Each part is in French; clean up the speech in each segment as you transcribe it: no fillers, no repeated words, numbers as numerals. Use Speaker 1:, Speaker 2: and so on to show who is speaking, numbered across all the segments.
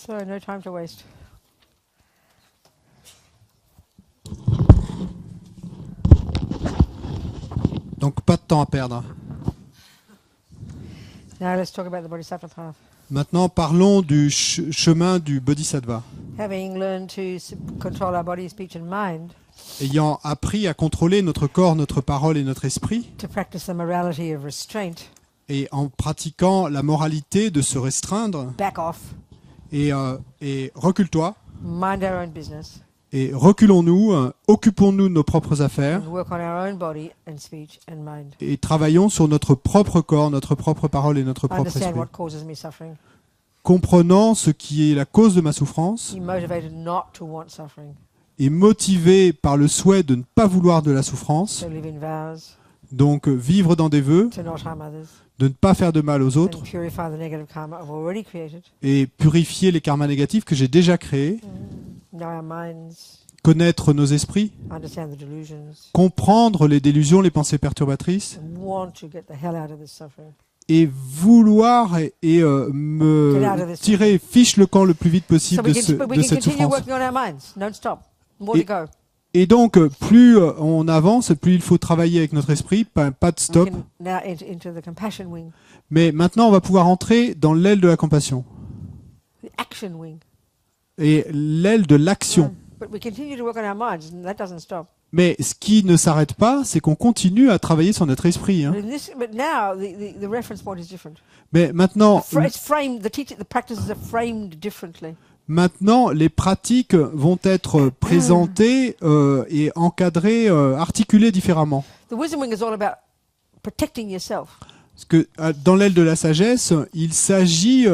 Speaker 1: So, no time to waste.
Speaker 2: Donc pas de temps à perdre.
Speaker 1: Now let's talk about the Bodhisattva path.
Speaker 2: Maintenant, parlons du chemin du Bodhisattva.
Speaker 1: Having learned to control our body, speech and mind,
Speaker 2: Ayant appris à contrôler notre corps, notre parole et notre esprit,
Speaker 1: to practice the morality of restraint,
Speaker 2: et en pratiquant la moralité de se restreindre,
Speaker 1: back off,
Speaker 2: et recule-toi,
Speaker 1: mind our own business,
Speaker 2: et reculons-nous, occupons-nous de nos propres affaires,
Speaker 1: and work on our own body and speech and mind.
Speaker 2: et travaillons sur notre propre corps, notre propre parole et notre propre
Speaker 1: Understand
Speaker 2: esprit.
Speaker 1: what causes me suffering.
Speaker 2: Comprenant ce qui est la cause de ma souffrance,
Speaker 1: Be motivated not to want suffering.
Speaker 2: et motivé par le souhait de ne pas vouloir de la souffrance,
Speaker 1: So live in vows,
Speaker 2: donc vivre dans des vœux,
Speaker 1: to not harm others,
Speaker 2: de ne pas faire de mal aux autres,
Speaker 1: and purify the negative karma I've already created.
Speaker 2: et purifier les karmas négatifs que j'ai déjà créés,
Speaker 1: Know our minds,
Speaker 2: connaître nos esprits,
Speaker 1: understand the delusions,
Speaker 2: comprendre les délusions, les pensées perturbatrices,
Speaker 1: and want to get the hell out of this suffering.
Speaker 2: et vouloir me tirer fiche le camp le plus vite
Speaker 1: So
Speaker 2: possible
Speaker 1: we
Speaker 2: de
Speaker 1: can
Speaker 2: cette
Speaker 1: continue
Speaker 2: souffrance.
Speaker 1: working on our minds. Don't stop. More to go.
Speaker 2: Et donc, plus on avance, plus il faut travailler avec notre esprit, pas de
Speaker 1: We
Speaker 2: stop.
Speaker 1: can now enter into the compassion wing,
Speaker 2: Mais maintenant, on va pouvoir entrer dans l'aile de la compassion
Speaker 1: the action wing.
Speaker 2: et l'aile de l'action.
Speaker 1: But we continue to work on our minds, and that doesn't stop.
Speaker 2: Mais ce qui ne s'arrête pas, c'est qu'on continue à travailler sur notre esprit. Hein.
Speaker 1: But now the reference point is different.
Speaker 2: Mais maintenant,
Speaker 1: It's framed. The practices are framed differently.
Speaker 2: maintenant, les pratiques vont être présentées et encadrées, articulées différemment.
Speaker 1: The wisdom wing is all about protecting yourself.
Speaker 2: Parce que dans l'aile de la sagesse, il s'agit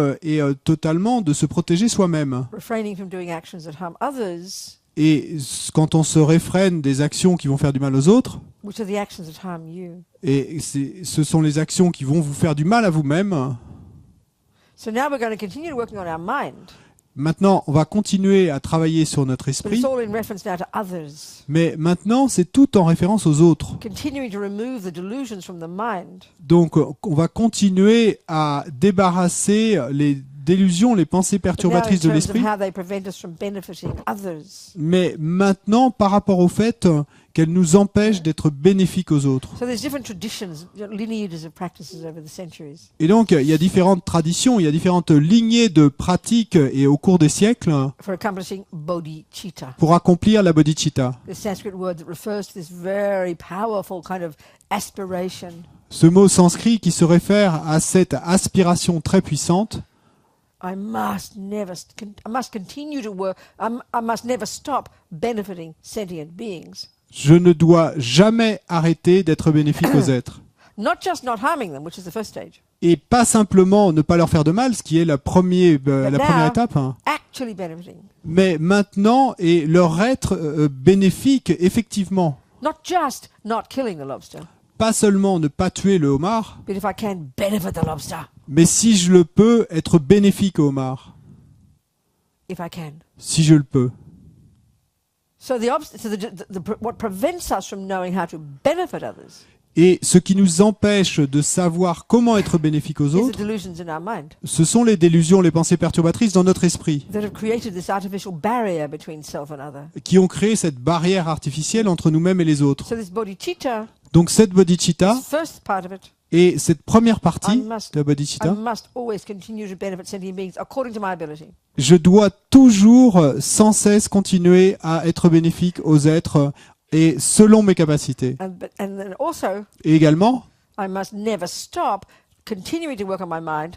Speaker 2: totalement de se protéger soi-même.
Speaker 1: Refraining from doing actions that harm others,
Speaker 2: Et quand on se réfrène des actions qui vont faire du mal aux autres,
Speaker 1: which are the actions that harm you.
Speaker 2: et ce sont les actions qui vont vous faire du mal à vous-même,
Speaker 1: So now we're going to continue working on our mind,
Speaker 2: maintenant, on va continuer à travailler sur notre
Speaker 1: but
Speaker 2: esprit,
Speaker 1: it's all in reference now to others.
Speaker 2: mais maintenant, c'est tout en référence aux autres.
Speaker 1: Continuing to remove the delusions from the mind,
Speaker 2: Donc, on va continuer à débarrasser les délusions, les pensées
Speaker 1: but now in
Speaker 2: perturbatrices de
Speaker 1: terms of
Speaker 2: l'esprit,
Speaker 1: how they prevent us from benefiting others.
Speaker 2: mais maintenant, par rapport au fait qu'elles nous empêchent d'être bénéfiques aux autres.
Speaker 1: So there's different traditions, lineages of practices over the centuries.
Speaker 2: Et donc, il y a différentes traditions, il y a différentes lignées de pratiques et au cours des siècles
Speaker 1: For accomplishing bodhicitta,
Speaker 2: pour accomplir la bodhicitta.
Speaker 1: the Sanskrit word that refers to this very powerful kind of aspiration.
Speaker 2: Ce mot sanskrit qui se réfère à cette aspiration très puissante.
Speaker 1: I must continue to work. I must never stop benefiting sentient beings.
Speaker 2: Je ne dois jamais arrêter d'être bénéfique aux êtres.
Speaker 1: Not just not harming them, which is the first stage.
Speaker 2: Et pas simplement ne pas leur faire de mal, ce qui est la première étape, hein,
Speaker 1: Actually benefiting.
Speaker 2: mais maintenant et leur être bénéfique effectivement.
Speaker 1: Not just not killing the lobster,
Speaker 2: Pas seulement ne pas tuer le homard,
Speaker 1: but if I can benefit the lobster,
Speaker 2: mais si je le peux, être bénéfique au homard.
Speaker 1: if I can.
Speaker 2: Si je le peux.
Speaker 1: So what prevents us from knowing how to benefit others
Speaker 2: Et ce qui nous empêche de savoir comment être bénéfique aux
Speaker 1: is the
Speaker 2: autres,
Speaker 1: delusions in our mind
Speaker 2: ce sont les délusions, les pensées perturbatrices dans notre esprit,
Speaker 1: that have created this artificial barrier between self and other.
Speaker 2: qui ont créé cette barrière artificielle entre nous-mêmes et les autres.
Speaker 1: So this bodhicitta,
Speaker 2: Donc cette bodhicitta,
Speaker 1: this first part of it,
Speaker 2: et cette première partie
Speaker 1: I
Speaker 2: de la
Speaker 1: I
Speaker 2: bodhicitta,
Speaker 1: must always continue to benefit sentient beings according to my ability.
Speaker 2: je dois toujours, sans cesse, continuer à être bénéfique aux êtres et selon mes capacités.
Speaker 1: And then also,
Speaker 2: Et également,
Speaker 1: I must never stop continuing to work on my mind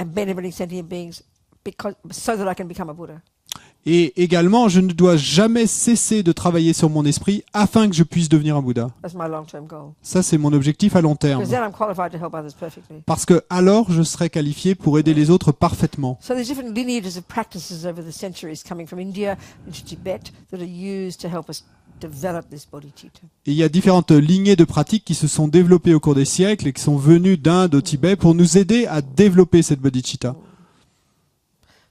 Speaker 1: and benefiting sentient beings so that I can become a Buddha.
Speaker 2: et également, je ne dois jamais cesser de travailler sur mon esprit afin que je puisse devenir un Bouddha.
Speaker 1: That's my long-term goal.
Speaker 2: Ça, c'est mon objectif à long terme.
Speaker 1: Because then I'm qualified to help others perfectly.
Speaker 2: Parce que alors, je serai qualifié pour aider les autres parfaitement.
Speaker 1: So there's different lineages of practices over the centuries coming from India into Tibet that are used to help us develop this bodhicitta.
Speaker 2: Et il y a différentes lignées de pratiques qui se sont développées au cours des siècles et qui sont venues d'Inde au Tibet pour nous aider à développer cette bodhicitta.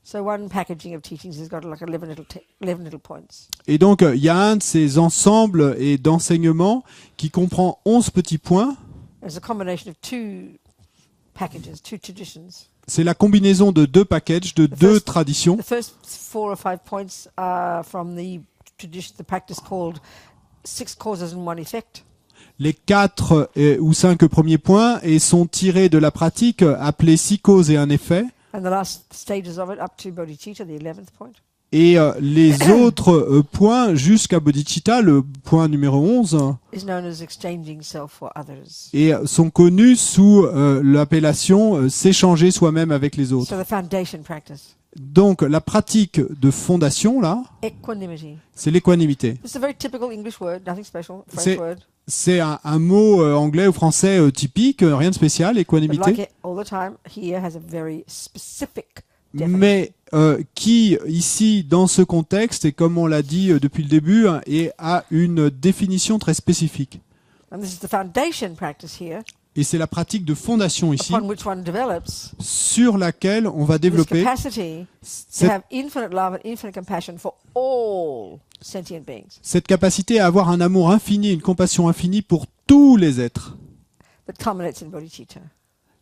Speaker 1: So one packaging of teachings has got like 11 little points.
Speaker 2: Et donc, il y a un de ces ensembles et d'enseignements qui comprend 11 petits points.
Speaker 1: It's a combination of two packages, two traditions.
Speaker 2: C'est la combinaison de deux packages, de deux
Speaker 1: first-
Speaker 2: traditions.
Speaker 1: The first 4 or 5 points are from the tradition, the practice called 6 causes and 1 effect.
Speaker 2: Les 4 ou 5 premiers points et sont tirés de la pratique appelée 6 causes et un effet.
Speaker 1: And the last stages of it up to bodhicitta, the 11th point.
Speaker 2: Et les autres points jusqu'à bodhicitta, le point numéro 11,
Speaker 1: Is known as exchanging self for others.
Speaker 2: et sont connus sous l'appellation s'échanger soi-même avec les autres.
Speaker 1: So the foundation practice,
Speaker 2: Donc la pratique de fondation, là,
Speaker 1: equanimity.
Speaker 2: c'est l'équanimité.
Speaker 1: This is a very typical English word, nothing special,
Speaker 2: C'est-
Speaker 1: French word.
Speaker 2: C'est un mot anglais ou français typique, rien de spécial,
Speaker 1: But
Speaker 2: équanimité,
Speaker 1: like it all the time, here has a very specific definition.
Speaker 2: mais qui, ici, dans ce contexte, et comme on l'a dit depuis le début, a une définition très spécifique.
Speaker 1: And this is the foundation practice here,
Speaker 2: Et c'est la pratique de fondation ici,
Speaker 1: upon which one develops
Speaker 2: sur laquelle on va
Speaker 1: this
Speaker 2: développer
Speaker 1: capacity to
Speaker 2: cette,
Speaker 1: have infinite love and infinite compassion for all sentient beings
Speaker 2: cette capacité à avoir un amour infini, une compassion infinie pour tous les êtres,
Speaker 1: that culminates in bodhicitta.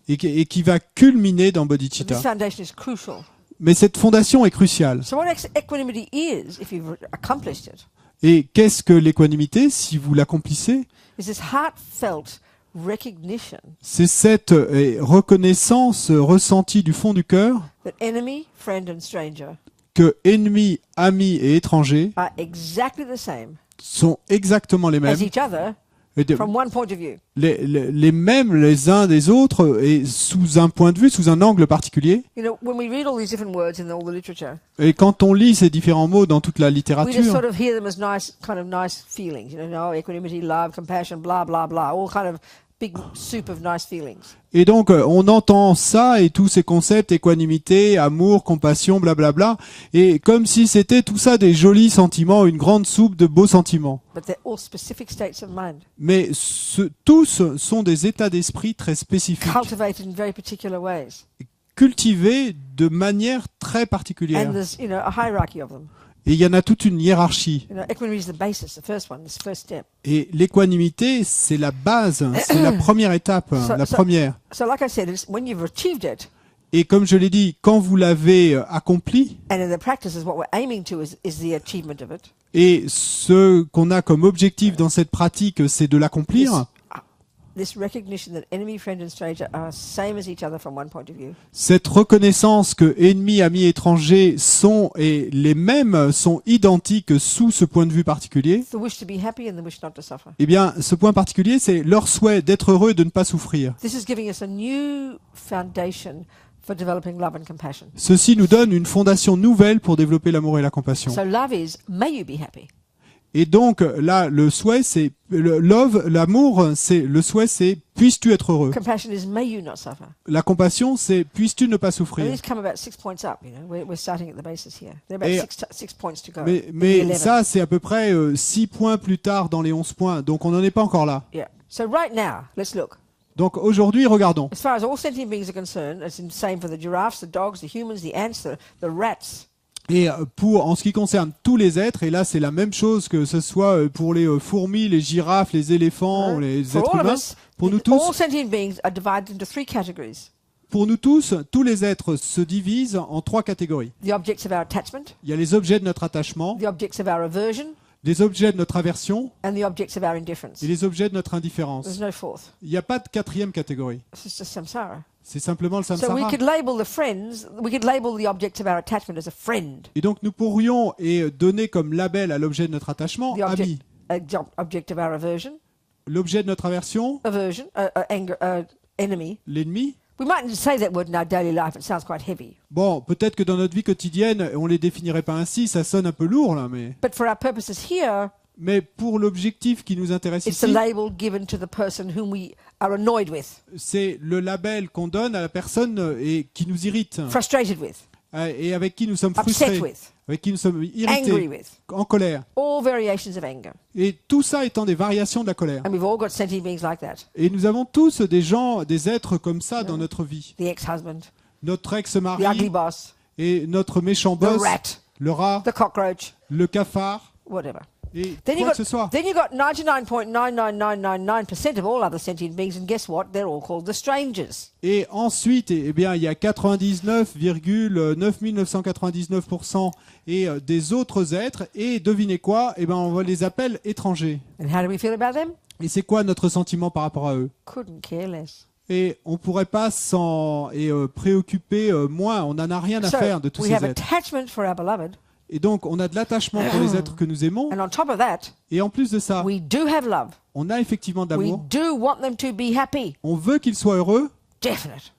Speaker 2: et qui va culminer dans
Speaker 1: So
Speaker 2: bodhicitta.
Speaker 1: this foundation is crucial.
Speaker 2: Mais cette fondation est cruciale.
Speaker 1: So what equanimity is, if you've accomplished it,
Speaker 2: Et qu'est-ce que l'équanimité, si vous l'accomplissez?
Speaker 1: is this heartfelt recognition
Speaker 2: C'est cette reconnaissance ressentie du fond du cœur
Speaker 1: that enemy, friend and stranger
Speaker 2: que ennemis, amis et étrangers
Speaker 1: are exactly the same
Speaker 2: sont exactement les mêmes,
Speaker 1: as each other
Speaker 2: et
Speaker 1: from one point of view.
Speaker 2: les mêmes les uns des autres et sous un point de vue, sous un angle particulier.
Speaker 1: You know, when we read all these different words in all the literature,
Speaker 2: Et quand on lit ces différents mots dans toute la
Speaker 1: we just
Speaker 2: littérature,
Speaker 1: sort of hear them as nice, kind of nice feelings. You know, equanimity, love, compassion, blah, blah, blah, all kind of big soup of nice feelings.
Speaker 2: et donc on entend ça et tous ces concepts, équanimité, amour, compassion, blablabla, et comme si c'était tout ça des jolis sentiments, une grande soupe de beaux sentiments.
Speaker 1: But they're all specific states of mind,
Speaker 2: Mais tous sont des états d'esprit très spécifiques,
Speaker 1: cultivated in very particular ways.
Speaker 2: cultivés de manière très particulière.
Speaker 1: And there's, you know, a hierarchy of them.
Speaker 2: Et il y en a toute une hiérarchie.
Speaker 1: You know, equanimity is the basis, the first one, this first step.
Speaker 2: Et l'équanimité, c'est la base, c'est la première étape, la première.
Speaker 1: So like I said, it's when you've achieved it,
Speaker 2: Et comme je l'ai dit, quand vous l'avez accompli,
Speaker 1: and in the practice is what we're aiming to is the achievement of it.
Speaker 2: et ce qu'on a comme objectif dans cette pratique, c'est de l'accomplir,
Speaker 1: This recognition that enemy, friend and stranger are same as each other from one point of view.
Speaker 2: cette reconnaissance que ennemis, amis, étrangers sont et les mêmes sont identiques sous ce point de vue particulier,
Speaker 1: The wish to be happy and the wish not to suffer.
Speaker 2: eh bien, ce point particulier, c'est leur souhait d'être heureux et de ne pas souffrir.
Speaker 1: This is giving us a new foundation for developing love and compassion.
Speaker 2: Ceci nous donne une fondation nouvelle pour développer l'amour et la compassion.
Speaker 1: So love is, may you be happy.
Speaker 2: Et donc, là, le souhait, c'est, l'amour, c'est, le souhait, c'est, puisses-tu être heureux.
Speaker 1: Compassion is, may you not suffer.
Speaker 2: La compassion, c'est, puisses-tu ne pas
Speaker 1: And
Speaker 2: souffrir.
Speaker 1: these come about 6 points up, you know. We're starting at the basis here. There are
Speaker 2: Et-
Speaker 1: about six points to go.
Speaker 2: Mais,
Speaker 1: in the
Speaker 2: mais
Speaker 1: 11.
Speaker 2: ça, c'est à peu près 6 points plus tard dans les 11 points. Donc, on n'en est pas encore là.
Speaker 1: Yeah. So right now, let's look.
Speaker 2: Donc, aujourd'hui, regardons.
Speaker 1: As far as all sentient beings are concerned, it's the same for the giraffes, the dogs, the humans, the ants, the rats.
Speaker 2: Et en ce qui concerne tous les êtres, et là, c'est la même chose que ce soit pour les fourmis, les girafes, les éléphants, ou les
Speaker 1: For
Speaker 2: êtres
Speaker 1: all of
Speaker 2: humains.
Speaker 1: us,
Speaker 2: Pour nous
Speaker 1: all
Speaker 2: tous,
Speaker 1: sentient beings are divided into 3 categories.
Speaker 2: pour nous tous les êtres se divisent en 3 catégories.
Speaker 1: The objects of our attachment,
Speaker 2: Il y a les objets de notre attachement,
Speaker 1: the objects of our aversion,
Speaker 2: les objets de notre aversion
Speaker 1: and the objects of our indifference.
Speaker 2: et les objets de notre indifférence.
Speaker 1: There's no fourth.
Speaker 2: Il n'y a pas de 4e catégorie.
Speaker 1: This is just samsara.
Speaker 2: C'est simplement le
Speaker 1: So we
Speaker 2: samsara.
Speaker 1: could label the friends, we could label the objects of our attachment as a friend.
Speaker 2: Et donc nous pourrions donner comme label à l'objet de notre attachement
Speaker 1: The
Speaker 2: ami.
Speaker 1: object of our aversion,
Speaker 2: L'objet de notre aversion,
Speaker 1: anger, enemy.
Speaker 2: l'ennemi.
Speaker 1: We mightn't say that word in our daily life. It sounds quite heavy.
Speaker 2: Bon, peut-être que dans notre vie quotidienne, on les définirait pas ainsi, ça sonne un peu lourd là,
Speaker 1: But for our purposes here,
Speaker 2: mais pour l'objectif qui nous intéresse
Speaker 1: it's the
Speaker 2: ici,
Speaker 1: label given to the person whom we are annoyed with,
Speaker 2: c'est le label qu'on donne à la personne et qui nous irrite
Speaker 1: frustrated with,
Speaker 2: et avec qui nous sommes
Speaker 1: upset
Speaker 2: frustrés,
Speaker 1: with,
Speaker 2: avec qui nous sommes
Speaker 1: angry
Speaker 2: irrités,
Speaker 1: with.
Speaker 2: en colère.
Speaker 1: All variations of anger.
Speaker 2: Et tout ça étant des variations de la colère.
Speaker 1: And we've all got sentient beings like that.
Speaker 2: Et nous avons tous des gens, des êtres comme ça dans notre vie.
Speaker 1: The ex-husband,
Speaker 2: Notre
Speaker 1: the ugly
Speaker 2: ex-mari
Speaker 1: boss,
Speaker 2: et notre méchant
Speaker 1: the
Speaker 2: boss,
Speaker 1: rat,
Speaker 2: le rat,
Speaker 1: the cockroach,
Speaker 2: le cafard,
Speaker 1: whatever.
Speaker 2: Et
Speaker 1: Then
Speaker 2: quoi que ce soit.
Speaker 1: then you got 99.99999% of all other sentient beings, and guess what? They're all called the strangers.
Speaker 2: Et ensuite, eh bien, il y a 99,9999% et des autres êtres. Et devinez quoi? Eh bien, on les appelle étrangers.
Speaker 1: And how do we feel about them?
Speaker 2: Et c'est quoi notre sentiment par rapport à eux?
Speaker 1: Couldn't care less.
Speaker 2: Et on pourrait pas s'en préoccuper moins. On n'en a rien à faire de tous
Speaker 1: we
Speaker 2: ces
Speaker 1: have
Speaker 2: êtres.
Speaker 1: attachment for our beloved,
Speaker 2: Et donc, on a de l'attachement pour les êtres que nous aimons.
Speaker 1: and on top of that,
Speaker 2: Et en plus de ça,
Speaker 1: we do have love.
Speaker 2: on a effectivement de
Speaker 1: We
Speaker 2: l'amour.
Speaker 1: do want them to be happy.
Speaker 2: On veut qu'ils soient heureux,
Speaker 1: Definite.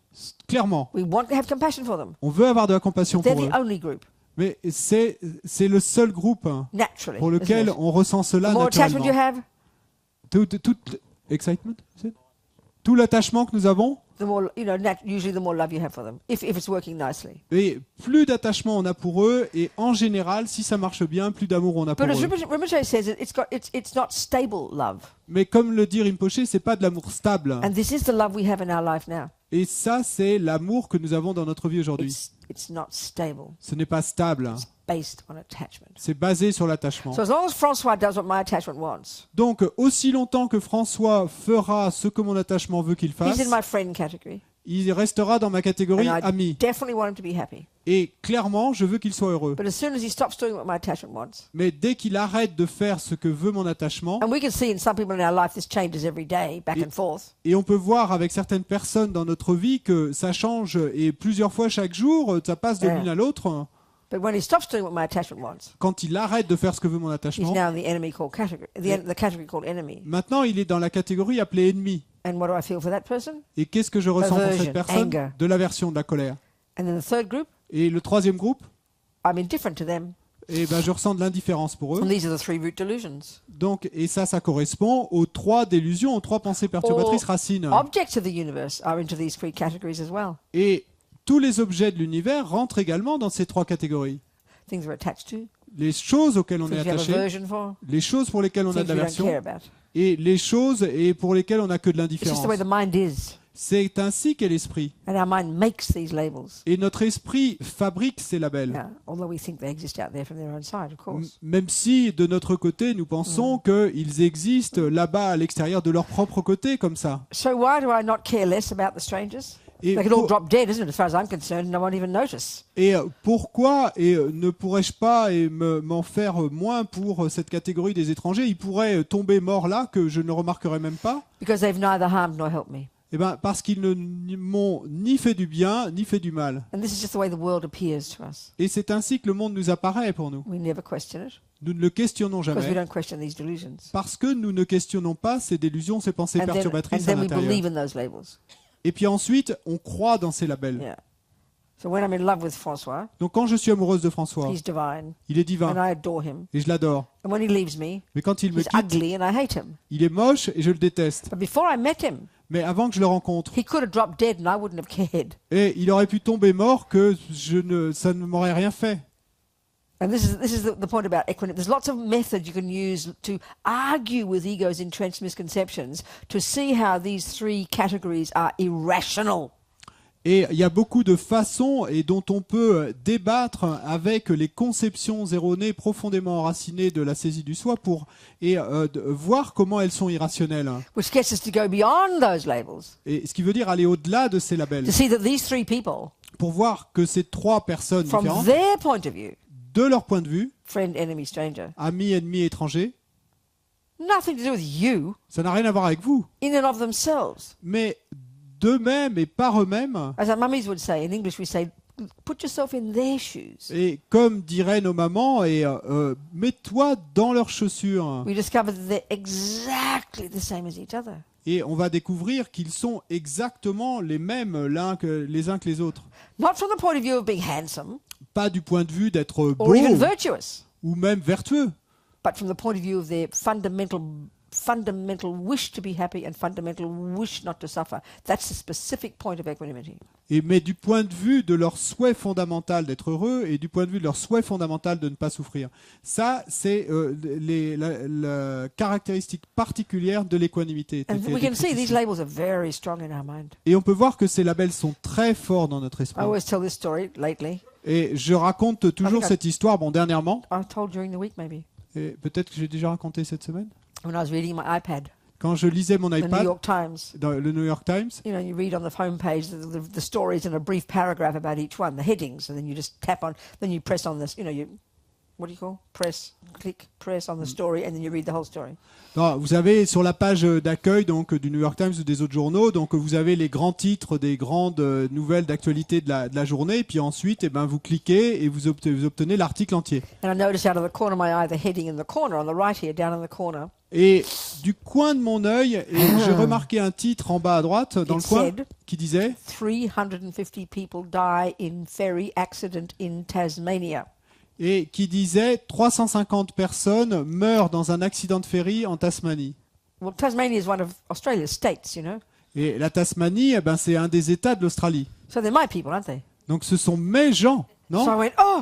Speaker 2: clairement.
Speaker 1: We want to have compassion for them.
Speaker 2: On veut avoir de la compassion
Speaker 1: They're
Speaker 2: pour eux.
Speaker 1: the only group,
Speaker 2: Mais c'est le seul groupe
Speaker 1: naturally.
Speaker 2: pour
Speaker 1: isn't
Speaker 2: lequel
Speaker 1: it?
Speaker 2: on ressent cela
Speaker 1: The more attachment you
Speaker 2: naturellement.
Speaker 1: have,
Speaker 2: Tout excitement, c'est tout l'attachement que nous avons,
Speaker 1: the more, usually the more love you have for them, if it's working nicely.
Speaker 2: et plus d'attachement on a pour eux, et en général, si ça marche bien, plus d'amour on a pour
Speaker 1: But as
Speaker 2: eux.
Speaker 1: Rinpoche says, it's not stable love.
Speaker 2: Mais comme le dit Rinpoché, c'est pas de l'amour stable.
Speaker 1: And this is the love we have in our life now.
Speaker 2: Et ça, c'est l'amour que nous avons dans notre vie aujourd'hui.
Speaker 1: It's not stable.
Speaker 2: Ce n'est pas stable.
Speaker 1: It's based on attachment.
Speaker 2: C'est basé sur l'attachement.
Speaker 1: So as long as Francois does what my attachment wants,
Speaker 2: Donc, aussi longtemps que François fera ce que mon attachement veut qu'il fasse,
Speaker 1: he's in my friend category.
Speaker 2: il restera dans ma catégorie
Speaker 1: And I
Speaker 2: ami.
Speaker 1: definitely want him to be happy.
Speaker 2: Et clairement, je veux qu'il soit heureux.
Speaker 1: But as soon as he stops doing what my attachment wants,
Speaker 2: Mais dès qu'il arrête de faire ce que veut mon attachement,
Speaker 1: and we can see in some people in our life this changes every day, back and forth.
Speaker 2: et on peut voir avec certaines personnes dans notre vie que ça change et plusieurs fois chaque jour, ça passe de l'une à l'autre.
Speaker 1: But when he stops doing what my attachment wants,
Speaker 2: Quand il arrête de faire ce que veut mon
Speaker 1: he's
Speaker 2: attachement,
Speaker 1: now in the enemy called category, the category called enemy.
Speaker 2: maintenant il est dans la catégorie appelée ennemi.
Speaker 1: And what do I feel for that person?
Speaker 2: Et qu'est-ce que je ressens pour
Speaker 1: Aversion,
Speaker 2: cette personne?
Speaker 1: anger.
Speaker 2: De l'aversion, de la colère.
Speaker 1: And then the third group,
Speaker 2: Et le troisième groupe,
Speaker 1: I'm indifferent to them.
Speaker 2: eh ben, je ressens de l'indifférence pour eux.
Speaker 1: And these are the three root delusions.
Speaker 2: Donc, et ça correspond aux trois délusions, aux trois pensées perturbatrices racines.
Speaker 1: Objects of the universe are into these three categories as well.
Speaker 2: Et tous les objets de l'univers rentrent également dans ces trois catégories.
Speaker 1: Things we're attached to,
Speaker 2: Les choses auxquelles on est
Speaker 1: things we have
Speaker 2: attaché,
Speaker 1: aversion for,
Speaker 2: les choses pour lesquelles on a
Speaker 1: things
Speaker 2: de
Speaker 1: we don't
Speaker 2: l'aversion,
Speaker 1: care about.
Speaker 2: et les choses et pour lesquelles on n'a que de
Speaker 1: It's just the way
Speaker 2: l'indifférence.
Speaker 1: the mind is.
Speaker 2: C'est ainsi qu'est l'esprit.
Speaker 1: And our mind makes these labels.
Speaker 2: Et notre esprit fabrique ces labels.
Speaker 1: Yeah, although we think they exist out there from their own side, of course.
Speaker 2: Même si de notre côté, nous pensons qu'ils existent là-bas à l'extérieur de leur propre côté, comme ça.
Speaker 1: So why do I not care less about the strangers?
Speaker 2: Et,
Speaker 1: They could all
Speaker 2: pour-
Speaker 1: drop dead, isn't it, as far as I'm concerned, and I won't even notice.
Speaker 2: et pourquoi ne pourrais-je pas m'en faire moins pour cette catégorie des étrangers? Ils pourraient tomber morts là, que je ne remarquerais même pas.
Speaker 1: Because they've neither harmed nor helped me.
Speaker 2: Eh ben, parce qu'ils ne m'ont ni fait du bien, ni fait du mal.
Speaker 1: And this is just the way the world appears to us.
Speaker 2: Et c'est ainsi que le monde nous apparaît pour nous.
Speaker 1: We never question it,
Speaker 2: Nous ne le questionnons
Speaker 1: because we
Speaker 2: jamais,
Speaker 1: don't question these delusions.
Speaker 2: parce que nous ne questionnons pas ces délusions, ces pensées
Speaker 1: And
Speaker 2: perturbatrices à
Speaker 1: then we believe
Speaker 2: l'intérieur.
Speaker 1: in those labels.
Speaker 2: Et puis ensuite, on croit dans ces labels.
Speaker 1: Yeah. So when I'm in love with Francois,
Speaker 2: Donc quand je suis amoureuse de François,
Speaker 1: he's divine,
Speaker 2: il est
Speaker 1: and
Speaker 2: divin,
Speaker 1: I adore him.
Speaker 2: et je l'adore.
Speaker 1: And when he leaves me,
Speaker 2: Mais quand il me
Speaker 1: he's
Speaker 2: quitte,
Speaker 1: ugly, and I hate him.
Speaker 2: il est moche et je le déteste.
Speaker 1: But before I met him,
Speaker 2: Mais avant que je le rencontre,
Speaker 1: he could have dropped dead, and I wouldn't have cared.
Speaker 2: et il aurait pu tomber mort que ça ne m'aurait rien fait.
Speaker 1: And this is the point about equanimity. There's lots of methods you can use to argue with ego's entrenched misconceptions to see how these three categories are irrational.
Speaker 2: Et il y a beaucoup de façons et dont on peut débattre avec les conceptions erronées profondément enracinées de la saisie du soi pour voir comment elles sont irrationnelles.
Speaker 1: Which gets us to go beyond those labels.
Speaker 2: Et ce qui veut dire aller au-delà de ces labels.
Speaker 1: To see that these three people,
Speaker 2: Pour voir que ces trois personnes
Speaker 1: from
Speaker 2: différentes,
Speaker 1: their point of view,
Speaker 2: de leur point de vue,
Speaker 1: friend, enemy, stranger,
Speaker 2: amis, ennemis, étrangers,
Speaker 1: nothing to do with you
Speaker 2: ça n'a rien à voir avec vous.
Speaker 1: in and of themselves.
Speaker 2: Mais d'eux-mêmes et par eux-mêmes,
Speaker 1: As our mummies would say, in English we say, put yourself in their shoes.
Speaker 2: et comme diraient nos mamans, mets-toi dans leurs chaussures.
Speaker 1: We discover that they're exactly the same as each other.
Speaker 2: Et on va découvrir qu'ils sont exactement les mêmes les uns que les autres.
Speaker 1: Not from the point of view of being handsome
Speaker 2: Pas du point de vue d'être
Speaker 1: or
Speaker 2: beau
Speaker 1: even virtuous,
Speaker 2: ou même vertueux,
Speaker 1: but from the point of view of their fundamental wish to be happy and fundamental wish not to suffer. That's the specific point of equanimity.
Speaker 2: mais du point de vue de leur souhait fondamental d'être heureux et du point de vue de leur souhait fondamental de ne pas souffrir. Ça, c'est la caractéristique particulière de l'équanimité.
Speaker 1: And
Speaker 2: telle qu'elle
Speaker 1: we
Speaker 2: est
Speaker 1: can see
Speaker 2: décrite
Speaker 1: these
Speaker 2: ici.
Speaker 1: labels are very strong in our mind.
Speaker 2: Et on peut voir que ces labels sont très forts dans notre
Speaker 1: I
Speaker 2: esprit.
Speaker 1: always tell this story lately.
Speaker 2: Et je raconte toujours
Speaker 1: I-
Speaker 2: cette histoire, dernièrement,
Speaker 1: I told during the week maybe.
Speaker 2: Et peut-être que j'ai déjà raconté cette semaine.
Speaker 1: when I was reading my iPad,
Speaker 2: Quand je lisais mon
Speaker 1: the New
Speaker 2: iPad
Speaker 1: York Times.
Speaker 2: dans le New York Times,
Speaker 1: You know, you read on the homepage the stories in a brief paragraph about each one, the headings, and then you just tap on, then you press on this, you know, you, what do you call? Press, click, press on the story, and then you read the whole story.
Speaker 2: non, vous avez sur la page d'accueil donc du New York Times ou des autres journaux, donc vous avez les grands titres des grandes nouvelles d'actualité de la journée, et puis ensuite, eh ben, vous cliquez et vous obtenez l'article entier.
Speaker 1: And I noticed out of the corner of my eye the heading in the corner, on the right here, down in the corner.
Speaker 2: Et du coin de mon œil, j'ai remarqué un titre en bas à droite, dans le coin, qui disait
Speaker 1: 350 people die in ferry accident in Tasmania.
Speaker 2: 350 personnes meurent dans un accident de ferry en Tasmanie.
Speaker 1: Well, Tasmania is one of Australia's states, you know.
Speaker 2: Et la Tasmanie, eh ben, c'est un des États de l'Australie.
Speaker 1: So they're my people, aren't they?
Speaker 2: Donc ce sont mes gens,
Speaker 1: So I
Speaker 2: non?
Speaker 1: went, oh!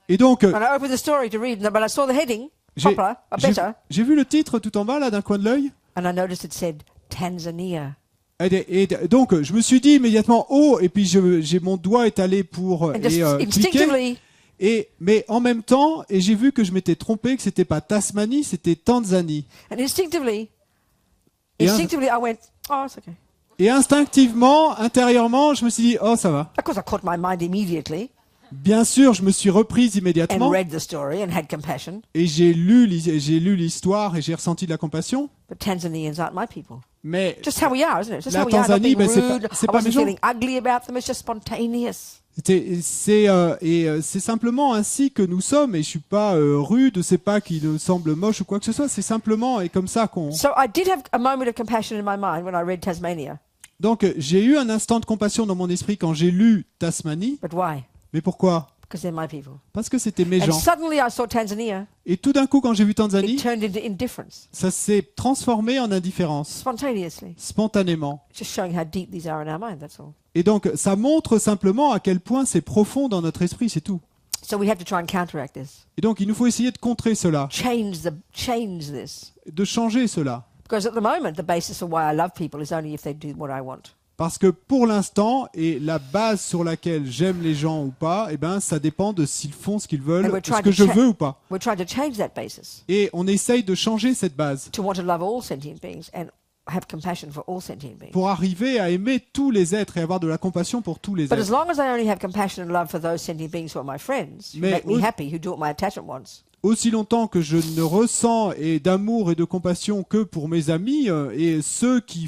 Speaker 2: Et donc,
Speaker 1: And I opened the story to read, but I saw the heading, proper, better,
Speaker 2: j'ai vu le titre tout en bas, là, d'un coin de l'œil.
Speaker 1: and I noticed it said Tanzania.
Speaker 2: Et donc, je me suis dit immédiatement, oh, et puis j'ai mon doigt étalé pour
Speaker 1: And just
Speaker 2: cliquer.
Speaker 1: instinctively,
Speaker 2: Mais en même temps, et j'ai vu que je m'étais trompé, que c'était pas Tasmanie, c'était Tanzanie.
Speaker 1: and instinctively,
Speaker 2: Et
Speaker 1: I went, oh, it's okay.
Speaker 2: Et instinctivement, intérieurement, je me suis dit, oh, ça va.
Speaker 1: Of course, I caught my mind immediately
Speaker 2: Bien sûr, je me suis reprise
Speaker 1: and
Speaker 2: immédiatement
Speaker 1: read the story and had compassion.
Speaker 2: et j'ai lu l'histoire et j'ai ressenti de la compassion.
Speaker 1: But Tanzanians aren't my people.
Speaker 2: Mais
Speaker 1: Just how we are, isn't it? Just
Speaker 2: La
Speaker 1: how we are. Not
Speaker 2: Tanzanie,
Speaker 1: being
Speaker 2: ben, c'est
Speaker 1: rude.
Speaker 2: pas- c'est
Speaker 1: I
Speaker 2: pas
Speaker 1: wasn't
Speaker 2: méchant.
Speaker 1: feeling ugly about them. It's just spontaneous.
Speaker 2: c'est simplement ainsi que nous sommes, et je suis pas rude, c'est pas qu'il me semble moche ou quoi que ce soit, c'est simplement et comme ça qu'on.
Speaker 1: So I did have a moment of compassion in my mind when I read Tasmania.
Speaker 2: Donc j'ai eu un instant de compassion dans mon esprit quand j'ai lu Tasmanie,
Speaker 1: But why?
Speaker 2: mais pourquoi?
Speaker 1: Because they're my people.
Speaker 2: Parce que c'était mes
Speaker 1: And
Speaker 2: gens.
Speaker 1: suddenly I saw Tanzania.
Speaker 2: Et tout d'un coup, quand j'ai vu Tanzanie,
Speaker 1: It turned into indifference,
Speaker 2: ça s'est transformé en indifférence,
Speaker 1: spontaneously.
Speaker 2: spontanément.
Speaker 1: Just showing how deep these are in our mind, that's all.
Speaker 2: Et donc ça montre simplement à quel point c'est profond dans notre esprit, c'est tout.
Speaker 1: So we have to try and counteract this.
Speaker 2: Et donc il nous faut essayer de contrer cela,
Speaker 1: Change this.
Speaker 2: de changer cela.
Speaker 1: Because at the moment, the basis for why I love people is only if they do what I want.
Speaker 2: Parce que pour l'instant, et la base sur laquelle j'aime les gens ou pas, eh ben, ça dépend de s'ils font ce qu'ils veulent,
Speaker 1: And we're
Speaker 2: ce
Speaker 1: trying
Speaker 2: que
Speaker 1: to
Speaker 2: je
Speaker 1: cha-
Speaker 2: veux ou pas.
Speaker 1: We're trying to change that basis
Speaker 2: Et on essaye de changer cette base
Speaker 1: to want to love all sentient beings and have compassion for all sentient beings.
Speaker 2: pour arriver à aimer tous les êtres et avoir de la compassion pour tous les
Speaker 1: But as
Speaker 2: êtres.
Speaker 1: long as I only have compassion and love for those sentient beings who are my friends, who
Speaker 2: Mais
Speaker 1: make me
Speaker 2: au-
Speaker 1: happy, who do what my attachment wants,
Speaker 2: Aussi longtemps que je ne ressens d'amour et de compassion que pour mes amis et ceux qui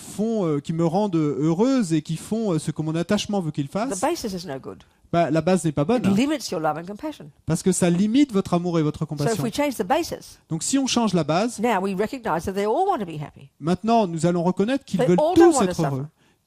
Speaker 2: me rendent heureuse et qui font ce que mon attachement veut qu'ils
Speaker 1: the
Speaker 2: fassent,
Speaker 1: basis is no good.
Speaker 2: bah, la base n'est pas
Speaker 1: It
Speaker 2: bonne, hein,
Speaker 1: limits your love and compassion.
Speaker 2: parce que ça limite votre amour et votre
Speaker 1: So if
Speaker 2: compassion.
Speaker 1: we change the basis,
Speaker 2: Donc si on change la base,
Speaker 1: now we recognize that they all want to be happy.
Speaker 2: maintenant nous allons reconnaître qu'ils
Speaker 1: They
Speaker 2: veulent
Speaker 1: all don't
Speaker 2: tous
Speaker 1: want to
Speaker 2: être
Speaker 1: suffer.
Speaker 2: heureux.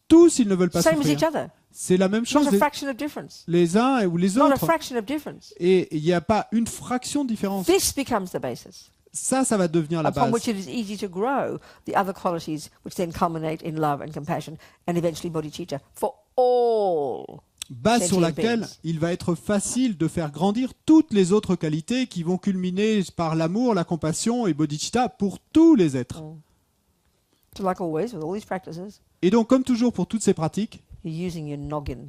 Speaker 2: Tous ils ne veulent pas
Speaker 1: Same as
Speaker 2: souffrir.
Speaker 1: each other.
Speaker 2: C'est la même chose
Speaker 1: Not a fraction of difference.
Speaker 2: les uns ou les
Speaker 1: Not a
Speaker 2: autres.
Speaker 1: fraction of difference.
Speaker 2: Et il n'y a pas une fraction de différence.
Speaker 1: This becomes the basis
Speaker 2: Ça va devenir la
Speaker 1: upon
Speaker 2: base.
Speaker 1: which it is easy to grow the other qualities which then culminate in love and compassion and eventually bodhicitta for all.
Speaker 2: Base sur
Speaker 1: sentient
Speaker 2: laquelle
Speaker 1: beings.
Speaker 2: il va être facile de faire grandir toutes les autres qualités qui vont culminer par l'amour, la compassion et bodhicitta pour tous les êtres.
Speaker 1: So like always with all these practices,
Speaker 2: Et donc, comme toujours pour toutes ces pratiques,
Speaker 1: you're using your noggin.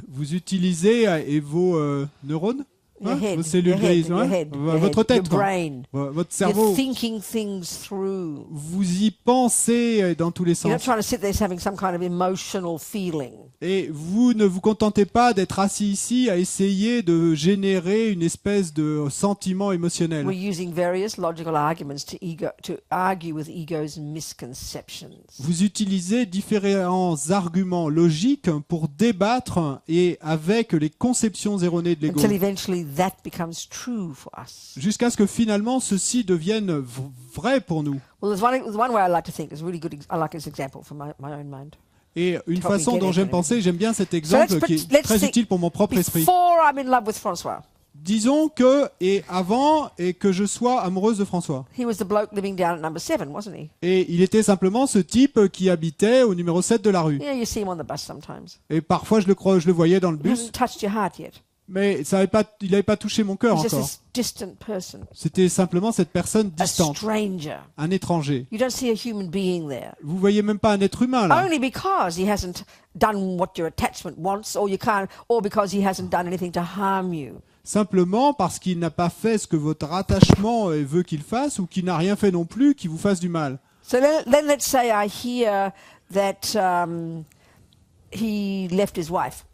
Speaker 2: vous utilisez vos neurones,
Speaker 1: Your head,
Speaker 2: vos cellules
Speaker 1: your head,
Speaker 2: grises,
Speaker 1: your
Speaker 2: hein,
Speaker 1: head,
Speaker 2: votre
Speaker 1: your
Speaker 2: tête, quoi.
Speaker 1: brain.
Speaker 2: Votre cerveau.
Speaker 1: You're thinking things through.
Speaker 2: Vous y pensez dans tous les
Speaker 1: You're not
Speaker 2: sens.
Speaker 1: trying to sit there having some kind of emotional feeling.
Speaker 2: Et vous ne vous contentez pas d'être assis ici à essayer de générer une espèce de sentiment émotionnel.
Speaker 1: We're using various logical arguments to argue with ego's misconceptions.
Speaker 2: Vous utilisez différents arguments logiques pour débattre et avec les conceptions erronées de l'ego,
Speaker 1: Until eventually that becomes true for us.
Speaker 2: jusqu'à ce que finalement ceci devienne vrai pour nous.
Speaker 1: Well, there's one way I like to think. It's really good. I like this example from my own mind.
Speaker 2: Et une
Speaker 1: Help me
Speaker 2: façon
Speaker 1: get
Speaker 2: dont
Speaker 1: it,
Speaker 2: j'aime
Speaker 1: whatever.
Speaker 2: penser, j'aime bien cet exemple qui est
Speaker 1: let's
Speaker 2: très
Speaker 1: think
Speaker 2: utile pour mon propre esprit.
Speaker 1: Before I'm in love with Francois,
Speaker 2: Disons que, et avant, et que je sois amoureuse de François.
Speaker 1: he was the bloke living down at number 7, wasn't he?
Speaker 2: Et il était simplement ce type qui habitait au numéro 7 de la rue.
Speaker 1: Yeah, you see him on the bus sometimes.
Speaker 2: Et parfois je le voyais dans le
Speaker 1: He
Speaker 2: bus,
Speaker 1: hasn't touched your heart yet.
Speaker 2: mais il n'avait pas touché mon cœur
Speaker 1: He's just
Speaker 2: encore.
Speaker 1: this distant person,
Speaker 2: C'était simplement cette personne
Speaker 1: a
Speaker 2: distante,
Speaker 1: stranger.
Speaker 2: un étranger.
Speaker 1: You don't see a human being there.
Speaker 2: Vous voyez même pas un être humain là.
Speaker 1: Only because he hasn't done what your attachment wants, or because he hasn't done anything to harm you.
Speaker 2: simplement parce qu'il n'a pas fait ce que votre attachement veut qu'il fasse ou qu'il n'a rien fait non plus qui vous fasse du mal.
Speaker 1: So then let's say I hear that he left his wife.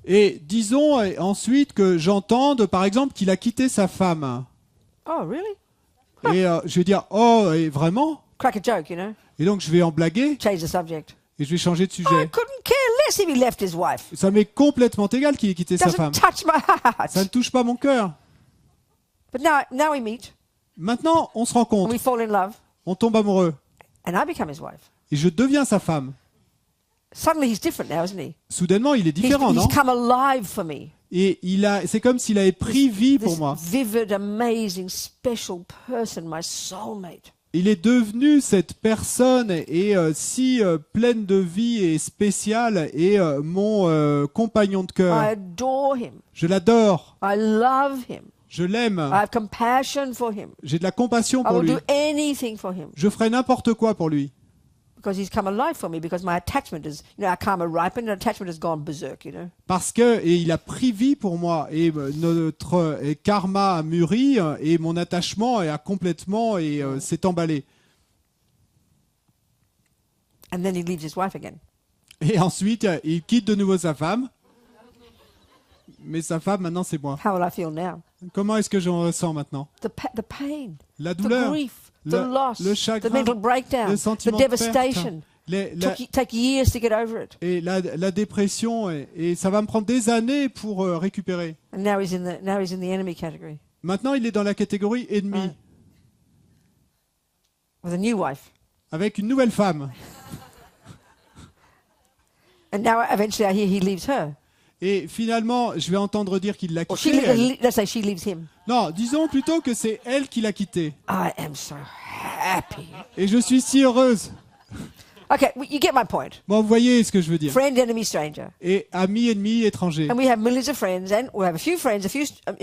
Speaker 2: Et disons ensuite que j'entende par exemple qu'il a quitté sa femme.
Speaker 1: Oh, really?
Speaker 2: Et je vais dire, oh, et vraiment?
Speaker 1: Crack a joke, you know?
Speaker 2: Et donc je vais en blaguer
Speaker 1: Change the subject.
Speaker 2: et je vais changer de
Speaker 1: I
Speaker 2: sujet.
Speaker 1: couldn't care less if he left his wife.
Speaker 2: Ça m'est complètement égal qu'il ait quitté sa
Speaker 1: Doesn't
Speaker 2: femme.
Speaker 1: touch my heart.
Speaker 2: Ça ne touche pas mon cœur.
Speaker 1: But now we meet
Speaker 2: Maintenant, on se
Speaker 1: and
Speaker 2: rencontre,
Speaker 1: we fall in love,
Speaker 2: on tombe amoureux
Speaker 1: and I become his wife.
Speaker 2: et je deviens sa femme.
Speaker 1: Suddenly he's different now, isn't he?
Speaker 2: Soudainement, il est différent, non?
Speaker 1: He's come alive for me.
Speaker 2: Et c'est comme s'il avait pris vie pour
Speaker 1: This
Speaker 2: moi.
Speaker 1: vivid, amazing, special person, my soulmate.
Speaker 2: Il est devenu cette personne et si pleine de vie et spéciale et mon compagnon de
Speaker 1: I
Speaker 2: cœur.
Speaker 1: adore him.
Speaker 2: Je l'adore,
Speaker 1: I love him.
Speaker 2: je l'aime,
Speaker 1: I have compassion for him.
Speaker 2: j'ai de la compassion
Speaker 1: I
Speaker 2: pour
Speaker 1: will
Speaker 2: lui.
Speaker 1: do anything for him
Speaker 2: Je ferai n'importe quoi pour lui.
Speaker 1: because he's come alive for me. Because my attachment is, our karma ripened, and attachment has gone berserk.
Speaker 2: Parce que et il a pris vie pour moi et notre karma a mûri et mon attachement a complètement et s'est emballé.
Speaker 1: And then he leaves his wife again.
Speaker 2: Et ensuite, il quitte de nouveau sa femme. Mais sa femme, maintenant, c'est moi.
Speaker 1: How will I feel now?
Speaker 2: Comment est-ce que j'en ressens maintenant?
Speaker 1: The pain,
Speaker 2: La
Speaker 1: the
Speaker 2: douleur,
Speaker 1: grief, the
Speaker 2: le
Speaker 1: loss,
Speaker 2: chagrin,
Speaker 1: the mental breakdown,
Speaker 2: le
Speaker 1: the
Speaker 2: sentiment de perte,
Speaker 1: devastation. Take years to get over it.
Speaker 2: et la dépression. Et ça va me prendre des années pour récupérer.
Speaker 1: And now he's in the enemy category
Speaker 2: Maintenant, il est dans la catégorie ennemi,
Speaker 1: Right. with a new wife.
Speaker 2: avec une nouvelle femme.
Speaker 1: And now eventually I hear he leaves her.
Speaker 2: Et finalement, je vais entendre dire qu'il l'a
Speaker 1: Or
Speaker 2: quitté. elle.
Speaker 1: let's say she leaves him.
Speaker 2: Non, disons plutôt que c'est elle qui l'a quitté.
Speaker 1: I am so happy.
Speaker 2: Et je suis si heureuse.
Speaker 1: Okay, you get my point.
Speaker 2: Bon, vous voyez ce que je veux dire.
Speaker 1: Friend, enemy, stranger.
Speaker 2: Et ami, ennemi, étranger.
Speaker 1: And we have millions of friends, and we have a few friends, a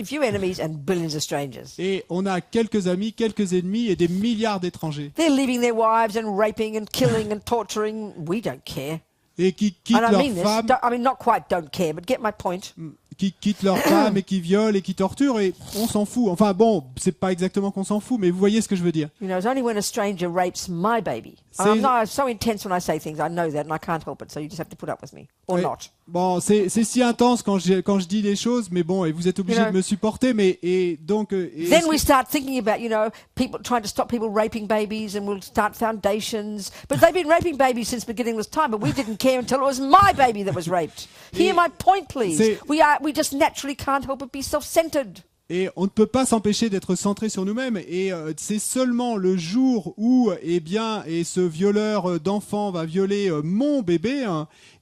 Speaker 1: few enemies, and billions of strangers.
Speaker 2: Et on a quelques amis, quelques ennemis et des milliards d'étrangers.
Speaker 1: They're leaving their wives and raping and killing and torturing. We don't care.
Speaker 2: Et qui quittent
Speaker 1: And I
Speaker 2: leurs
Speaker 1: mean this.
Speaker 2: femmes,
Speaker 1: I mean, not quite don't care, but get my point.
Speaker 2: qui quittent leurs femmes et qui violent et qui torturent et on s'en fout. Enfin bon, c'est pas exactement qu'on s'en fout, mais vous voyez ce que je veux dire.
Speaker 1: It's only when a stranger rapes my baby. And I'm so intense when I say things. I know that, and I can't help it. So you just have to put up with me, or
Speaker 2: Ouais.
Speaker 1: not.
Speaker 2: Bon, c'est si intense quand je dis les choses, mais bon, et vous êtes obligé de me supporter, mais et donc.
Speaker 1: Then we start thinking about, people trying to stop people raping babies, and we'll start foundations. But they've been raping babies since beginningless time, but we didn't care until it was my baby that was raped. Hear my point, please. We just naturally can't help but be self-centered.
Speaker 2: Et on ne peut pas s'empêcher d'être centré sur nous-mêmes. Et c'est seulement le jour où, et ce violeur d'enfants va violer mon bébé,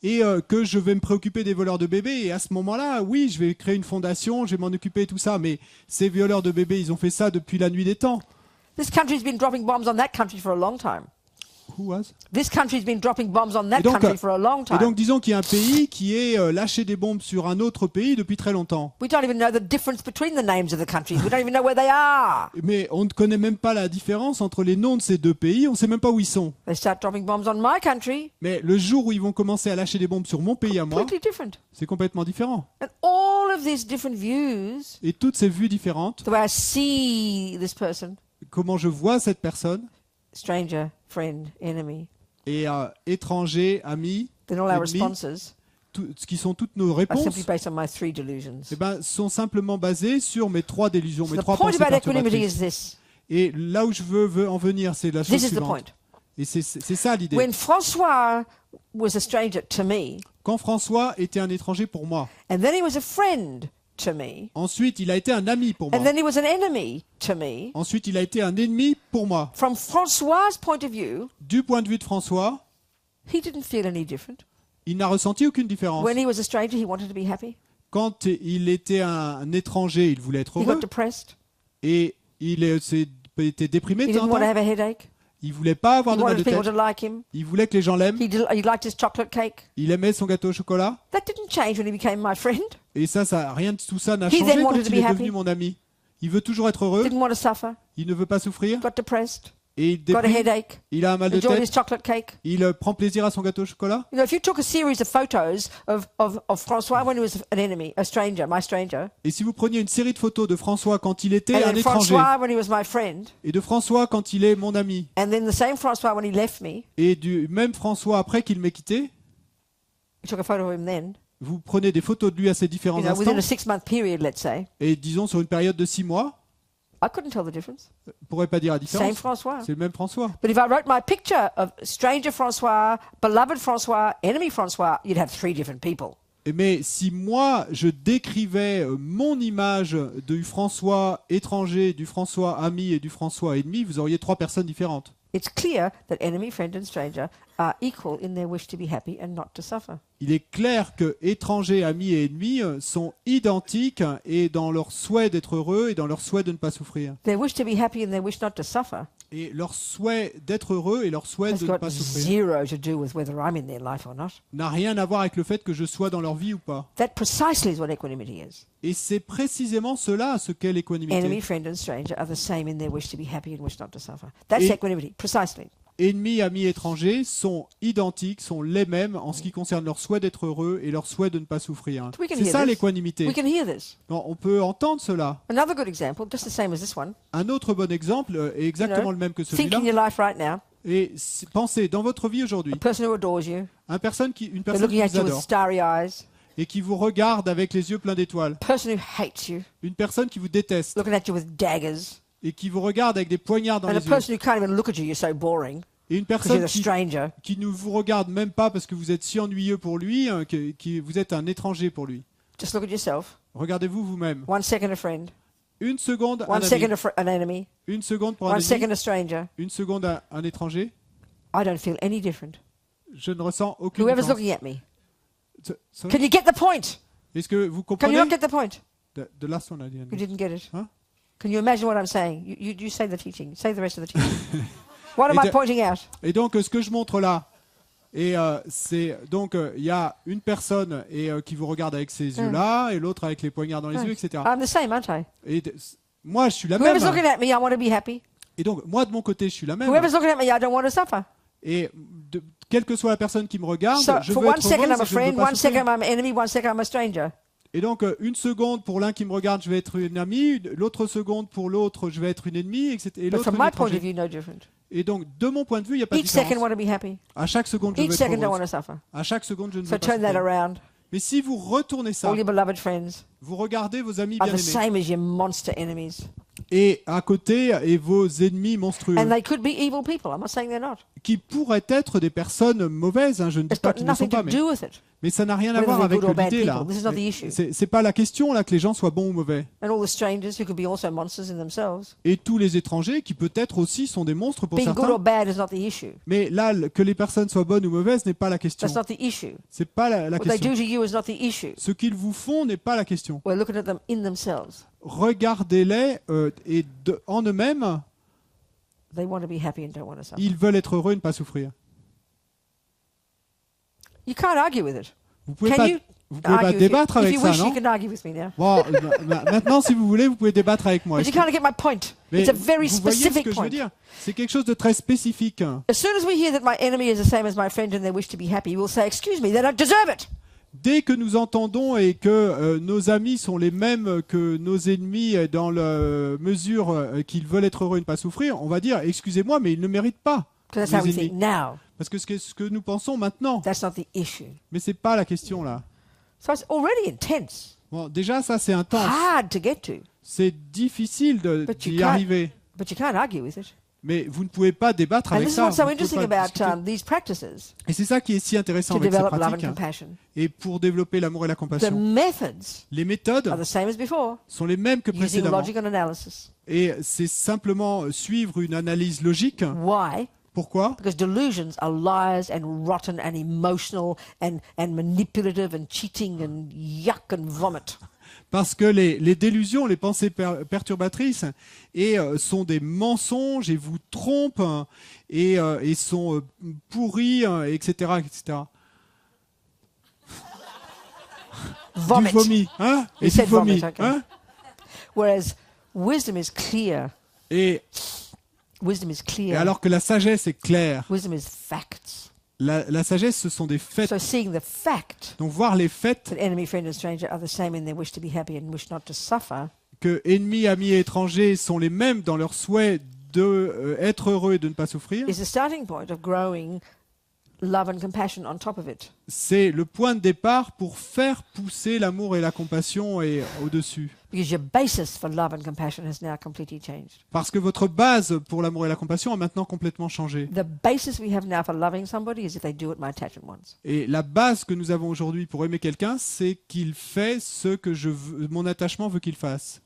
Speaker 2: et que je vais me préoccuper des voleurs de bébés. Et à ce moment-là, oui, je vais créer une fondation, je vais m'en occuper et tout ça. Mais ces violeurs de bébés, ils ont fait ça depuis la nuit des temps.
Speaker 1: This country's been dropping bombs on that country for a long time.
Speaker 2: Who was?
Speaker 1: This country's been dropping bombs on that country for a long time.
Speaker 2: Et donc, disons qu'il y a un pays qui est lâché des bombes sur un autre pays depuis très longtemps.
Speaker 1: We don't even know the difference between the names of the countries. We don't even know where they are.
Speaker 2: Mais on ne connaît même pas la différence entre les noms de ces deux pays. On ne sait même pas où ils sont.
Speaker 1: They start dropping bombs on my country.
Speaker 2: Mais le jour où ils vont commencer à lâcher des bombes sur mon pays à moi,
Speaker 1: Completely different.
Speaker 2: c'est complètement différent.
Speaker 1: And all of these different views,
Speaker 2: Et toutes ces vues différentes,
Speaker 1: the way I see this person,
Speaker 2: comment je vois cette personne,
Speaker 1: stranger, friend, enemy,
Speaker 2: et étranger, ami,
Speaker 1: then all our
Speaker 2: ennemi,
Speaker 1: responses
Speaker 2: ce qui sont toutes nos
Speaker 1: are
Speaker 2: réponses,
Speaker 1: simply based on my three delusions.
Speaker 2: sont simplement basées sur mes trois délusions,
Speaker 1: So
Speaker 2: mes
Speaker 1: the
Speaker 2: trois
Speaker 1: point
Speaker 2: pensées
Speaker 1: about equanimity
Speaker 2: perturbatrices.
Speaker 1: is this.
Speaker 2: Et là où je veux en venir, c'est la chose
Speaker 1: This is the point.
Speaker 2: suivante. Et c'est ça l'idée.
Speaker 1: When Francois was a stranger to me,
Speaker 2: Quand François était un étranger pour moi,
Speaker 1: and then he was a friend to me,
Speaker 2: ensuite il a été un ami pour
Speaker 1: and
Speaker 2: moi,
Speaker 1: then he was an enemy to me,
Speaker 2: ensuite il a été un ennemi pour moi.
Speaker 1: from Francois' point of view,
Speaker 2: Du point de vue de François,
Speaker 1: he didn't feel any different.
Speaker 2: il n'a ressenti aucune différence.
Speaker 1: When he was a stranger, he wanted to be happy.
Speaker 2: Quand il était un étranger, il voulait être
Speaker 1: He got
Speaker 2: heureux
Speaker 1: depressed.
Speaker 2: et il était déprimé
Speaker 1: He
Speaker 2: de temps
Speaker 1: didn't
Speaker 2: en
Speaker 1: want to
Speaker 2: temps.
Speaker 1: have a headache.
Speaker 2: Il voulait pas avoir
Speaker 1: He
Speaker 2: de mal
Speaker 1: wanted
Speaker 2: de
Speaker 1: people
Speaker 2: tête.
Speaker 1: to like him.
Speaker 2: Il voulait que les gens l'aiment.
Speaker 1: He liked his chocolate cake.
Speaker 2: Il aimait son gâteau au chocolat.
Speaker 1: That didn't change when he became my friend.
Speaker 2: Et ça, rien de tout ça n'a
Speaker 1: He
Speaker 2: changé
Speaker 1: then
Speaker 2: quand
Speaker 1: wanted to
Speaker 2: il
Speaker 1: be
Speaker 2: est
Speaker 1: happy.
Speaker 2: devenu mon ami. Il veut toujours être heureux.
Speaker 1: Didn't want to suffer.
Speaker 2: Il ne veut pas souffrir.
Speaker 1: Got depressed.
Speaker 2: et il
Speaker 1: got a
Speaker 2: déprime,
Speaker 1: headache,
Speaker 2: il a un mal de
Speaker 1: enjoyed his
Speaker 2: tête,
Speaker 1: chocolate cake.
Speaker 2: il prend plaisir à son gâteau au chocolat.
Speaker 1: You know, if you took a series of photos of Francois when he was an enemy, a stranger, my stranger,
Speaker 2: Et si vous preniez une série de photos de François quand il était
Speaker 1: and
Speaker 2: un
Speaker 1: then
Speaker 2: étranger,
Speaker 1: Francois when he was my friend,
Speaker 2: et de François quand il est mon ami,
Speaker 1: and then the same Francois when he left me,
Speaker 2: et du même François après qu'il m'ait quitté,
Speaker 1: you took a photo of him then,
Speaker 2: vous prenez des photos de lui à ces différents
Speaker 1: you know, within
Speaker 2: instants,
Speaker 1: a 6-month period, let's say,
Speaker 2: et disons sur une période de 6 mois,
Speaker 1: I couldn't tell the difference.
Speaker 2: on pourrait pas dire la
Speaker 1: Same
Speaker 2: différence.
Speaker 1: Francois.
Speaker 2: C'est le même François.
Speaker 1: But if I wrote my picture of stranger Francois, beloved Francois, enemy Francois, you'd have 3 different people.
Speaker 2: Mais si moi, je décrivais mon image du François étranger, du François ami et du François ennemi, vous auriez 3 personnes différentes.
Speaker 1: It's clear that enemy, friend, and stranger are equal in their wish to be happy and not to suffer.
Speaker 2: Il est clair que étrangers, amis et ennemis sont identiques et dans leur souhait d'être heureux et dans leur souhait de ne pas souffrir.
Speaker 1: Their wish to be happy and their wish not to suffer
Speaker 2: Et leur souhait d'être heureux et leur souhait
Speaker 1: has
Speaker 2: de ne
Speaker 1: got
Speaker 2: pas souffrir
Speaker 1: zero to do with whether I'm in their life or not.
Speaker 2: n'a rien à voir avec le fait que je sois dans leur vie ou pas.
Speaker 1: That precisely is what equanimity is.
Speaker 2: Et c'est précisément cela ce qu'est
Speaker 1: Enemy,
Speaker 2: l'équanimité.
Speaker 1: friend, and stranger are the same in their wish to be happy and wish not to suffer. That's
Speaker 2: Et-
Speaker 1: equanimity, precisely.
Speaker 2: Ennemis, amis, étrangers sont identiques, sont les mêmes en ce qui concerne leur souhait d'être heureux et leur souhait de ne pas souffrir.
Speaker 1: We can
Speaker 2: C'est
Speaker 1: hear
Speaker 2: ça
Speaker 1: this.
Speaker 2: l'équanimité.
Speaker 1: We can hear this.
Speaker 2: Bon, on peut entendre cela.
Speaker 1: Another good example, just the same as this one.
Speaker 2: Un autre bon exemple est exactement le même que
Speaker 1: Think
Speaker 2: celui-là.
Speaker 1: in your life right now,
Speaker 2: Et pensez, dans votre vie aujourd'hui,
Speaker 1: a person who adores you,
Speaker 2: une personne qui
Speaker 1: they're
Speaker 2: vous
Speaker 1: looking at you with
Speaker 2: adore
Speaker 1: starry eyes,
Speaker 2: et qui vous regarde avec les yeux pleins d'étoiles,
Speaker 1: a person who hates you,
Speaker 2: une personne qui vous déteste
Speaker 1: looking at you with daggers,
Speaker 2: et qui vous regarde avec des poignards dans
Speaker 1: and a
Speaker 2: les yeux,
Speaker 1: person who can't even look at you, you're so boring,
Speaker 2: et une
Speaker 1: because you're
Speaker 2: personne
Speaker 1: a stranger.
Speaker 2: qui ne vous regarde même pas parce que vous êtes si ennuyeux pour lui, que vous êtes un étranger pour lui.
Speaker 1: Just look at yourself.
Speaker 2: Regardez-vous vous-même.
Speaker 1: 1 second a friend,
Speaker 2: Une seconde,
Speaker 1: 1
Speaker 2: un
Speaker 1: second
Speaker 2: ami.
Speaker 1: an enemy,
Speaker 2: Une seconde pour un
Speaker 1: 1
Speaker 2: ami.
Speaker 1: second a stranger.
Speaker 2: Une seconde un étranger.
Speaker 1: I don't feel any different.
Speaker 2: Je ne ressens aucune
Speaker 1: Whoever's
Speaker 2: différence.
Speaker 1: looking at me.
Speaker 2: Sorry?
Speaker 1: Can you get the point?
Speaker 2: Est-ce que vous
Speaker 1: Can you
Speaker 2: comprenez?
Speaker 1: not get the point?
Speaker 2: The last one I didn't.
Speaker 1: You didn't get it.
Speaker 2: Huh?
Speaker 1: Can you imagine what I'm saying? You say the teaching. Say the rest of the teaching. What am I
Speaker 2: Et
Speaker 1: pointing out?
Speaker 2: Et donc, ce que je montre là, c'est donc il y a une personne qui vous regarde avec ses yeux-là, et l'autre avec les poignards dans les yeux, etc.
Speaker 1: I'm the same, aren't I?
Speaker 2: Et moi, je suis la même.
Speaker 1: Whoever's looking at me, I want to be happy.
Speaker 2: Et donc, moi, de mon côté, je suis la même.
Speaker 1: Whoever's looking at me, I don't want to suffer.
Speaker 2: Et quelle que soit la personne qui me regarde,
Speaker 1: So
Speaker 2: je
Speaker 1: for
Speaker 2: veux
Speaker 1: 1
Speaker 2: être
Speaker 1: second,
Speaker 2: heureuse
Speaker 1: I'm a
Speaker 2: et je ne veux
Speaker 1: friend.
Speaker 2: pas
Speaker 1: 1
Speaker 2: souffrir.
Speaker 1: second, I'm an enemy. 1 second, I'm a stranger.
Speaker 2: Et donc, une seconde pour l'un qui me regarde, je vais être une amie. L'autre seconde pour l'autre, je vais être une ennemie, etc. Et
Speaker 1: But
Speaker 2: l'autre,
Speaker 1: from
Speaker 2: un
Speaker 1: my point of
Speaker 2: étranger.
Speaker 1: view, no different.
Speaker 2: Et donc, de mon point de vue, il n'y a pas de
Speaker 1: Each second,
Speaker 2: différence.
Speaker 1: want to be happy.
Speaker 2: À chaque seconde, je veux
Speaker 1: Each
Speaker 2: être
Speaker 1: second, don't want
Speaker 2: heureuse.
Speaker 1: to suffer.
Speaker 2: À chaque seconde, je ne
Speaker 1: So
Speaker 2: veux pas
Speaker 1: turn that
Speaker 2: souffrir.
Speaker 1: around.
Speaker 2: Mais si vous retournez ça,
Speaker 1: All your beloved friends
Speaker 2: vous regardez vos amis
Speaker 1: are the
Speaker 2: bien-aimés
Speaker 1: same as your monster enemies.
Speaker 2: et à côté et vos ennemis monstrueux,
Speaker 1: And they could be evil people. I'm not saying they're not.
Speaker 2: qui pourraient être des personnes mauvaises, hein, je ne dis
Speaker 1: It's
Speaker 2: pas
Speaker 1: got
Speaker 2: qu'ils ne sont
Speaker 1: nothing
Speaker 2: pas,
Speaker 1: to do with it.
Speaker 2: mais ça n'a rien à
Speaker 1: whether
Speaker 2: voir
Speaker 1: they're
Speaker 2: avec
Speaker 1: good or bad
Speaker 2: l'idée là.
Speaker 1: people. This is not the issue.
Speaker 2: C'est pas la question là que les gens soient bons ou mauvais.
Speaker 1: And all the strangers who could be also monsters in themselves.
Speaker 2: Et tous les étrangers qui peut-être aussi sont des monstres pour
Speaker 1: Being good or
Speaker 2: certains.
Speaker 1: bad is not the issue.
Speaker 2: Mais là, que les personnes soient bonnes ou mauvaises n'est pas la question.
Speaker 1: That's not the issue.
Speaker 2: C'est pas la
Speaker 1: What they
Speaker 2: question.
Speaker 1: do to you is not the issue.
Speaker 2: Ce qu'ils vous font n'est pas la question.
Speaker 1: We're looking at them in themselves.
Speaker 2: Regardez-les en eux-mêmes,
Speaker 1: They want to be happy and don't want to suffer.
Speaker 2: ils veulent être heureux et ne pas souffrir.
Speaker 1: You can't argue with it.
Speaker 2: Vous pouvez
Speaker 1: Can
Speaker 2: pas,
Speaker 1: you
Speaker 2: vous pouvez pas
Speaker 1: argue
Speaker 2: débattre
Speaker 1: if
Speaker 2: avec
Speaker 1: you
Speaker 2: ça,
Speaker 1: wish,
Speaker 2: non?
Speaker 1: you can argue with me now.
Speaker 2: Bon, maintenant, si vous voulez, vous pouvez débattre avec moi.
Speaker 1: But you can't get my point.
Speaker 2: Mais
Speaker 1: It's a very
Speaker 2: vous voyez ce
Speaker 1: specific
Speaker 2: que je veux
Speaker 1: point.
Speaker 2: dire? C'est quelque chose de très spécifique.
Speaker 1: As soon as we hear that my enemy is the same as my friend and they wish to be happy, we'll say, excuse me, they don't deserve it.
Speaker 2: Dès que nous entendons et que nos amis sont les mêmes que nos ennemis dans la mesure qu'ils veulent être heureux et ne pas souffrir, on va dire, excusez-moi, mais ils ne méritent pas.
Speaker 1: Because that's how
Speaker 2: nos
Speaker 1: we think
Speaker 2: ennemis.
Speaker 1: now.
Speaker 2: Parce que ce que nous pensons maintenant.
Speaker 1: That's not the issue.
Speaker 2: Mais c'est pas la question là.
Speaker 1: So it's already intense,
Speaker 2: Bon, déjà, ça c'est intense.
Speaker 1: hard to get to,
Speaker 2: C'est difficile
Speaker 1: But you
Speaker 2: d'y
Speaker 1: can't-
Speaker 2: arriver.
Speaker 1: but you can't argue with it.
Speaker 2: Mais vous ne pouvez pas débattre
Speaker 1: And
Speaker 2: avec
Speaker 1: this is
Speaker 2: ça.
Speaker 1: what's so
Speaker 2: Vous ne pouvez
Speaker 1: interesting
Speaker 2: pas
Speaker 1: about
Speaker 2: discuter.
Speaker 1: these practices
Speaker 2: Et c'est ça qui est si intéressant
Speaker 1: to
Speaker 2: avec ces
Speaker 1: develop love and
Speaker 2: pratiques.
Speaker 1: compassion.
Speaker 2: Et pour développer l'amour et la
Speaker 1: The
Speaker 2: compassion.
Speaker 1: methods
Speaker 2: Les méthodes
Speaker 1: are the same as before,
Speaker 2: sont les mêmes que
Speaker 1: using
Speaker 2: précédemment.
Speaker 1: logic and analysis.
Speaker 2: Et c'est simplement suivre une analyse logique.
Speaker 1: Why?
Speaker 2: Pourquoi?
Speaker 1: Because delusions are liars and rotten and emotional and manipulative and cheating and yuck and vomit.
Speaker 2: Parce que les délusions, les pensées perturbatrices sont des mensonges et vous trompent et sont pourris, etc., etc.
Speaker 1: Vomit.
Speaker 2: Du vomi, hein?
Speaker 1: You
Speaker 2: Et du
Speaker 1: said
Speaker 2: vomi,
Speaker 1: vomit, okay.
Speaker 2: hein?
Speaker 1: Whereas wisdom is clear.
Speaker 2: Et
Speaker 1: Wisdom is
Speaker 2: Et
Speaker 1: clear.
Speaker 2: alors que la sagesse est claire,
Speaker 1: Wisdom is facts.
Speaker 2: la sagesse, ce sont des faits.
Speaker 1: So seeing the fact
Speaker 2: Donc voir les faits
Speaker 1: that enemy, friend, and stranger are the same in their wish to be happy and wish not to suffer
Speaker 2: que ennemis, amis et étrangers sont les mêmes dans leur souhait de être heureux et de ne pas souffrir,
Speaker 1: is the starting point of growing love and compassion on top of it.
Speaker 2: c'est le point de départ pour faire pousser l'amour et la compassion et au-dessus.
Speaker 1: Because your basis for love and compassion has now completely changed.
Speaker 2: Parce que votre base pour l'amour et la compassion a maintenant complètement changé.
Speaker 1: The basis we have now for loving somebody is if they do what my attachment wants.
Speaker 2: Et la base que nous avons aujourd'hui pour aimer quelqu'un, c'est qu'il fait ce que mon attachement veut qu'il fasse.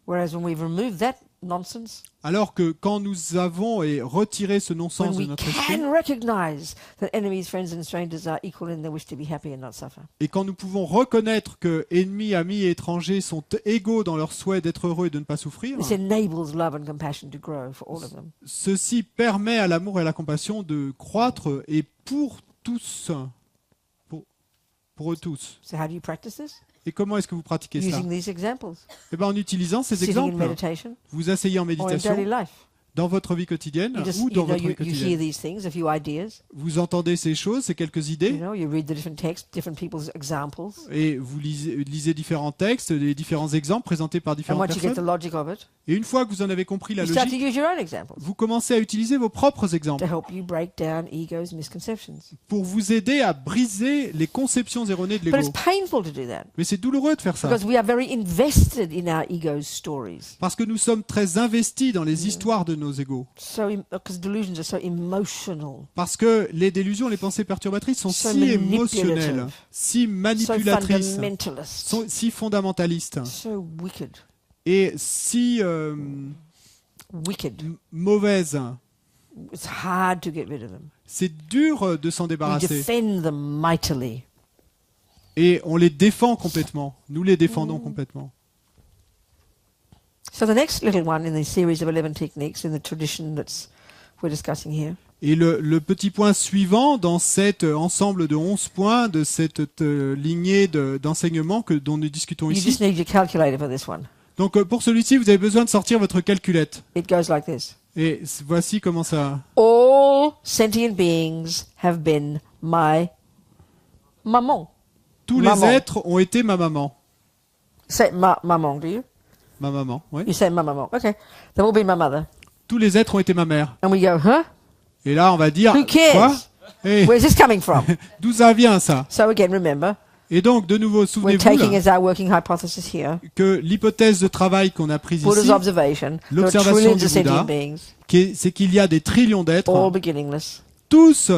Speaker 1: Whereas when we've removed that nonsense,
Speaker 2: Alors que quand nous avons retiré ce
Speaker 1: when
Speaker 2: non-sens de
Speaker 1: we
Speaker 2: notre esprit,
Speaker 1: can recognize that enemies, friends, and strangers are equal in their wish to be happy and not suffer,
Speaker 2: et quand nous pouvons reconnaître que ennemis, amis et étrangers sont égaux dans leur souhait d'être heureux et de ne pas souffrir,
Speaker 1: this enables love and compassion to grow for all of them.
Speaker 2: ceci permet à l'amour et à la compassion de croître et pour tous, pour eux tous.
Speaker 1: So how do you practice this?
Speaker 2: Et comment est-ce que vous pratiquez cela?
Speaker 1: Using these examples.
Speaker 2: Eh bien, en utilisant ces
Speaker 1: Sitting in
Speaker 2: exemples,
Speaker 1: meditation
Speaker 2: vous asseyez en
Speaker 1: or in daily
Speaker 2: méditation,
Speaker 1: life.
Speaker 2: dans votre vie quotidienne
Speaker 1: You just,
Speaker 2: ou dans votre vie
Speaker 1: you hear
Speaker 2: quotidienne.
Speaker 1: these things, a few ideas.
Speaker 2: Vous entendez ces choses, ces quelques
Speaker 1: You
Speaker 2: idées,
Speaker 1: know, you read the different texts, different people's examples,
Speaker 2: et vous lisez différents textes, les différents exemples présentés par
Speaker 1: and
Speaker 2: différentes
Speaker 1: once you get the
Speaker 2: personnes.
Speaker 1: logic of it,
Speaker 2: Et une fois que vous en avez compris la
Speaker 1: you start to
Speaker 2: logique,
Speaker 1: use your own examples
Speaker 2: vous commencez à utiliser vos propres exemples
Speaker 1: to help you break down egos and misconceptions.
Speaker 2: pour vous aider à briser les conceptions erronées de
Speaker 1: But it's
Speaker 2: l'ego.
Speaker 1: painful to do that
Speaker 2: Mais c'est douloureux de faire ça,
Speaker 1: because we are very invested in our ego's stories.
Speaker 2: parce que nous sommes très investis dans les histoires de nos égos.
Speaker 1: Because delusions are so emotional,
Speaker 2: Parce que les délusions, les pensées perturbatrices sont
Speaker 1: So
Speaker 2: si émotionnelles,
Speaker 1: manipulative.
Speaker 2: si
Speaker 1: so
Speaker 2: manipulatrices,
Speaker 1: fundamentalist,
Speaker 2: si fondamentalistes
Speaker 1: so wicked,
Speaker 2: et si
Speaker 1: wicked.
Speaker 2: mauvaises.
Speaker 1: It's hard to get rid of them.
Speaker 2: C'est dur de s'en
Speaker 1: We
Speaker 2: débarrasser.
Speaker 1: defend them mightily.
Speaker 2: Et on les défend complètement. Nous les défendons complètement.
Speaker 1: So the next little one in the series of 11 techniques in the tradition we're discussing here
Speaker 2: Et le petit point suivant dans cet ensemble de 11 points, de cette lignée d'enseignement dont nous discutons
Speaker 1: you
Speaker 2: ici.
Speaker 1: just need your calculator for this one.
Speaker 2: Donc pour celui-ci, vous avez besoin de sortir votre calculette.
Speaker 1: It goes like this.
Speaker 2: Et voici comment ça...
Speaker 1: All sentient beings have been my maman.
Speaker 2: Tous
Speaker 1: Maman.
Speaker 2: les êtres ont été ma maman.
Speaker 1: Say maman, do you?
Speaker 2: Ma maman, oui.
Speaker 1: You say ma maman. Okay. They've all been my mother.
Speaker 2: Tous les êtres ont été ma mère.
Speaker 1: And we go, huh?
Speaker 2: Et là, on va dire...
Speaker 1: Who cares?
Speaker 2: Quoi? Et
Speaker 1: Where's this coming from?
Speaker 2: d'où ça vient, ça?
Speaker 1: So again, remember,
Speaker 2: Et donc, de nouveau,
Speaker 1: we're
Speaker 2: souvenez-vous
Speaker 1: taking
Speaker 2: là,
Speaker 1: as our working hypothesis here
Speaker 2: que l'hypothèse de travail qu'on a prise
Speaker 1: Buddha's
Speaker 2: ici,
Speaker 1: observation. There are
Speaker 2: l'observation
Speaker 1: trillions
Speaker 2: du
Speaker 1: of sentient
Speaker 2: Bouddha,
Speaker 1: beings,
Speaker 2: c'est qu'il y a des trillions
Speaker 1: all
Speaker 2: d'êtres,
Speaker 1: beginningless,
Speaker 2: tous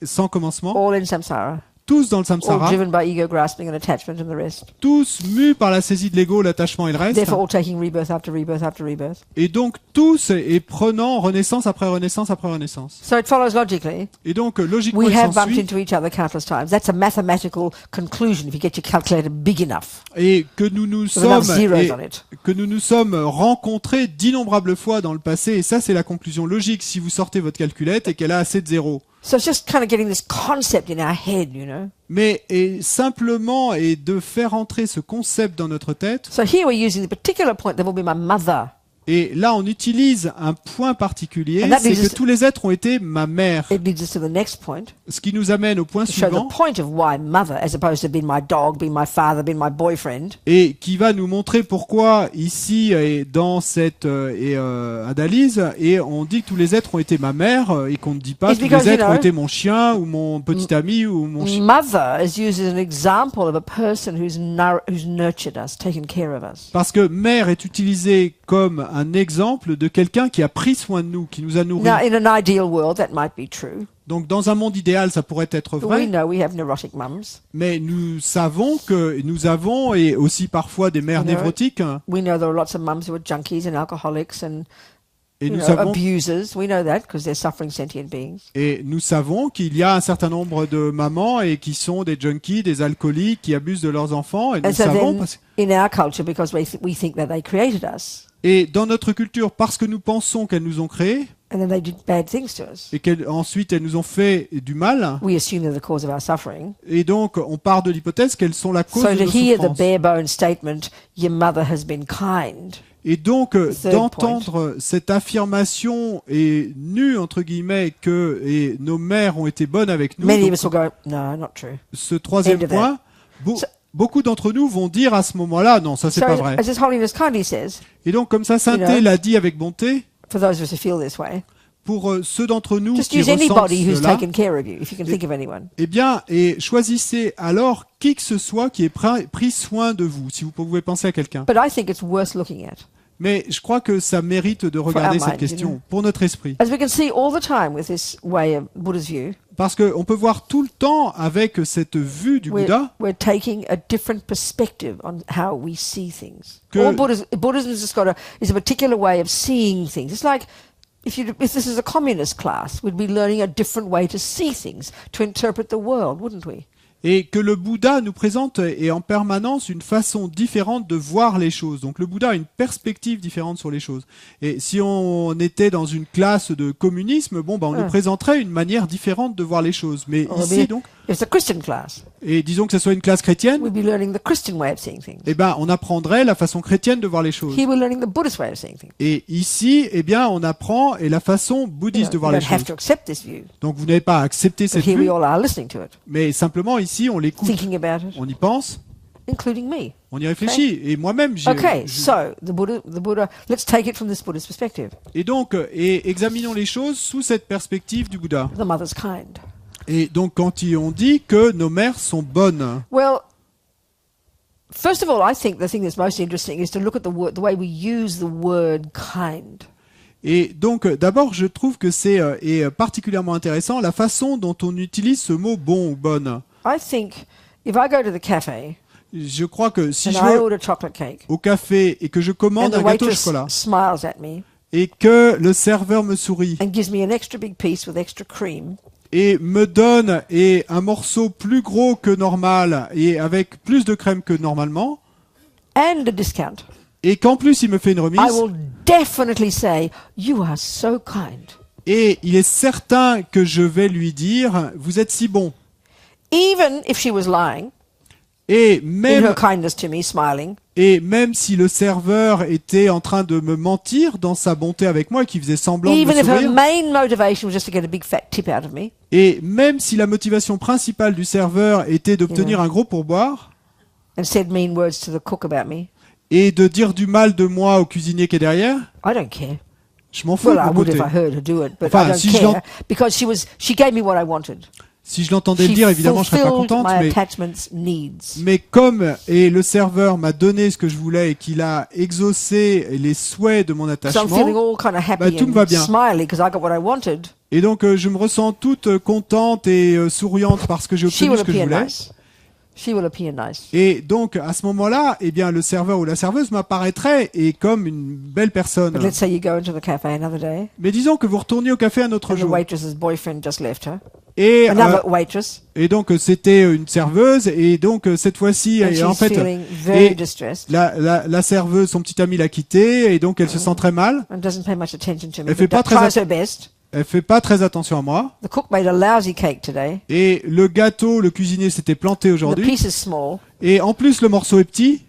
Speaker 2: sans commencement,
Speaker 1: all in samsara,
Speaker 2: tous dans le
Speaker 1: all
Speaker 2: samsara,
Speaker 1: driven by ego grasping and attachment and the rest.
Speaker 2: tous mus par la saisie de l'ego, l'attachement et le reste,
Speaker 1: Therefore, all taking rebirth after rebirth after rebirth.
Speaker 2: et donc tous et prenant renaissance après renaissance après renaissance.
Speaker 1: So it follows logically.
Speaker 2: Et donc logiquement,
Speaker 1: We
Speaker 2: il
Speaker 1: have bumped
Speaker 2: s'ensuit,
Speaker 1: into each other countless times. That's a mathematical conclusion if you get your calculator big enough.
Speaker 2: et que nous nous
Speaker 1: With enough
Speaker 2: sommes
Speaker 1: zeros
Speaker 2: et
Speaker 1: on it.
Speaker 2: que nous nous sommes rencontrés d'innombrables fois dans le passé, et ça c'est la conclusion logique si vous sortez votre calculette et qu'elle a assez de zéros.
Speaker 1: So it's just kind of getting this concept in our head, you know.
Speaker 2: Mais simplement et de faire entrer ce concept dans notre tête.
Speaker 1: So here we're using the particular point that will be my mother.
Speaker 2: Et là, on utilise un point particulier,
Speaker 1: And that
Speaker 2: c'est
Speaker 1: leads us
Speaker 2: que tous les êtres ont été ma mère.
Speaker 1: It leads us to the next point
Speaker 2: Ce qui nous amène au point
Speaker 1: to show the
Speaker 2: suivant,
Speaker 1: point of why mother, as opposed to being my dog, being my father, being my boyfriend.
Speaker 2: et qui va nous montrer pourquoi ici et dans cette analyse, et on dit que tous les êtres ont été ma mère, et qu'on ne dit pas
Speaker 1: It's
Speaker 2: tous
Speaker 1: because,
Speaker 2: les
Speaker 1: you
Speaker 2: êtres
Speaker 1: know,
Speaker 2: ont été mon chien ou mon petit ami ou mon chien.
Speaker 1: Mother is used as an example of a person who's nurtured us, taken care of us.
Speaker 2: Parce que mère est utilisée comme un exemple de quelqu'un qui a pris soin de nous, qui nous a nourris.
Speaker 1: Now, in an ideal world, that might be true.
Speaker 2: Donc dans un monde idéal, ça pourrait être
Speaker 1: But we
Speaker 2: vrai,
Speaker 1: know we have neurotic mums.
Speaker 2: mais nous savons que nous avons, et aussi parfois des mères
Speaker 1: You know,
Speaker 2: névrotiques,
Speaker 1: We know there are lots of mums who are junkies and alcoholics and
Speaker 2: et
Speaker 1: you
Speaker 2: nous
Speaker 1: know,
Speaker 2: savons,
Speaker 1: abusers. We know that because they're suffering sentient beings.
Speaker 2: et nous savons qu'il y a un certain nombre de mamans et qui sont des junkies, des alcooliques, qui abusent de leurs enfants, et nous
Speaker 1: And so
Speaker 2: savons,
Speaker 1: then, in our culture, because we think that they created us,
Speaker 2: et dans notre culture, parce que nous pensons qu'elles nous ont créés,
Speaker 1: and then they did bad things to us,
Speaker 2: et qu'ensuite elles nous ont fait du mal,
Speaker 1: we assume they're the cause of our suffering.
Speaker 2: et donc on part de l'hypothèse qu'elles sont la cause
Speaker 1: So
Speaker 2: de
Speaker 1: to
Speaker 2: nos
Speaker 1: hear the
Speaker 2: souffrances.
Speaker 1: bare bone statement, your mother has been kind,
Speaker 2: Et donc,
Speaker 1: Third
Speaker 2: d'entendre cette affirmation et nue, entre guillemets, que et nos mères ont été bonnes avec nous,
Speaker 1: Many
Speaker 2: donc,
Speaker 1: of us will go, no, not true.
Speaker 2: ce troisième
Speaker 1: End of
Speaker 2: point,
Speaker 1: So-
Speaker 2: beaucoup d'entre nous vont dire à ce moment-là, non, ça c'est
Speaker 1: So,
Speaker 2: pas vrai.
Speaker 1: as His Holiness kindly says,
Speaker 2: Et donc, comme ça, Sainteté
Speaker 1: You know,
Speaker 2: l'a dit avec bonté,
Speaker 1: for those of us who feel this way,
Speaker 2: pour ceux d'entre nous
Speaker 1: just
Speaker 2: qui
Speaker 1: use
Speaker 2: ressentent
Speaker 1: anybody who's
Speaker 2: cela,
Speaker 1: taken care of you, if you can think of anyone.
Speaker 2: eh bien, et choisissez alors qui que ce soit qui ait pris soin de vous, si vous pouvez penser à quelqu'un.
Speaker 1: But I think it's worth looking at.
Speaker 2: Mais je crois que ça mérite de regarder
Speaker 1: our
Speaker 2: cette
Speaker 1: minds, you
Speaker 2: question
Speaker 1: know.
Speaker 2: pour notre esprit.
Speaker 1: As we can see all the time with this way of Buddha's view,
Speaker 2: Parce qu'on peut voir tout le temps avec cette vue du Bouddha
Speaker 1: we're taking a different perspective on how we see things.
Speaker 2: Que-
Speaker 1: All Buddhism is a particular way of seeing things. It's like if this is a communist class, we'd be learning a different way to see things, to interpret the world, wouldn't we?
Speaker 2: et que le Bouddha nous présente et en permanence une façon différente de voir les choses. Donc le Bouddha a une perspective différente sur les choses. Et si on était dans une classe de communisme, bon, on nous présenterait une manière différente de voir les choses. Mais
Speaker 1: Or
Speaker 2: ici, donc,
Speaker 1: if it's a Christian class,
Speaker 2: et disons que ce soit une classe chrétienne,
Speaker 1: we'd be learning the Christian way of seeing things.
Speaker 2: eh ben, on apprendrait la façon chrétienne de voir les choses.
Speaker 1: Here we're learning the Buddhist way of seeing things.
Speaker 2: Et ici, eh bien, on apprend et la façon bouddhiste de
Speaker 1: You
Speaker 2: voir les
Speaker 1: don't have
Speaker 2: choses.
Speaker 1: to accept this view,
Speaker 2: Donc vous n'avez pas à accepter
Speaker 1: but
Speaker 2: cette
Speaker 1: here we
Speaker 2: vue,
Speaker 1: all are listening to it,
Speaker 2: mais simplement ici, on l'écoute,
Speaker 1: thinking about it,
Speaker 2: on y pense,
Speaker 1: including me.
Speaker 2: on y réfléchit. Et moi-même,
Speaker 1: Okay, so the Buddha. Let's take it from this Buddhist perspective.
Speaker 2: et donc, et examinons les choses sous cette perspective du Bouddha.
Speaker 1: The mother's kind.
Speaker 2: Et donc, quand on dit que nos mères sont bonnes,
Speaker 1: Well, first of all, I think the thing that's most interesting is to look at the way we use the word kind.
Speaker 2: et donc, d'abord, je trouve que c'est particulièrement intéressant la façon dont on utilise ce mot bon ou bonne.
Speaker 1: I think if I go to the cafe
Speaker 2: Je crois que si
Speaker 1: and
Speaker 2: je
Speaker 1: I
Speaker 2: vais
Speaker 1: order chocolate cake
Speaker 2: au café et que je
Speaker 1: and
Speaker 2: commande
Speaker 1: the
Speaker 2: un gâteau au
Speaker 1: waitress
Speaker 2: chocolat
Speaker 1: smiles at me
Speaker 2: et que le serveur me sourit
Speaker 1: and gives me an extra big piece with extra cream,
Speaker 2: et me donne un morceau plus gros que normal et avec plus de crème que normalement,
Speaker 1: and a discount,
Speaker 2: et qu'en plus il me fait une
Speaker 1: I
Speaker 2: remise,
Speaker 1: will definitely say, "You are so kind."
Speaker 2: et il est certain que je vais lui dire, vous êtes si bon.
Speaker 1: Even if she was lying
Speaker 2: Et
Speaker 1: in
Speaker 2: même,
Speaker 1: her kindness to me, smiling,
Speaker 2: et même si le serveur était en train de me mentir dans sa bonté avec moi et qu'il faisait semblant de
Speaker 1: even
Speaker 2: me
Speaker 1: if her
Speaker 2: sourire,
Speaker 1: main motivation was just to get a big fat tip out of me,
Speaker 2: et même si la motivation principale du serveur était d'obtenir un gros pourboire
Speaker 1: and said mean words to the cook about me,
Speaker 2: et de dire du mal de moi au cuisinier qui est derrière,
Speaker 1: I don't care.
Speaker 2: je m'en fous
Speaker 1: Well,
Speaker 2: de
Speaker 1: I
Speaker 2: mon
Speaker 1: would
Speaker 2: côté.
Speaker 1: if I heard her do it, but
Speaker 2: Enfin,
Speaker 1: I don't
Speaker 2: si je
Speaker 1: care because she gave me what I wanted.
Speaker 2: Si je l'entendais le
Speaker 1: She
Speaker 2: dire, évidemment, je serais pas
Speaker 1: fulfilled
Speaker 2: contente,
Speaker 1: my
Speaker 2: mais
Speaker 1: attachment's needs.
Speaker 2: comme le serveur m'a donné ce que je voulais et qu'il a exaucé les souhaits de mon
Speaker 1: So I'm feeling
Speaker 2: attachement,
Speaker 1: all kind of
Speaker 2: bah,
Speaker 1: happy
Speaker 2: tout me va
Speaker 1: and
Speaker 2: bien.
Speaker 1: smiley because I got what I wanted.
Speaker 2: et donc je me ressens toute contente et souriante parce que j'ai
Speaker 1: She
Speaker 2: obtenu
Speaker 1: will
Speaker 2: ce que je
Speaker 1: appear
Speaker 2: voulais.
Speaker 1: nice. She will appear nice.
Speaker 2: Et donc à ce moment-là, eh bien le serveur ou la serveuse m'apparaîtrait et comme une belle personne.
Speaker 1: But let's say you go into the cafe another day
Speaker 2: Mais disons que vous retourniez au café un autre
Speaker 1: and the
Speaker 2: jour.
Speaker 1: waitress's boyfriend just left her.
Speaker 2: Et,
Speaker 1: Another waitress.
Speaker 2: et donc c'était une serveuse et donc cette fois-ci,
Speaker 1: And
Speaker 2: et en
Speaker 1: she's
Speaker 2: fait,
Speaker 1: feeling very
Speaker 2: et
Speaker 1: distressed
Speaker 2: la serveuse, son petit ami l'a quittée et donc elle se sent très mal.
Speaker 1: and doesn't pay much attention to me,
Speaker 2: Elle fait
Speaker 1: but
Speaker 2: pas très
Speaker 1: tries her best.
Speaker 2: Elle fait pas très attention à moi.
Speaker 1: The cook made a lousy cake today.
Speaker 2: Et le gâteau, le cuisinier s'était planté
Speaker 1: The
Speaker 2: aujourd'hui.
Speaker 1: piece is small,
Speaker 2: Et en plus, le morceau est petit.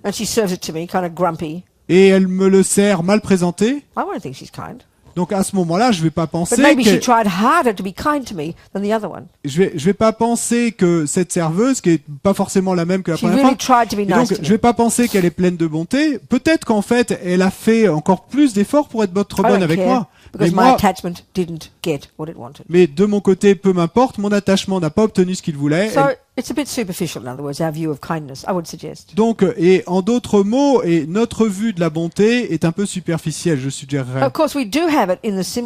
Speaker 1: and she serves it to me kind of grumpy.
Speaker 2: Et elle me le sert mal présenté.
Speaker 1: I won't think she's kind.
Speaker 2: Donc à ce moment-là, je vais pas penser
Speaker 1: But maybe she
Speaker 2: que
Speaker 1: tried harder to be kind to me than the other one.
Speaker 2: je vais pas penser que cette serveuse, qui est pas forsément la même que la
Speaker 1: She
Speaker 2: première
Speaker 1: really
Speaker 2: fois,
Speaker 1: tried to be
Speaker 2: et
Speaker 1: nice
Speaker 2: donc
Speaker 1: to
Speaker 2: je vais
Speaker 1: me.
Speaker 2: pas penser qu'elle est pleine de bonté. Peut-être qu'en fait, elle a fait encore plus d'efforts pour être trop
Speaker 1: I
Speaker 2: bonne
Speaker 1: don't
Speaker 2: avec
Speaker 1: care
Speaker 2: moi. Mais
Speaker 1: because my
Speaker 2: moi,
Speaker 1: attachment didn't get what it wanted.
Speaker 2: mais de mon côté, peu m'importe. Mon attachement n'a pas obtenu ce qu'il voulait.
Speaker 1: So it's a bit superficial, in other words, our view of kindness, I would suggest.
Speaker 2: Donc, et en d'autres mots, et notre vue de la bonté est un peu superficielle, je suggérerais.
Speaker 1: Of course, we do have it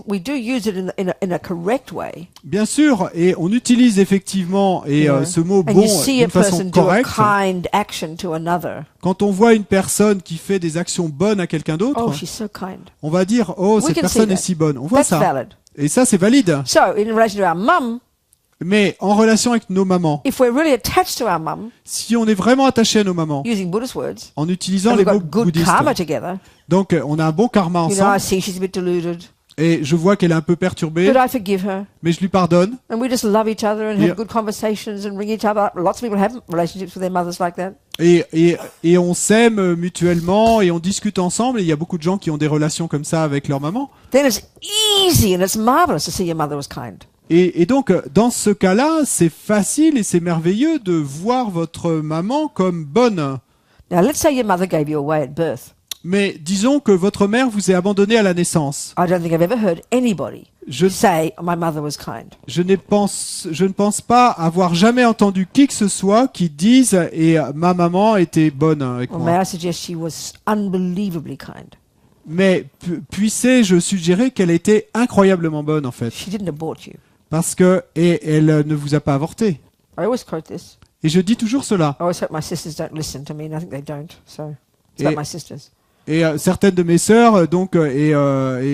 Speaker 1: we do use it in a correct way.
Speaker 2: Bien sûr, et on utilise effectivement ce mot
Speaker 1: And
Speaker 2: bon
Speaker 1: you see a
Speaker 2: d'une façon
Speaker 1: person do a
Speaker 2: correcte.
Speaker 1: kind action to another.
Speaker 2: Quand on voit une personne qui fait des actions bonnes à quelqu'un d'autre,
Speaker 1: Oh, she's so kind.
Speaker 2: on va dire oh
Speaker 1: We
Speaker 2: cette
Speaker 1: can
Speaker 2: personne
Speaker 1: see
Speaker 2: est
Speaker 1: that.
Speaker 2: si bonne. On voit
Speaker 1: That's
Speaker 2: ça.
Speaker 1: valid.
Speaker 2: Et ça c'est valide.
Speaker 1: So, in relation to our mum,
Speaker 2: Mais en relation avec nos mamans,
Speaker 1: if we're really attached to our mum,
Speaker 2: si on est vraiment attaché à nos mamans,
Speaker 1: using Buddhist words,
Speaker 2: en utilisant
Speaker 1: and
Speaker 2: les
Speaker 1: we've
Speaker 2: mots
Speaker 1: got good
Speaker 2: bouddhistes,
Speaker 1: karma together,
Speaker 2: donc on a un bon karma
Speaker 1: you know, I
Speaker 2: ensemble,
Speaker 1: see she's a bit deluded,
Speaker 2: et je vois qu'elle est un peu perturbée,
Speaker 1: but I forgive her.
Speaker 2: mais je lui pardonne.
Speaker 1: And we just love each other and
Speaker 2: Yeah.
Speaker 1: have good conversations and ring each other up. Lots of people have relationships with their mothers like that.
Speaker 2: Et on s'aime mutuellement et on discute ensemble. Et il y a beaucoup de gens qui ont des relations comme ça avec leur maman.
Speaker 1: then it's easy and it's marvelous to see your mother was kind.
Speaker 2: Et donc, dans ce cas-là, c'est facile et c'est merveilleux de voir votre maman comme bonne.
Speaker 1: Now, let's say your mother gave you away at birth.
Speaker 2: Mais disons que votre mère vous ait abandonné à la naissance.
Speaker 1: I don't think I've ever heard anybody
Speaker 2: Je,
Speaker 1: say, my mother was kind.
Speaker 2: je ne pense pas avoir jamais entendu qui que ce soit qui dise « et ma maman était bonne avec
Speaker 1: Well,
Speaker 2: moi ».
Speaker 1: may I suggest she was unbelievably kind.
Speaker 2: Mais puissais-je suggérer qu'elle était incroyablement bonne en fait.
Speaker 1: She didn't abort you.
Speaker 2: Parce que elle ne vous a pas avorté.
Speaker 1: I always quote this.
Speaker 2: Et je dis toujours cela.
Speaker 1: I always hope my sisters don't listen to me, and I think they don't. So it's
Speaker 2: Et-
Speaker 1: about my sisters.
Speaker 2: Et certaines de mes sœurs et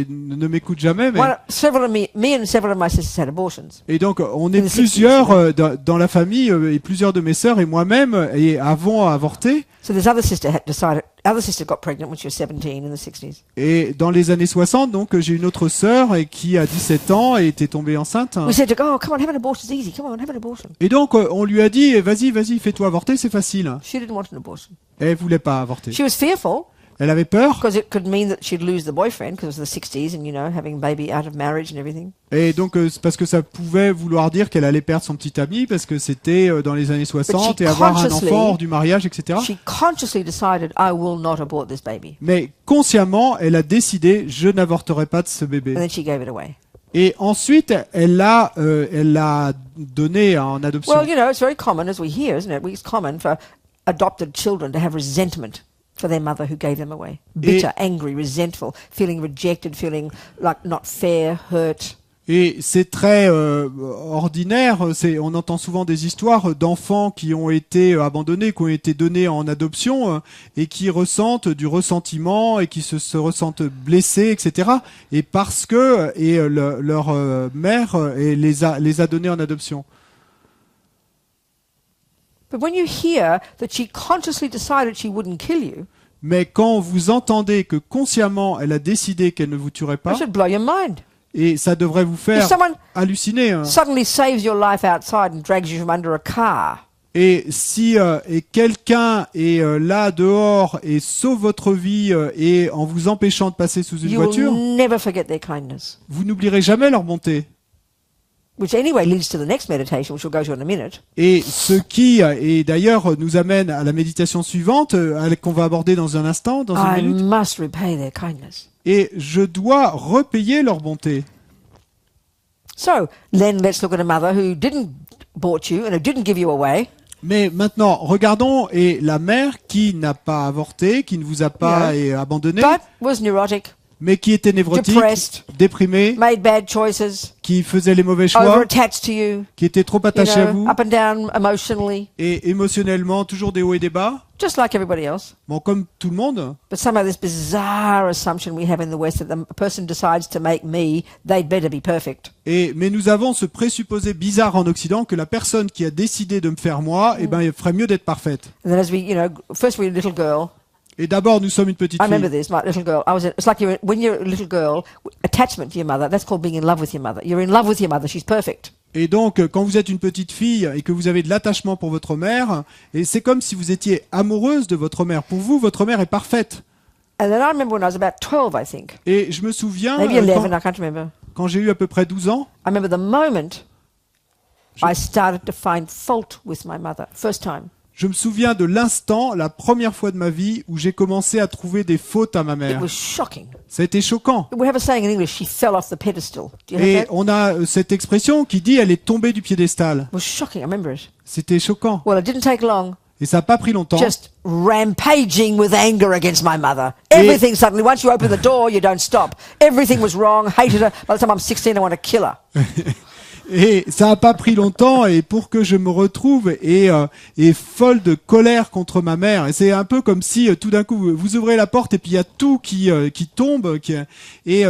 Speaker 2: ne m'écoutent jamais. Mais...
Speaker 1: Well, several of me and several of my sisters had abortions.
Speaker 2: Et donc on
Speaker 1: In
Speaker 2: est
Speaker 1: the 60s,
Speaker 2: plusieurs dans la famille et plusieurs de mes sœurs et moi-même et avons avorté.
Speaker 1: So this other sister had decided. Other sister got pregnant when she was 17 in the 60s.
Speaker 2: Et dans les années 60, donc j'ai une autre sœur et qui a 17 ans et était tombée enceinte.
Speaker 1: We said to her, "Oh, come on, have an abortion. It's easy. Come on, have an abortion."
Speaker 2: Et donc on lui a dit vas-y, fais-toi avorter, c'est facile.
Speaker 1: She didn't want an abortion.
Speaker 2: Elle voulait pas avorter.
Speaker 1: She was fearful
Speaker 2: Elle avait peur
Speaker 1: because it could mean that she'd lose the boyfriend because it was the 60s and, you know, having a baby out of marriage and everything.
Speaker 2: et donc c'est parce que ça pouvait vouloir dire qu'elle allait perdre son petit ami parce que c'était dans les années 60 et avoir un
Speaker 1: consciously-
Speaker 2: enfant hors du mariage, etc.
Speaker 1: She consciously decided, I will not abort this baby.
Speaker 2: Mais consciemment, elle a décidé je n'avorterai pas de ce bébé.
Speaker 1: And then she gave it away.
Speaker 2: Et ensuite, elle l'a donné en adoption.
Speaker 1: Well, you know, it's very common, as we hear, isn't it? It's common for adopted children to have resentment for their mother who gave them away. Bitter, angry, resentful, feeling rejected, feeling like not fair, hurt.
Speaker 2: Et c'est très ordinaire. On entend souvent des histoires d'enfants qui ont été abandonnés, qui ont été donnés en adoption et qui ressentent du ressentiment et qui se ressentent blessés, etc. Et parce que leur mère les a donnés en adoption.
Speaker 1: But when you hear that she consciously decided she wouldn't kill you,
Speaker 2: Mais quand vous entendez que consciemment elle a décidé qu'elle ne vous tuerait
Speaker 1: that
Speaker 2: pas,
Speaker 1: should blow your mind.
Speaker 2: et ça devrait vous faire
Speaker 1: If someone
Speaker 2: halluciner. Hein.
Speaker 1: suddenly saves your life outside and drags you from under a car,
Speaker 2: Et si quelqu'un est là dehors et sauve votre vie et en vous empêchant de passer sous une
Speaker 1: you
Speaker 2: voiture,
Speaker 1: will never forget their kindness.
Speaker 2: vous n'oublierez jamais leur bonté.
Speaker 1: Which anyway leads to the next meditation, which we'll go to in a minute.
Speaker 2: Et ce qui, et d'ailleurs, nous amène à la méditation suivante qu'on va aborder dans un instant, dans
Speaker 1: I
Speaker 2: une minute.
Speaker 1: must repay their kindness.
Speaker 2: Et je dois repayer leur bonté.
Speaker 1: So then let's look at a mother who didn't abort you and who didn't give you away.
Speaker 2: Mais maintenant, regardons et la mère qui n'a pas avorté, qui ne vous a pas abandonné,
Speaker 1: But was neurotic,
Speaker 2: mais qui était névrotique,
Speaker 1: depressed,
Speaker 2: déprimée,
Speaker 1: made bad choices,
Speaker 2: qui faisait les mauvais choix,
Speaker 1: over-attached to you,
Speaker 2: qui était trop
Speaker 1: you
Speaker 2: attaché à
Speaker 1: know,
Speaker 2: vous,
Speaker 1: up and down emotionally,
Speaker 2: et émotionnellement toujours des hauts et des bas.
Speaker 1: just like everybody else.
Speaker 2: Bon, comme tout le monde.
Speaker 1: But somehow this bizarre assumption we have in the West that the person decides to make me, they'd better be perfect.
Speaker 2: Mais nous avons ce présupposé bizarre en Occident que la personne qui a décidé de me faire moi, eh ben, il ferait mieux d'être parfaite.
Speaker 1: And then as we, you know, first we're a little girl.
Speaker 2: Et d'abord, nous sommes une petite
Speaker 1: I remember
Speaker 2: fille.
Speaker 1: this, my little girl. It's like when you're a little girl, attachment to your mother, that's called being in love with your mother. You're in love with your mother, she's perfect.
Speaker 2: Et donc, quand vous êtes une petite fille et que vous avez de l'attachement pour votre mère, et c'est comme si vous étiez amoureuse de votre mère. Pour vous, votre mère est parfaite.
Speaker 1: And then I remember when I was about 12, I think.
Speaker 2: Et je me souviens,
Speaker 1: Maybe 11, I can't remember.
Speaker 2: quand j'ai eu à peu près 12 ans,
Speaker 1: I remember the moment I started to find fault with my mother. First time.
Speaker 2: je me souviens de l'instant, la première fois de ma vie, où j'ai commencé à trouver des fautes à ma
Speaker 1: It
Speaker 2: mère.
Speaker 1: was shocking.
Speaker 2: Ça a été choquant.
Speaker 1: We have a saying in English, she fell off the pedestal. Do you have
Speaker 2: Et
Speaker 1: that?
Speaker 2: on a cette expression qui dit elle est tombée du piédestal.
Speaker 1: It was shocking, I remember it.
Speaker 2: C'était choquant.
Speaker 1: Well, it didn't take long.
Speaker 2: Et ça n'a pas pris longtemps.
Speaker 1: Just rampaging with anger against my mother. Everything suddenly, once you open the door, you don't stop. Everything was wrong, hated her. By the time I'm 16, I want to kill her.
Speaker 2: Et ça n'a pas pris longtemps et pour que je me retrouve et folle de colère contre ma mère. Et c'est un peu comme si tout d'un coup vous ouvrez la porte et puis il y a tout qui tombe.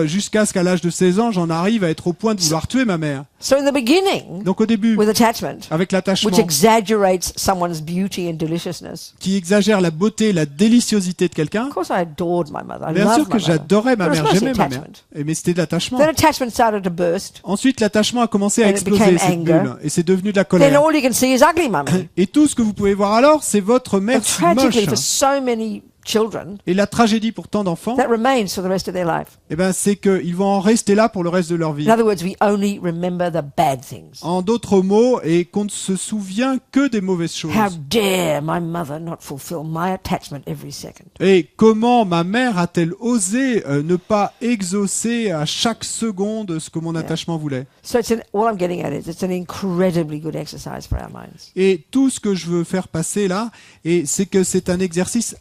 Speaker 2: Jusqu'à ce qu'à l'âge de 16 ans, j'en arrive à être au point de vouloir tuer ma mère.
Speaker 1: So in the beginning,
Speaker 2: Donc au début,
Speaker 1: with attachment,
Speaker 2: avec l'attachement
Speaker 1: which exaggerates someone's beauty and deliciousness.
Speaker 2: qui exagère la beauté, la déliciosité de quelqu'un.
Speaker 1: Of course, I adored my mother. I
Speaker 2: Bien sûr
Speaker 1: loved
Speaker 2: que
Speaker 1: my mother.
Speaker 2: j'adorais ma
Speaker 1: But it was
Speaker 2: mère,
Speaker 1: mostly
Speaker 2: j'aimais ma mère.
Speaker 1: attachment.
Speaker 2: Mais c'était de l'attachement.
Speaker 1: Then attachment started to burst.
Speaker 2: Ensuite, l'attachement a commencé a
Speaker 1: And it
Speaker 2: explosé
Speaker 1: became
Speaker 2: cette
Speaker 1: anger.
Speaker 2: bulle et c'est devenu de la
Speaker 1: then
Speaker 2: colère.
Speaker 1: all you can see is ugly mummy.
Speaker 2: Et tout ce que vous pouvez voir alors, c'est votre mère
Speaker 1: And tragically, for
Speaker 2: moche.
Speaker 1: so many children,
Speaker 2: Et la tragédie pour tant d'enfants,
Speaker 1: that remains for the rest of their life.
Speaker 2: eh ben, c'est qu'ils vont en rester là pour le reste de leur vie.
Speaker 1: In other words, we only remember the bad things.
Speaker 2: En d'autres mots, et qu'on ne se souvient que des mauvaises choses.
Speaker 1: How dare my mother not fulfill my attachment every second?
Speaker 2: Et comment ma mère a-t-elle osé ne pas exaucer à chaque seconde ce que mon attachement voulait?
Speaker 1: So all I'm getting at is it's an incredibly good exercise for our minds.
Speaker 2: Et tout ce que je veux faire passer là, et c'est que c'est un exercice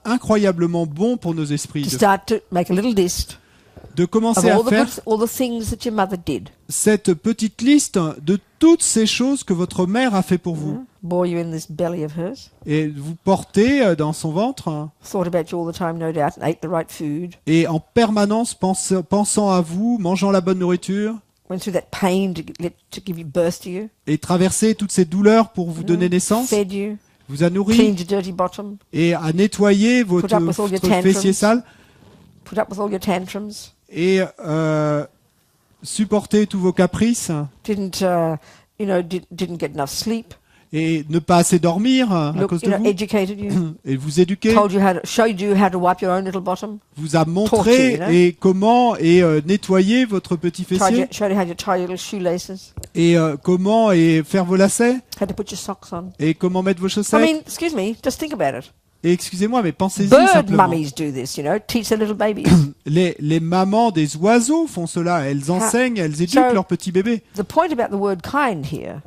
Speaker 2: incroyablement bon pour nos esprits,
Speaker 1: To start to make a little list
Speaker 2: de
Speaker 1: of
Speaker 2: commencer à faire
Speaker 1: all the things that your mother did.
Speaker 2: cette petite liste de toutes ces choses que votre mère a fait pour vous.
Speaker 1: Bore you in this belly of hers.
Speaker 2: Et vous portez dans son ventre,
Speaker 1: Thought about you all the time, no doubt, and ate the right food.
Speaker 2: et en permanence pensant à vous, mangeant la bonne nourriture,
Speaker 1: Went through that pain to give you birth to you.
Speaker 2: et traversé toutes ces douleurs pour vous donner naissance,
Speaker 1: Fed you.
Speaker 2: vous a nourri,
Speaker 1: Cleaned your dirty bottom.
Speaker 2: et a nettoyé votre,
Speaker 1: Put up with all your
Speaker 2: votre
Speaker 1: tantrums.
Speaker 2: fessier sale,
Speaker 1: Put up with all your tantrums.
Speaker 2: et supporté tous vos caprices,
Speaker 1: Didn't get enough sleep.
Speaker 2: et ne pas assez dormir à cause de vous,
Speaker 1: Educated you.
Speaker 2: et vous éduquer,
Speaker 1: Showed you how to wipe your own little bottom.
Speaker 2: vous a montré
Speaker 1: Torture, you know.
Speaker 2: et comment nettoyer votre petit fessier,
Speaker 1: Showed you how to tie your little shoelaces.
Speaker 2: et comment faire vos lacets,
Speaker 1: How to put your socks on.
Speaker 2: et comment mettre vos
Speaker 1: I
Speaker 2: chaussettes.
Speaker 1: mean, excuse me, just think about it.
Speaker 2: Et excusez-moi, mais pensez-y
Speaker 1: Bird
Speaker 2: simplement.
Speaker 1: mummies do this, teach their little babies.
Speaker 2: Les mamans des oiseaux font cela. Elles enseignent, elles éduquent
Speaker 1: So-
Speaker 2: leurs petits bébés.
Speaker 1: The point about the word kind here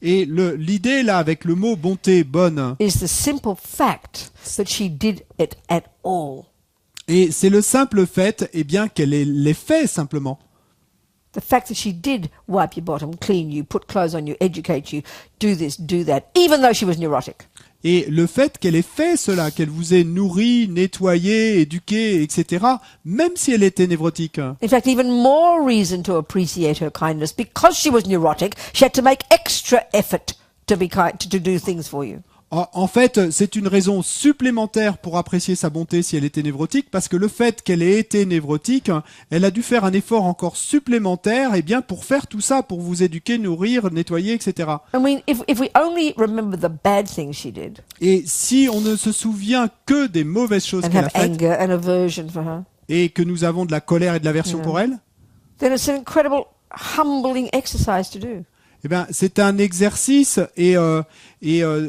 Speaker 2: Et l'idée là avec le mot bonté, bonne,
Speaker 1: is the simple fact that she did it at all.
Speaker 2: et c'est le simple fait, eh bien, qu'elle les fait simplement.
Speaker 1: The fact that she did wipe your bottom, clean you, put clothes on you, educate you, do this, do that, even though she was neurotic.
Speaker 2: Et le fait qu'elle ait fait cela, qu'elle vous ait nourri, nettoyé, éduqué, etc., même si elle était névrotique.
Speaker 1: In fact, even more reason to appreciate her kindness. Because she was neurotic, she had to make extra effort to be kind, to do things for you.
Speaker 2: En fait, c'est une raison supplémentaire pour apprécier sa bonté si elle était névrotique, parce que le fait qu'elle ait été névrotique, elle a dû faire un effort encore supplémentaire, eh bien, pour faire tout ça, pour vous éduquer, nourrir, nettoyer, etc.
Speaker 1: I mean, if we only remember the bad things she did
Speaker 2: Et si on ne se souvient que des mauvaises choses
Speaker 1: and
Speaker 2: qu'elle a
Speaker 1: have
Speaker 2: faites,
Speaker 1: anger and aversion for her,
Speaker 2: et que nous avons de la colère et de l'aversion pour elle,
Speaker 1: then it's an incredible humbling exercise to do.
Speaker 2: eh ben, c'est un exercice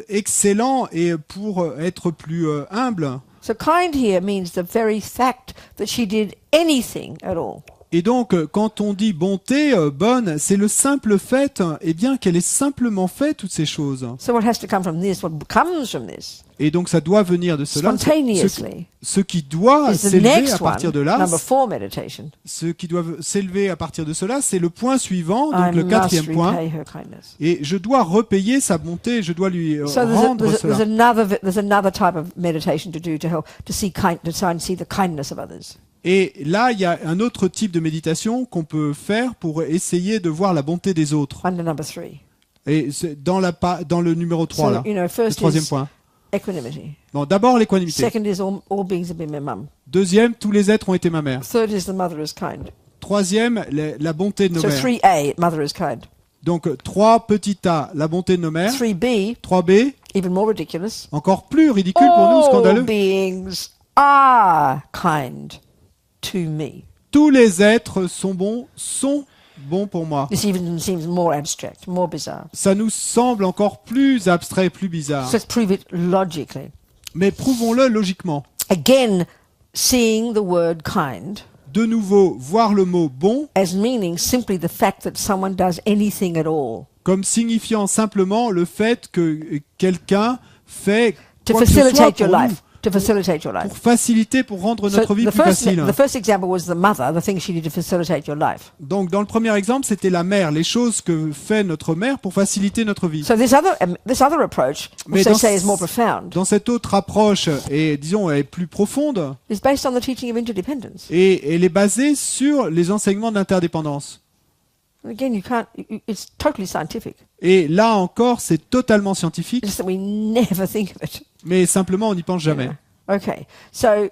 Speaker 2: excellent et pour être plus humble.
Speaker 1: So kind here means the very fact that she did anything at all.
Speaker 2: Et donc, quand on dit bonté, bonne, c'est le simple fait, eh bien, qu'elle ait simplement fait toutes ces choses.
Speaker 1: So what has to come from this, what comes from this,
Speaker 2: Et donc, ça doit venir de cela.
Speaker 1: spontaneously,
Speaker 2: Ce qui doit
Speaker 1: is the
Speaker 2: s'élever à
Speaker 1: next
Speaker 2: partir de
Speaker 1: one,
Speaker 2: là,
Speaker 1: number 4 meditation.
Speaker 2: ce qui doit s'élever à partir de cela, c'est le point suivant, donc
Speaker 1: I
Speaker 2: le
Speaker 1: must
Speaker 2: quatrième point.
Speaker 1: repay her kindness.
Speaker 2: Et je dois repayer sa bonté, je dois lui
Speaker 1: So
Speaker 2: rendre cela.
Speaker 1: there's another type of meditation to do to help to try and see the kindness of others.
Speaker 2: Et là, il y a un autre type de méditation qu'on peut faire pour essayer de voir la bonté des autres.
Speaker 1: Under number 3.
Speaker 2: Et c'est dans le numéro 3, là,
Speaker 1: So,
Speaker 2: le
Speaker 1: first
Speaker 2: troisième
Speaker 1: is
Speaker 2: point.
Speaker 1: equanimity.
Speaker 2: Bon, d'abord l'équanimité.
Speaker 1: Second is all beings have been my mum.
Speaker 2: Deuxième, tous les êtres ont été ma mère.
Speaker 1: Third is the mother is kind.
Speaker 2: Troisième, la bonté de nos
Speaker 1: So
Speaker 2: mères.
Speaker 1: 3A, mother is kind.
Speaker 2: Donc 3 petit a, la bonté de nos mères.
Speaker 1: 3B,
Speaker 2: 3b,
Speaker 1: even more ridiculous.
Speaker 2: encore plus ridicule pour nous,
Speaker 1: All
Speaker 2: scandaleux.
Speaker 1: beings are kind to me.
Speaker 2: Tous les êtres sont bons pour moi.
Speaker 1: This even seems more abstract, more bizarre.
Speaker 2: Ça nous semble encore plus abstrait, plus bizarre.
Speaker 1: So let's prove it logically.
Speaker 2: Mais prouvons-le logiquement.
Speaker 1: Again, seeing the word kind
Speaker 2: De nouveau, voir le mot bon
Speaker 1: as meaning simply the fact that someone does anything at all
Speaker 2: comme signifiant simplement le fait que quelqu'un fait
Speaker 1: to
Speaker 2: quoi que ce soit
Speaker 1: facilitate
Speaker 2: pour
Speaker 1: your
Speaker 2: nous,
Speaker 1: life. To facilitate your life.
Speaker 2: pour faciliter, pour rendre
Speaker 1: So
Speaker 2: notre vie
Speaker 1: the
Speaker 2: plus facile.
Speaker 1: first example was the mother, the thing she did to facilitate your life.
Speaker 2: Donc dans le premier exemple, c'était la mère, les choses que fait notre mère pour faciliter notre vie.
Speaker 1: So this other approach,
Speaker 2: Mais
Speaker 1: which they
Speaker 2: dans
Speaker 1: say is more profound,
Speaker 2: Dans cette autre approche, et disons, elle est plus profonde,
Speaker 1: is based on the teaching of interdependence.
Speaker 2: et elle est basée sur les enseignements d'interdépendance.
Speaker 1: And again, it's totally scientific.
Speaker 2: Et là encore, c'est totalement scientifique,
Speaker 1: It's just that we never think of it.
Speaker 2: mais simplement on n'y pense jamais.
Speaker 1: Okay, so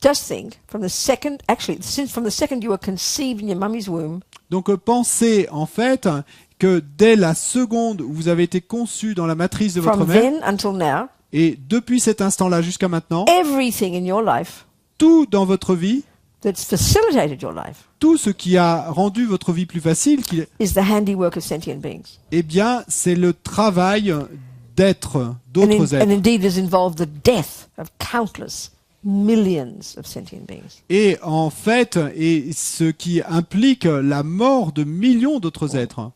Speaker 1: Just think, from the second you were conceived in your mummy's womb,
Speaker 2: Donc pensez en fait que dès la seconde où vous avez été conçu dans la matrice de votre
Speaker 1: from
Speaker 2: mère,
Speaker 1: then until now,
Speaker 2: et depuis cet instant-là jusqu'à maintenant,
Speaker 1: everything in your life
Speaker 2: tout dans votre vie,
Speaker 1: that's facilitated your life
Speaker 2: tout ce qui a rendu votre vie plus facile,
Speaker 1: is the handiwork of sentient beings.
Speaker 2: eh bien, c'est le travail d'êtres, d'autres
Speaker 1: And
Speaker 2: êtres.
Speaker 1: indeed has involved the death of countless millions of sentient beings.
Speaker 2: Et en fait, et ce qui implique la mort de millions d'autres êtres.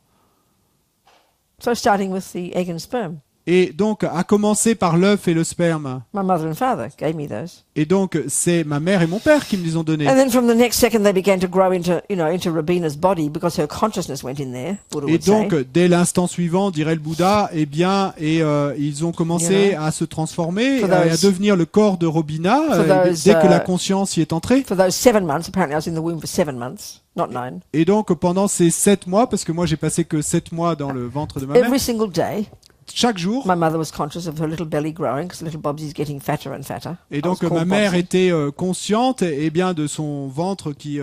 Speaker 1: So starting with the egg and sperm.
Speaker 2: Et donc, à commencer par l'œuf et le sperme.
Speaker 1: My mother and father gave me those.
Speaker 2: Et donc, c'est ma mère et mon père qui me les ont donnés.
Speaker 1: And then from the next second they began to grow into Robina's body because her consciousness went in there, Buddha
Speaker 2: Et
Speaker 1: would
Speaker 2: donc,
Speaker 1: say.
Speaker 2: dès l'instant suivant, dirait le Bouddha, eh bien, ils ont commencé à se transformer,
Speaker 1: For
Speaker 2: à
Speaker 1: those-
Speaker 2: devenir le corps de Robina,
Speaker 1: For those,
Speaker 2: dès que la conscience y est entrée.
Speaker 1: For those 7 months, apparently I was in the womb for 7 months, not 9.
Speaker 2: Et donc, pendant ces 7 mois, parce que moi, j'ai passé que 7 mois dans le ventre de ma mère,
Speaker 1: Every single day,
Speaker 2: chaque jour,
Speaker 1: my mother was conscious of her little belly growing because little Bobsy's getting fatter and fatter.
Speaker 2: et
Speaker 1: I
Speaker 2: donc
Speaker 1: was
Speaker 2: ma
Speaker 1: called
Speaker 2: mère
Speaker 1: Bobsy.
Speaker 2: était consciente eh bien de son ventre qui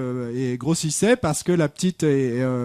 Speaker 2: grossissait parce que la petite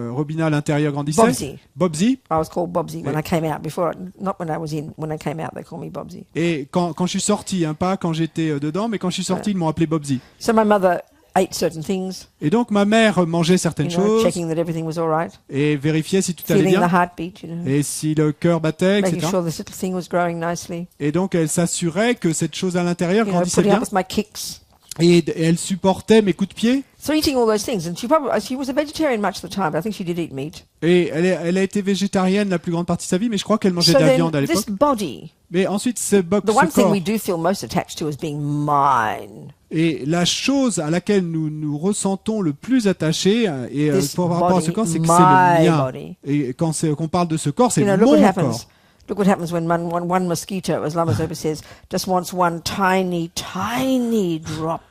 Speaker 2: Robina à l'intérieur grandissait.
Speaker 1: Bobsy.
Speaker 2: Bobsy.
Speaker 1: I was called Bobsy when I came out. Before, not when I was in. When I came out, they called me Bobsy.
Speaker 2: Et quand je suis sorti, hein, pas quand j'étais dedans, mais quand je suis sorti, ils m'ont appelé Bobsy.
Speaker 1: So my mother ate certain things,
Speaker 2: Et donc ma mère mangeait certaines choses
Speaker 1: checking that everything was all right,
Speaker 2: et vérifiait si tout allait
Speaker 1: feeling the
Speaker 2: bien
Speaker 1: heartbeat,
Speaker 2: et si le cœur battait,
Speaker 1: making
Speaker 2: etc.
Speaker 1: sure this little thing was growing nicely,
Speaker 2: Et donc elle s'assurait que cette chose à l'intérieur grandissait
Speaker 1: putting up
Speaker 2: bien
Speaker 1: with my kicks.
Speaker 2: et elle supportait mes coups de pied.
Speaker 1: So eating all those things, and she was a vegetarian much of the time, but I think she did eat meat.
Speaker 2: Et elle a été végétarienne la plus grande partie de sa vie, mais je crois qu'elle mangeait
Speaker 1: So
Speaker 2: de la
Speaker 1: then,
Speaker 2: viande à l'époque.
Speaker 1: this body,
Speaker 2: Mais ensuite, ce
Speaker 1: the one thing
Speaker 2: corps,
Speaker 1: we do feel most attached to is being mine.
Speaker 2: et la chose à laquelle nous nous ressentons le plus attachés,
Speaker 1: This
Speaker 2: par rapport à ce
Speaker 1: body,
Speaker 2: corps, c'est que c'est le
Speaker 1: my
Speaker 2: mien.
Speaker 1: body.
Speaker 2: Et qu'on parle de ce corps, c'est
Speaker 1: Look
Speaker 2: mon
Speaker 1: what
Speaker 2: corps.
Speaker 1: happens. Look what happens when one mosquito, as Lama Zopa says, just wants one tiny drop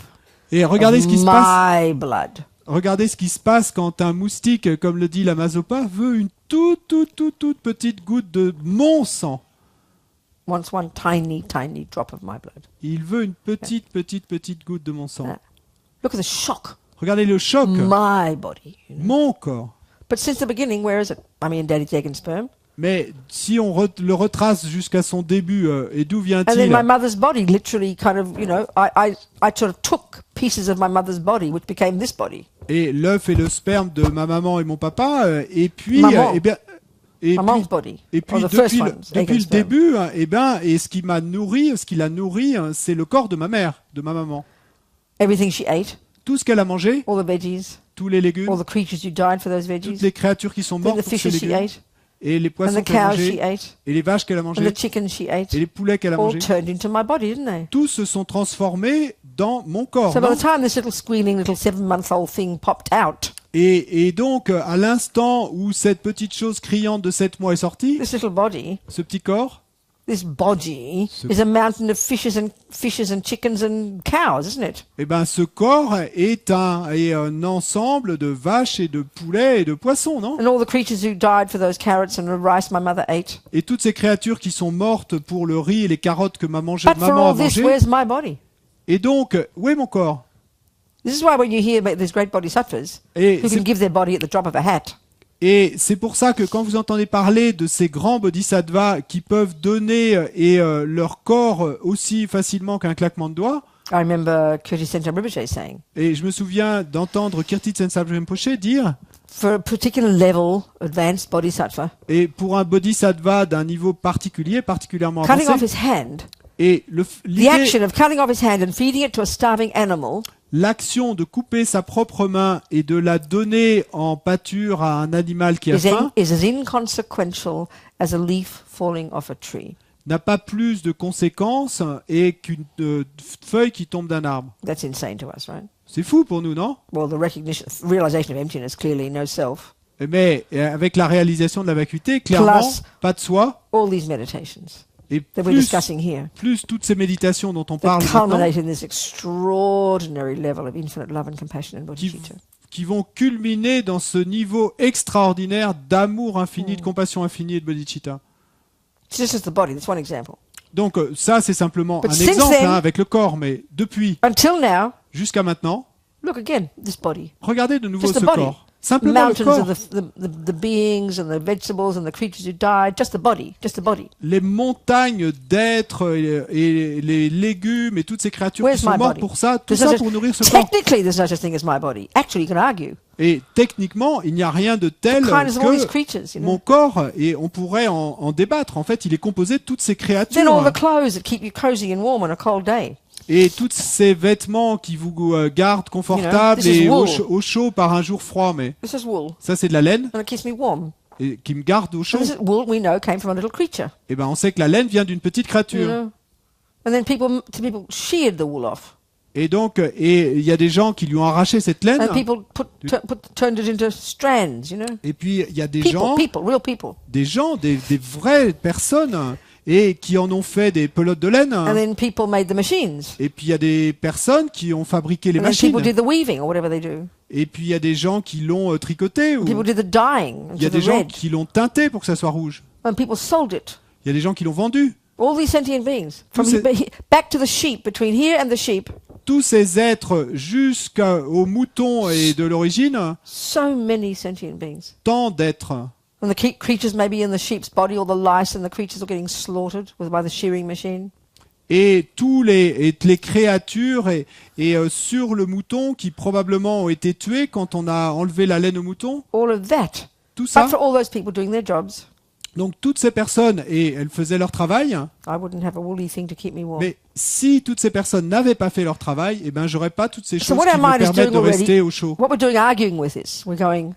Speaker 2: Et regardez ce qui
Speaker 1: of
Speaker 2: se passe.
Speaker 1: my blood.
Speaker 2: Regardez ce qui se passe quand un moustique, comme le dit la Mazopa, veut une toute petite goutte de mon sang.
Speaker 1: Wants one tiny drop of my blood.
Speaker 2: Il veut une petite goutte de mon sang.
Speaker 1: Yeah. Look at the shock.
Speaker 2: Regardez le choc.
Speaker 1: My body.
Speaker 2: Mon corps.
Speaker 1: But since the beginning, where is it? Mummy and Daddy's egg and sperm.
Speaker 2: Mais si on le retrace jusqu'à son début, et d'où
Speaker 1: And then
Speaker 2: vient-il?
Speaker 1: my mother's body literally kind of, I sort of took pieces of my mother's body, which became this body.
Speaker 2: Et l'œuf et le sperme de ma maman et mon papa, et puis,
Speaker 1: Maman.
Speaker 2: eh bien,
Speaker 1: My mom's body.
Speaker 2: et puis
Speaker 1: Or the first
Speaker 2: depuis,
Speaker 1: ones, egg
Speaker 2: depuis
Speaker 1: and
Speaker 2: le
Speaker 1: sperm.
Speaker 2: début, eh ben, et ce qui l'a nourri, c'est le corps de ma mère, de ma maman.
Speaker 1: Everything she ate,
Speaker 2: Tout ce qu'elle a mangé,
Speaker 1: all the veggies,
Speaker 2: tous les légumes,
Speaker 1: all the creatures who died for those
Speaker 2: toutes
Speaker 1: veggies,
Speaker 2: les créatures qui sont
Speaker 1: then
Speaker 2: mortes
Speaker 1: the
Speaker 2: pour ces
Speaker 1: fishes she
Speaker 2: légumes,
Speaker 1: ate,
Speaker 2: et les
Speaker 1: and
Speaker 2: poissons
Speaker 1: the
Speaker 2: qu'elle a
Speaker 1: cows she
Speaker 2: mangés,
Speaker 1: ate,
Speaker 2: et les vaches qu'elle a
Speaker 1: and
Speaker 2: mangées,
Speaker 1: the chickens she ate,
Speaker 2: et les poulets qu'elle a
Speaker 1: all
Speaker 2: mangés,
Speaker 1: turned into my body, didn't they?
Speaker 2: tous se sont transformés dans mon corps.
Speaker 1: So by
Speaker 2: non?
Speaker 1: the time this little squealing little 7-month-old thing popped out,
Speaker 2: Et donc, à l'instant où cette petite chose criante de 7 mois est sortie,
Speaker 1: this little body,
Speaker 2: ce petit corps,
Speaker 1: this body is a mountain of fishes and chickens and cows, isn't it?
Speaker 2: eh ben, ce corps est un ensemble de vaches et de poulets et de poissons, non?
Speaker 1: And all the creatures who died for those carrots and the rice my mother ate.
Speaker 2: Et toutes ces créatures qui sont mortes pour le riz et les carottes que maman
Speaker 1: But for
Speaker 2: a
Speaker 1: all this,
Speaker 2: mangé.
Speaker 1: where's my body?
Speaker 2: Et donc, où est mon corps?
Speaker 1: This is why when you hear about these great bodhisattvas
Speaker 2: Et
Speaker 1: who
Speaker 2: c'est-
Speaker 1: can give their body at the drop of a hat,
Speaker 2: Et c'est pour ça que quand vous entendez parler de ces grands bodhisattvas qui peuvent donner leur corps aussi facilement qu'un claquement de doigts,
Speaker 1: I remember Kirti Sentam Rinpoche saying,
Speaker 2: et je me souviens d'entendre Kirti Tensab Rinpoche dire,
Speaker 1: for a particular level, advanced bodhisattva,
Speaker 2: et pour un bodhisattva d'un niveau particulier, particulièrement
Speaker 1: cutting off
Speaker 2: avancé,
Speaker 1: his hand,
Speaker 2: et
Speaker 1: the action of cutting off his hand and feeding it to a starving animal
Speaker 2: l'action de couper sa propre main et de la donner en pâture à un animal qui a faim
Speaker 1: is as inconsequential as a leaf falling off a tree.
Speaker 2: n'a pas plus de conséquences et qu'une feuille qui tombe d'un arbre.
Speaker 1: That's insane to us, right?
Speaker 2: C'est fou pour nous, non?
Speaker 1: Well, the realization of emptiness, clearly no self,
Speaker 2: Mais avec la réalisation de la vacuité, clairement,
Speaker 1: Plus-
Speaker 2: pas de soi,
Speaker 1: all these meditations
Speaker 2: et
Speaker 1: that we're discussing here,
Speaker 2: plus toutes ces méditations dont on
Speaker 1: that
Speaker 2: parle maintenant,
Speaker 1: culminate in this extraordinary level of infinite love and compassion and bodhicitta.
Speaker 2: qui vont culminer dans ce niveau extraordinaire d'amour infini, de compassion infinie et de bodhicitta.
Speaker 1: This is the body. That's one example.
Speaker 2: Donc ça, c'est simplement
Speaker 1: But
Speaker 2: un
Speaker 1: since
Speaker 2: exemple
Speaker 1: then-
Speaker 2: avec le corps, mais depuis,
Speaker 1: Until now,
Speaker 2: jusqu'à maintenant,
Speaker 1: look again, this body.
Speaker 2: regardez de nouveau
Speaker 1: Just the
Speaker 2: ce
Speaker 1: body.
Speaker 2: corps. Simplement le
Speaker 1: Mountains
Speaker 2: corps.
Speaker 1: of the beings and the vegetables and the creatures who died, just the body, just the body.
Speaker 2: Les montagnes d'êtres et les légumes et toutes ces créatures
Speaker 1: Where's
Speaker 2: qui sont
Speaker 1: my
Speaker 2: mortes
Speaker 1: body?
Speaker 2: pour ça, tout
Speaker 1: There's no
Speaker 2: ça
Speaker 1: such-
Speaker 2: pour nourrir ce corps.
Speaker 1: Technically, there's no such thing as my body. Actually, you can argue.
Speaker 2: Et techniquement, il n'y a rien de tel
Speaker 1: Kindness of all these
Speaker 2: que
Speaker 1: creatures, you
Speaker 2: mon
Speaker 1: know.
Speaker 2: corps, et on pourrait en débattre. En fait, il est composé de toutes ces
Speaker 1: Then all
Speaker 2: créatures
Speaker 1: the clothes that keep you cozy and warm on a cold day.
Speaker 2: et tous ces vêtements qui vous gardent confortable
Speaker 1: this is
Speaker 2: et
Speaker 1: wool.
Speaker 2: au chaud par un jour froid. Mais
Speaker 1: This is wool,
Speaker 2: ça, c'est de la laine
Speaker 1: and it keeps me warm.
Speaker 2: et qui me garde au chaud.
Speaker 1: And this is wool we know came from a little creature.
Speaker 2: Et ben, on sait que la laine vient d'une petite
Speaker 1: You
Speaker 2: créature.
Speaker 1: know. And then people sheared the wool off,
Speaker 2: Et donc, et il y a des gens qui lui ont arraché cette laine.
Speaker 1: and people turned it into strands. You know,
Speaker 2: Et puis, il y a des
Speaker 1: real people.
Speaker 2: des vraies personnes, et qui en ont fait des pelotes de laine.
Speaker 1: And then people made the machines.
Speaker 2: Et puis, il y a des personnes qui ont fabriqué les
Speaker 1: And then
Speaker 2: machines.
Speaker 1: people did the weaving or whatever they do.
Speaker 2: Et puis, il y a des gens qui l'ont tricoté. Ou
Speaker 1: People did the dyeing
Speaker 2: il y a
Speaker 1: into
Speaker 2: des
Speaker 1: the
Speaker 2: gens
Speaker 1: red.
Speaker 2: qui l'ont teinté pour que ça soit rouge.
Speaker 1: And people sold it.
Speaker 2: Il y a des gens qui l'ont vendu.
Speaker 1: All these sentient beings. From
Speaker 2: Tous ces-
Speaker 1: back to the sheep, between here and the sheep.
Speaker 2: Tous ces êtres jusqu'aux moutons et de l'origine,
Speaker 1: So many sentient beings.
Speaker 2: tant d'êtres.
Speaker 1: And the creatures maybe in the sheep's body, or the lice and the creatures are getting slaughtered by the shearing machine.
Speaker 2: Et les créatures sur le mouton qui probablement ont été tués quand on a enlevé la laine au mouton.
Speaker 1: All of that.
Speaker 2: Tout ça.
Speaker 1: But for all those people doing their jobs,
Speaker 2: Donc toutes ces personnes, et elles faisaient leur travail.
Speaker 1: I wouldn't have a woolly thing to keep me warm.
Speaker 2: Mais si toutes ces personnes n'avaient pas fait leur travail, eh ben j'aurais pas toutes ces
Speaker 1: So
Speaker 2: choses
Speaker 1: what
Speaker 2: qui
Speaker 1: our
Speaker 2: me
Speaker 1: mind is
Speaker 2: permettent
Speaker 1: doing
Speaker 2: de rester
Speaker 1: already,
Speaker 2: au chaud.
Speaker 1: what we're doing arguing with this, we're going,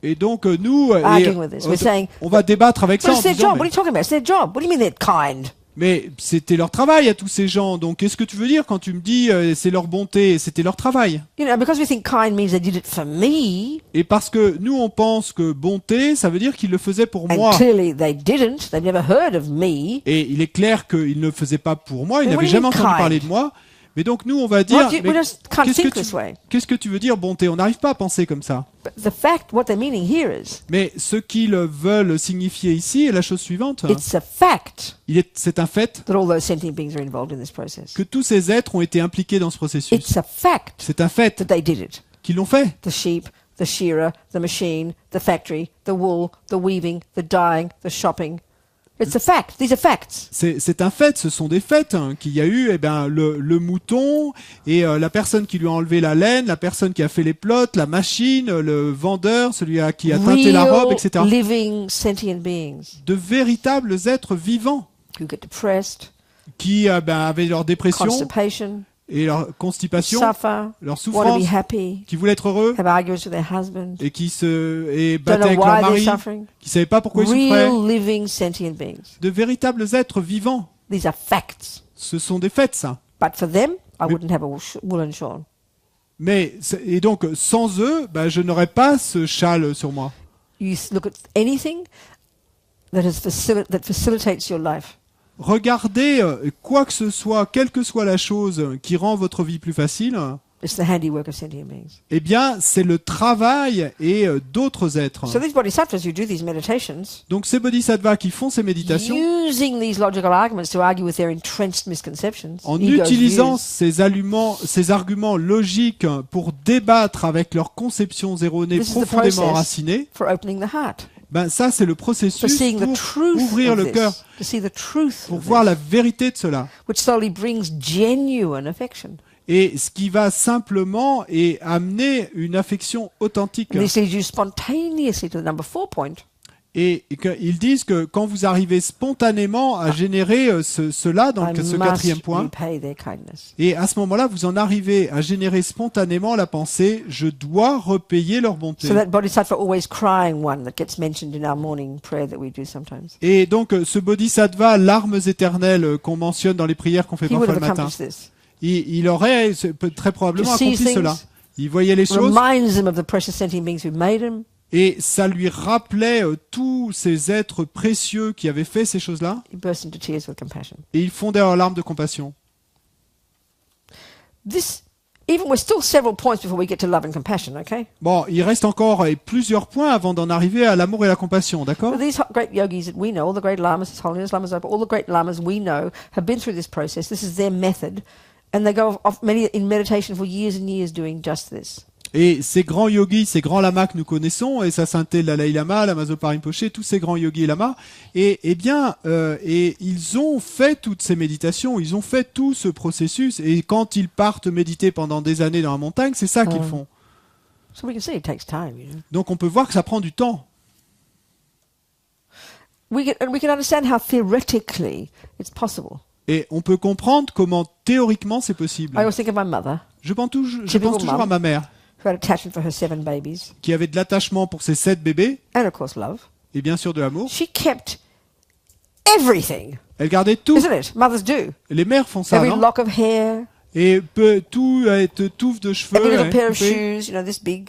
Speaker 2: Et donc nous,
Speaker 1: arguing with this. We're saying,
Speaker 2: on va débattre avec ça
Speaker 1: but
Speaker 2: en
Speaker 1: it's their
Speaker 2: disant,
Speaker 1: job. What are you talking about? It's their job. What do you mean they're kind?
Speaker 2: mais c'était leur travail à tous ces gens. Donc qu'est-ce que tu veux dire quand tu me dis c'est leur bonté, c'était leur travail?
Speaker 1: You know, because we think kind means they did it for me,
Speaker 2: Et parce que nous on pense que bonté, ça veut dire qu'ils le faisaient pour
Speaker 1: and
Speaker 2: moi.
Speaker 1: clearly they didn't. They've never heard of me.
Speaker 2: Et il est clair qu'ils ne le faisaient pas pour moi, ils
Speaker 1: Mais what
Speaker 2: n'avaient
Speaker 1: do you
Speaker 2: jamais
Speaker 1: mean
Speaker 2: entendu
Speaker 1: kind?
Speaker 2: parler de moi. Mais donc nous on va dire,
Speaker 1: we
Speaker 2: mais
Speaker 1: just can't
Speaker 2: qu'est-ce
Speaker 1: think
Speaker 2: que
Speaker 1: this way.
Speaker 2: qu'est-ce que tu veux dire bonté? On n'arrive pas à penser comme ça.
Speaker 1: But the fact, what they're meaning here is,
Speaker 2: Mais ce qu'ils veulent signifier ici est la chose suivante.
Speaker 1: it's a fact
Speaker 2: C'est un fait
Speaker 1: that all those sentient beings are involved in this process.
Speaker 2: que tous ces êtres ont été impliqués dans ce processus.
Speaker 1: It's a fact
Speaker 2: C'est un fait
Speaker 1: that they did it.
Speaker 2: qu'ils l'ont fait.
Speaker 1: The sheep, the shearer, the machine, the factory, the wool, the weaving, the dyeing, the shopping. It's a fact. These are facts.
Speaker 2: C'est un fait, ce sont des faits qu'il y a eu. Eh ben le mouton et la personne qui lui a enlevé la laine, la personne qui a fait les plots, la machine, le vendeur, celui qui a teinté la robe, etc.
Speaker 1: Living sentient beings
Speaker 2: De véritables êtres vivants
Speaker 1: who get depressed,
Speaker 2: qui avaient leur dépression
Speaker 1: constipation,
Speaker 2: et leur constipation,
Speaker 1: suffer,
Speaker 2: leur
Speaker 1: want to
Speaker 2: souffrance,
Speaker 1: be happy,
Speaker 2: qui voulaient être heureux
Speaker 1: have arguments with their husband,
Speaker 2: et qui
Speaker 1: don't
Speaker 2: battaient
Speaker 1: know
Speaker 2: avec
Speaker 1: why
Speaker 2: leur
Speaker 1: they're
Speaker 2: mari,
Speaker 1: suffering.
Speaker 2: qui savaient pas pourquoi ils souffraient.
Speaker 1: Real living sentient beings.
Speaker 2: De véritables êtres vivants.
Speaker 1: These are facts.
Speaker 2: Ce sont des faits, ça.
Speaker 1: But for them, I
Speaker 2: Mais-
Speaker 1: wouldn't have a woolen shawl.
Speaker 2: Et donc, sans eux, je n'aurais pas ce châle sur moi.
Speaker 1: You look at anything that facilitates your life.
Speaker 2: Regardez quoi que ce soit, quelle que soit la chose qui rend votre vie plus facile,
Speaker 1: It's the handiwork of sentient beings.
Speaker 2: eh bien, c'est le travail et d'autres êtres.
Speaker 1: So these bodhisattvas who do these meditations,
Speaker 2: Donc, ces bodhisattvas qui font ces méditations,
Speaker 1: using these logical arguments to argue with their entrenched misconceptions,
Speaker 2: en
Speaker 1: ego's
Speaker 2: utilisant
Speaker 1: views,
Speaker 2: ces arguments logiques pour débattre avec leurs conceptions erronées
Speaker 1: This is the
Speaker 2: profondément
Speaker 1: process.
Speaker 2: enracinées,
Speaker 1: for opening the heart,
Speaker 2: ça, c'est le
Speaker 1: for
Speaker 2: processus
Speaker 1: seeing the
Speaker 2: pour
Speaker 1: truth
Speaker 2: ouvrir
Speaker 1: of
Speaker 2: le
Speaker 1: this,
Speaker 2: cœur,
Speaker 1: to see the truth
Speaker 2: pour
Speaker 1: of
Speaker 2: voir
Speaker 1: this,
Speaker 2: la vérité de cela.
Speaker 1: which slowly brings genuine affection.
Speaker 2: Et ce qui va simplement amener une affection authentique.
Speaker 1: And this leads you spontaneously to the number 4 point.
Speaker 2: Et ils disent que quand vous arrivez spontanément à générer cela dans
Speaker 1: I
Speaker 2: ce
Speaker 1: must
Speaker 2: quatrième point,
Speaker 1: repay their kindness.
Speaker 2: et à ce moment-là, vous en arrivez à générer spontanément la pensée « je dois repayer leur bonté
Speaker 1: So that bodhisattva always crying one that gets mentioned in our morning prayer that we do sometimes. ».
Speaker 2: Et donc ce bodhisattva, larmes éternelles qu'on mentionne dans les prières qu'on fait
Speaker 1: He would
Speaker 2: parfois
Speaker 1: have
Speaker 2: le matin,
Speaker 1: accomplished this.
Speaker 2: il aurait très probablement
Speaker 1: To see
Speaker 2: accompli
Speaker 1: things,
Speaker 2: cela. Il voyait les choses
Speaker 1: Reminds him of the precious sentient beings who made him.
Speaker 2: et ça lui rappelait tous ces êtres précieux qui avaient fait ces choses-là.
Speaker 1: He burst into tears with compassion.
Speaker 2: Et ils fondaient en larmes de compassion.
Speaker 1: This, even we're still several points before we get to love and compassion, okay?
Speaker 2: Bon, il reste encore plusieurs points avant d'en arriver à l'amour et la compassion, d'accord?
Speaker 1: But these great yogis that we know, all the great lamas, His Holiness Lama Zopa, all the great lamas we know have been through this process. This is their method. And they go off many in meditation for years and years doing just this.
Speaker 2: Et ces grands yogis, ces grands lamas que nous connaissons, et ça synthé le Dalai Lama, Lama-Zopa Rinpoché, tous ces grands yogis et lamas, et ils ont fait toutes ces méditations, ils ont fait tout ce processus, et quand ils partent méditer pendant des années dans la montagne, c'est ça qu'ils font.
Speaker 1: So we can see it takes time, you know.
Speaker 2: Donc on peut voir que ça prend du temps.
Speaker 1: And we can understand how theoretically it's possible.
Speaker 2: Et on peut comprendre comment théoriquement c'est possible.
Speaker 1: I always think of my mother,
Speaker 2: Je pense
Speaker 1: Typical
Speaker 2: toujours à
Speaker 1: mum.
Speaker 2: ma mère,
Speaker 1: who had attachment for her 7 babies,
Speaker 2: qui avait de l'attachement pour ses 7 bébés,
Speaker 1: and of course love.
Speaker 2: et bien sûr de l'amour.
Speaker 1: She kept everything,
Speaker 2: Elle gardait tout.
Speaker 1: isn't it? Mothers do.
Speaker 2: Les mères font ça,
Speaker 1: Every
Speaker 2: non?
Speaker 1: lock of hair,
Speaker 2: Et tout être touffe de cheveux,
Speaker 1: every little
Speaker 2: ouais,
Speaker 1: pair of
Speaker 2: coupée,
Speaker 1: shoes, you know, this big,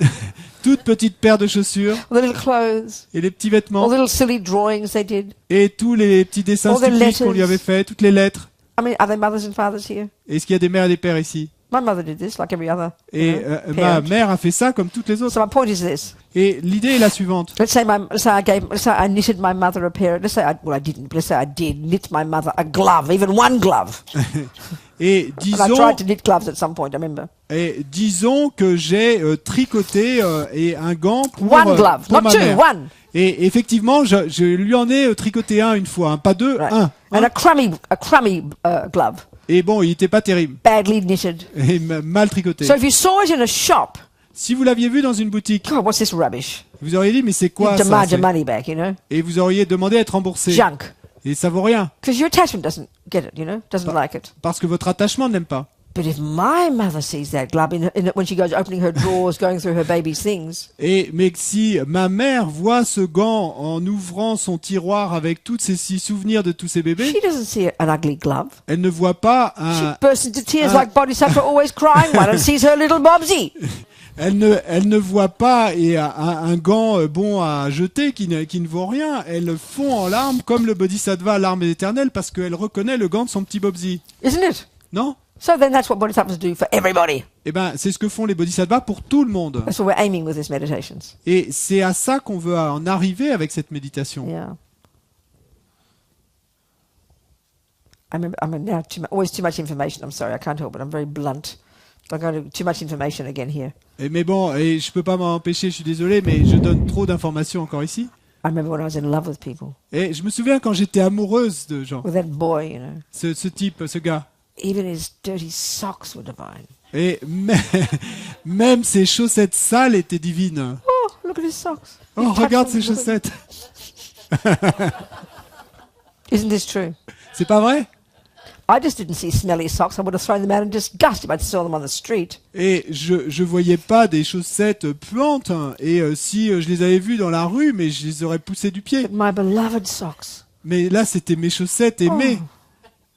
Speaker 2: toute petite paire de chaussures,
Speaker 1: all the little clothes,
Speaker 2: et les petits
Speaker 1: all
Speaker 2: vêtements,
Speaker 1: the little silly drawings they did.
Speaker 2: et tous les petits dessins
Speaker 1: All the
Speaker 2: stupides qu'on lui
Speaker 1: letters.
Speaker 2: avait fait, toutes les lettres.
Speaker 1: I mean, are there mothers and fathers here?
Speaker 2: Est-ce qu'il y a des mères et des pères ici?
Speaker 1: My mother did this, like every other
Speaker 2: Et ma
Speaker 1: parent.
Speaker 2: mère a fait ça comme toutes les autres.
Speaker 1: So my point is this:
Speaker 2: Et l'idée est la suivante.
Speaker 1: let's say I knitted my mother a pair. I didn't. But let's say I did knit my mother a glove, even one glove.
Speaker 2: Et
Speaker 1: And I
Speaker 2: disons,
Speaker 1: tried to knit gloves at some point. I remember.
Speaker 2: disons que j'ai tricoté et un gant pour,
Speaker 1: One glove,
Speaker 2: pour
Speaker 1: not
Speaker 2: ma
Speaker 1: two,
Speaker 2: mère.
Speaker 1: one.
Speaker 2: Et effectivement, je lui en ai tricoté un une fois, hein, pas deux,
Speaker 1: Right.
Speaker 2: un.
Speaker 1: And a crummy glove,
Speaker 2: Et bon, il était pas terrible
Speaker 1: badly knitted.
Speaker 2: et mal tricoté.
Speaker 1: So if you saw it in a shop,
Speaker 2: Si vous l'aviez vu dans une boutique,
Speaker 1: God, what's this rubbish?
Speaker 2: vous auriez dit mais c'est quoi
Speaker 1: You
Speaker 2: ça
Speaker 1: demand
Speaker 2: c'est-
Speaker 1: your money back, you know,
Speaker 2: Et vous auriez demandé à être remboursé.
Speaker 1: junk,
Speaker 2: Et ça vaut rien
Speaker 1: because your attachment doesn't get it, you know, doesn't like it.
Speaker 2: parce que votre attachement n'aime pas.
Speaker 1: But if my mother sees that glove when she goes opening her drawers, going through her baby's things,
Speaker 2: Mais si ma mère voit ce gant en ouvrant son tiroir avec tous ces 6 souvenirs de tous ses bébés,
Speaker 1: she doesn't see an ugly glove.
Speaker 2: elle ne voit pas
Speaker 1: She bursts into tears
Speaker 2: un-
Speaker 1: like Bodhisattva always crying one and sees her little Bobsy.
Speaker 2: elle ne voit pas un gant bon à jeter qui ne vaut rien. Elle fond en larmes comme le Bodhisattva larmes éternelles parce qu'elle reconnaît le gant de son petit Bobsy.
Speaker 1: Isn't it?
Speaker 2: Non?
Speaker 1: So then that's what Bodhisattvas do for everybody.
Speaker 2: Eh ben, c'est ce que font les Bodhisattvas pour tout le monde.
Speaker 1: That's what we're aiming with these meditations.
Speaker 2: Et c'est à ça qu'on veut en arriver avec cette méditation.
Speaker 1: Yeah. Now always too much information. I'm sorry, I can't help it. I'm very blunt. I'm going to too much information again here.
Speaker 2: Mais bon, et je peux pas m'en empêcher, je suis désolé, mais je donne trop d'informations encore ici.
Speaker 1: I remember when I was in love with people,
Speaker 2: Et je me souviens quand j'étais amoureuse de gens,
Speaker 1: with that boy, you know.
Speaker 2: ce type, ce gars.
Speaker 1: Even his dirty socks were divine.
Speaker 2: Et même ses chaussettes sales étaient divines.
Speaker 1: Oh, look at his socks.
Speaker 2: Oh,
Speaker 1: You touch
Speaker 2: regarde
Speaker 1: them,
Speaker 2: ses
Speaker 1: look at-
Speaker 2: chaussettes.
Speaker 1: Isn't this true?
Speaker 2: C'est pas vrai?
Speaker 1: I just didn't see smelly socks. I would have thrown them out in disgust if I'd saw them on the street.
Speaker 2: Et je voyais pas des chaussettes puantes. Hein. Et si je les avais vues dans la rue, mais je les aurais poussées du pied.
Speaker 1: But my beloved socks.
Speaker 2: Mais là, c'était mes chaussettes aimées.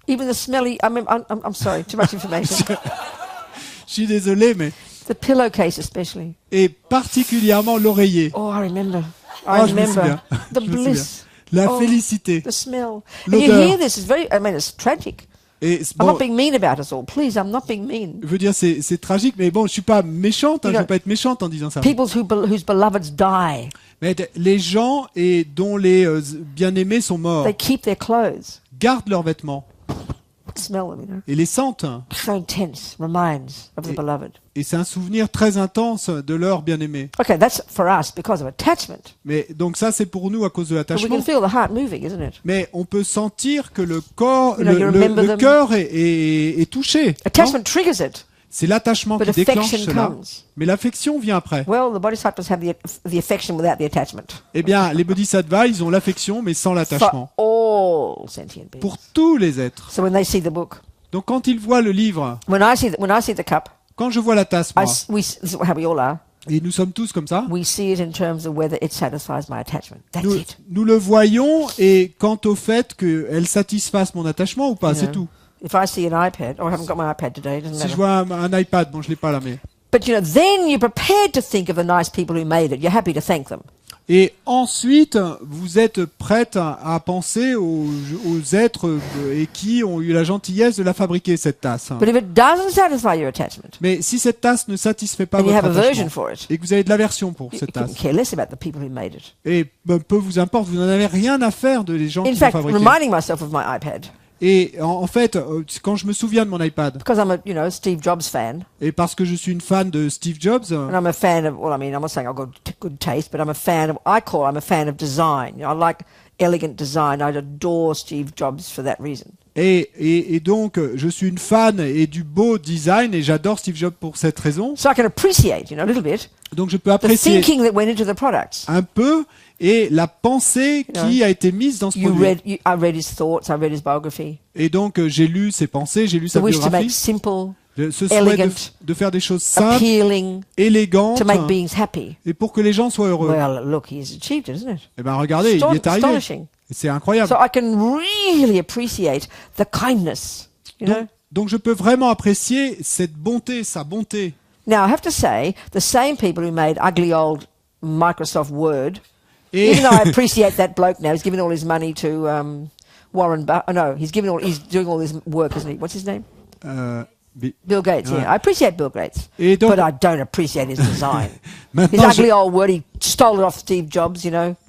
Speaker 1: Even the smelly, I'm sorry, too much information.
Speaker 2: Je suis désolé, mais...
Speaker 1: The pillowcase especially.
Speaker 2: Et particulièrement l'oreiller.
Speaker 1: Oh, I remember.
Speaker 2: Oh, je me souviens.
Speaker 1: The
Speaker 2: Je me
Speaker 1: bliss.
Speaker 2: La
Speaker 1: Oh,
Speaker 2: félicité.
Speaker 1: The smell. And you
Speaker 2: L'odeur.
Speaker 1: hear this, it's tragic.
Speaker 2: Et
Speaker 1: I'm
Speaker 2: bon,
Speaker 1: not being mean about us all. Please, I'm not being mean.
Speaker 2: je veux dire, c'est tragique, mais bon, je suis pas méchante, hein,
Speaker 1: You
Speaker 2: je
Speaker 1: know,
Speaker 2: veux pas être méchante en disant ça.
Speaker 1: People whose beloveds die,
Speaker 2: Mais les gens et dont les bien-aimés sont morts
Speaker 1: they keep their clothes,
Speaker 2: gardent leurs vêtements
Speaker 1: smell them, you know.
Speaker 2: et les sentent.
Speaker 1: So intense, reminds of the
Speaker 2: Et-
Speaker 1: beloved.
Speaker 2: Et c'est un souvenir très intense de leur bien-aimé.
Speaker 1: Okay, that's for us because of attachment.
Speaker 2: Mais donc ça, c'est pour nous à cause de
Speaker 1: But we
Speaker 2: l'attachement.
Speaker 1: can feel the heart moving, isn't it?
Speaker 2: Mais on peut sentir que le corps,
Speaker 1: You know, you remember
Speaker 2: le
Speaker 1: them.
Speaker 2: cœur est touché. non?
Speaker 1: Attachment triggers it,
Speaker 2: C'est l'attachement
Speaker 1: but
Speaker 2: qui déclenche
Speaker 1: affection
Speaker 2: cela.
Speaker 1: comes.
Speaker 2: Mais l'affection vient après.
Speaker 1: Well, the bodhisattvas have the affection without the attachment.
Speaker 2: Eh bien, les bodhisattvas, ils ont l'affection, mais sans
Speaker 1: For
Speaker 2: l'attachement.
Speaker 1: all sentient beings.
Speaker 2: Pour tous les êtres.
Speaker 1: So when they see the book,
Speaker 2: Donc quand ils voient le livre,
Speaker 1: when I see the cup,
Speaker 2: quand je vois la tasse, moi,
Speaker 1: this is how we all are.
Speaker 2: et nous sommes tous comme ça,
Speaker 1: We see it in terms of whether it satisfies my attachment. That's
Speaker 2: nous,
Speaker 1: it.
Speaker 2: nous le voyons, et quant au fait qu'elle satisfasse mon attachement ou pas,
Speaker 1: You
Speaker 2: c'est
Speaker 1: know.
Speaker 2: tout.
Speaker 1: If I see an iPad, or I haven't got my iPad today, it doesn't
Speaker 2: Si je
Speaker 1: matter.
Speaker 2: vois un iPad, bon, je l'ai pas là, mais...
Speaker 1: But you know, then you're prepared to think of the nice people who made it. You're happy to thank them.
Speaker 2: Et ensuite, vous êtes prête à penser aux êtres et qui ont eu la gentillesse de la fabriquer, cette tasse.
Speaker 1: But if it doesn't satisfy your attachment,
Speaker 2: Mais si cette tasse ne satisfait pas
Speaker 1: and you
Speaker 2: votre
Speaker 1: have aversion
Speaker 2: attachement,
Speaker 1: for it,
Speaker 2: et que vous avez de l'aversion pour
Speaker 1: you
Speaker 2: cette
Speaker 1: couldn't
Speaker 2: tasse,
Speaker 1: care less about the people who made it.
Speaker 2: et peu vous importe, vous n'en avez rien à faire de les gens
Speaker 1: In
Speaker 2: qui l'ont
Speaker 1: fact,
Speaker 2: fabriqué.
Speaker 1: reminding myself of my iPad,
Speaker 2: Et en fait, quand je me souviens de mon iPad,
Speaker 1: because I'm a Steve Jobs fan,
Speaker 2: et parce que je suis une fan de Steve Jobs,
Speaker 1: and I'm a fan of. Well, I mean, I'm not saying I've got good taste, but I'm a fan of. I'm a fan of design. I like elegant design. I adore Steve Jobs for that reason.
Speaker 2: et donc je suis une fan et du beau design, et j'adore Steve Jobs pour cette raison.
Speaker 1: So I can appreciate, a little bit
Speaker 2: Donc je peux
Speaker 1: the
Speaker 2: apprécier
Speaker 1: thinking that went into the products.
Speaker 2: un peu et la pensée qui a été mise dans ce produit.
Speaker 1: I read his thoughts. I read his biography.
Speaker 2: Et donc j'ai lu ses pensées, j'ai lu
Speaker 1: The
Speaker 2: sa
Speaker 1: wish to make
Speaker 2: biographie.
Speaker 1: simple,
Speaker 2: Ce souhait
Speaker 1: elegant,
Speaker 2: de faire des choses simples,
Speaker 1: appealing,
Speaker 2: élégantes,
Speaker 1: to make beings happy.
Speaker 2: et pour que les gens soient heureux.
Speaker 1: Well, look, he's achieved it, isn't it?
Speaker 2: Eh ben regardez, il y est arrivé.
Speaker 1: Astonishing.
Speaker 2: Et c'est incroyable.
Speaker 1: So I can really appreciate the kindness,
Speaker 2: Donc je peux vraiment apprécier cette bonté, sa bonté.
Speaker 1: Now, I have to say, the same people who made ugly old Microsoft Word,
Speaker 2: Et
Speaker 1: even though I appreciate that bloke now, he's giving all his money to Warren Buffett. Oh, no, he's doing all his work, isn't he? What's his name? Bill Gates, yeah. I appreciate Bill Gates,
Speaker 2: Et donc,
Speaker 1: but I don't appreciate his design. His
Speaker 2: maintenant,
Speaker 1: ugly old Word, he stole it off Steve Jobs,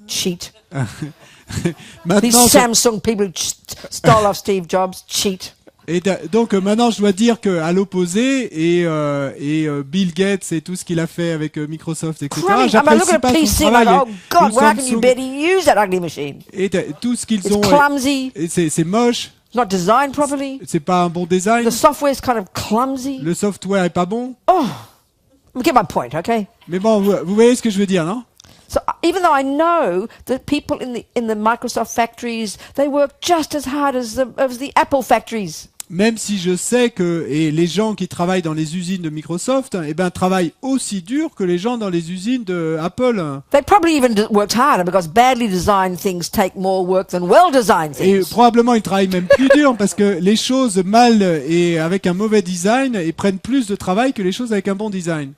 Speaker 1: cheat. These
Speaker 2: maintenant,
Speaker 1: Samsung people who stole off Steve Jobs, cheat.
Speaker 2: donc maintenant je dois dire que à l'opposé et Bill Gates et tout ce qu'il a fait avec Microsoft, etc.
Speaker 1: I look
Speaker 2: J'apprécie
Speaker 1: at a
Speaker 2: pas
Speaker 1: PC
Speaker 2: son
Speaker 1: and
Speaker 2: travail.
Speaker 1: I go, oh God,
Speaker 2: Une
Speaker 1: why can you
Speaker 2: Samsung-
Speaker 1: barely use that ugly machine?
Speaker 2: et tout ce qu'ils
Speaker 1: It's
Speaker 2: ont,
Speaker 1: clumsy.
Speaker 2: et c'est moche.
Speaker 1: It's not designed properly.
Speaker 2: C'est pas un bon design.
Speaker 1: The software's kind of clumsy.
Speaker 2: Le software est pas bon.
Speaker 1: Oh, you get my point, okay?
Speaker 2: Mais bon, vous voyez ce que je veux dire, non?
Speaker 1: So even though I know that people in the Microsoft factories, they work just as hard as the Apple factories.
Speaker 2: Même si je sais que les gens qui travaillent dans les usines de Microsoft, travaillent aussi dur que les gens dans les usines de Apple.
Speaker 1: They probably even worked harder because badly designed things take more work than well-designed
Speaker 2: Et
Speaker 1: things.
Speaker 2: probablement ils travaillent même plus dur parce que les choses mal et avec un mauvais design prennent plus de travail que les choses avec un bon design.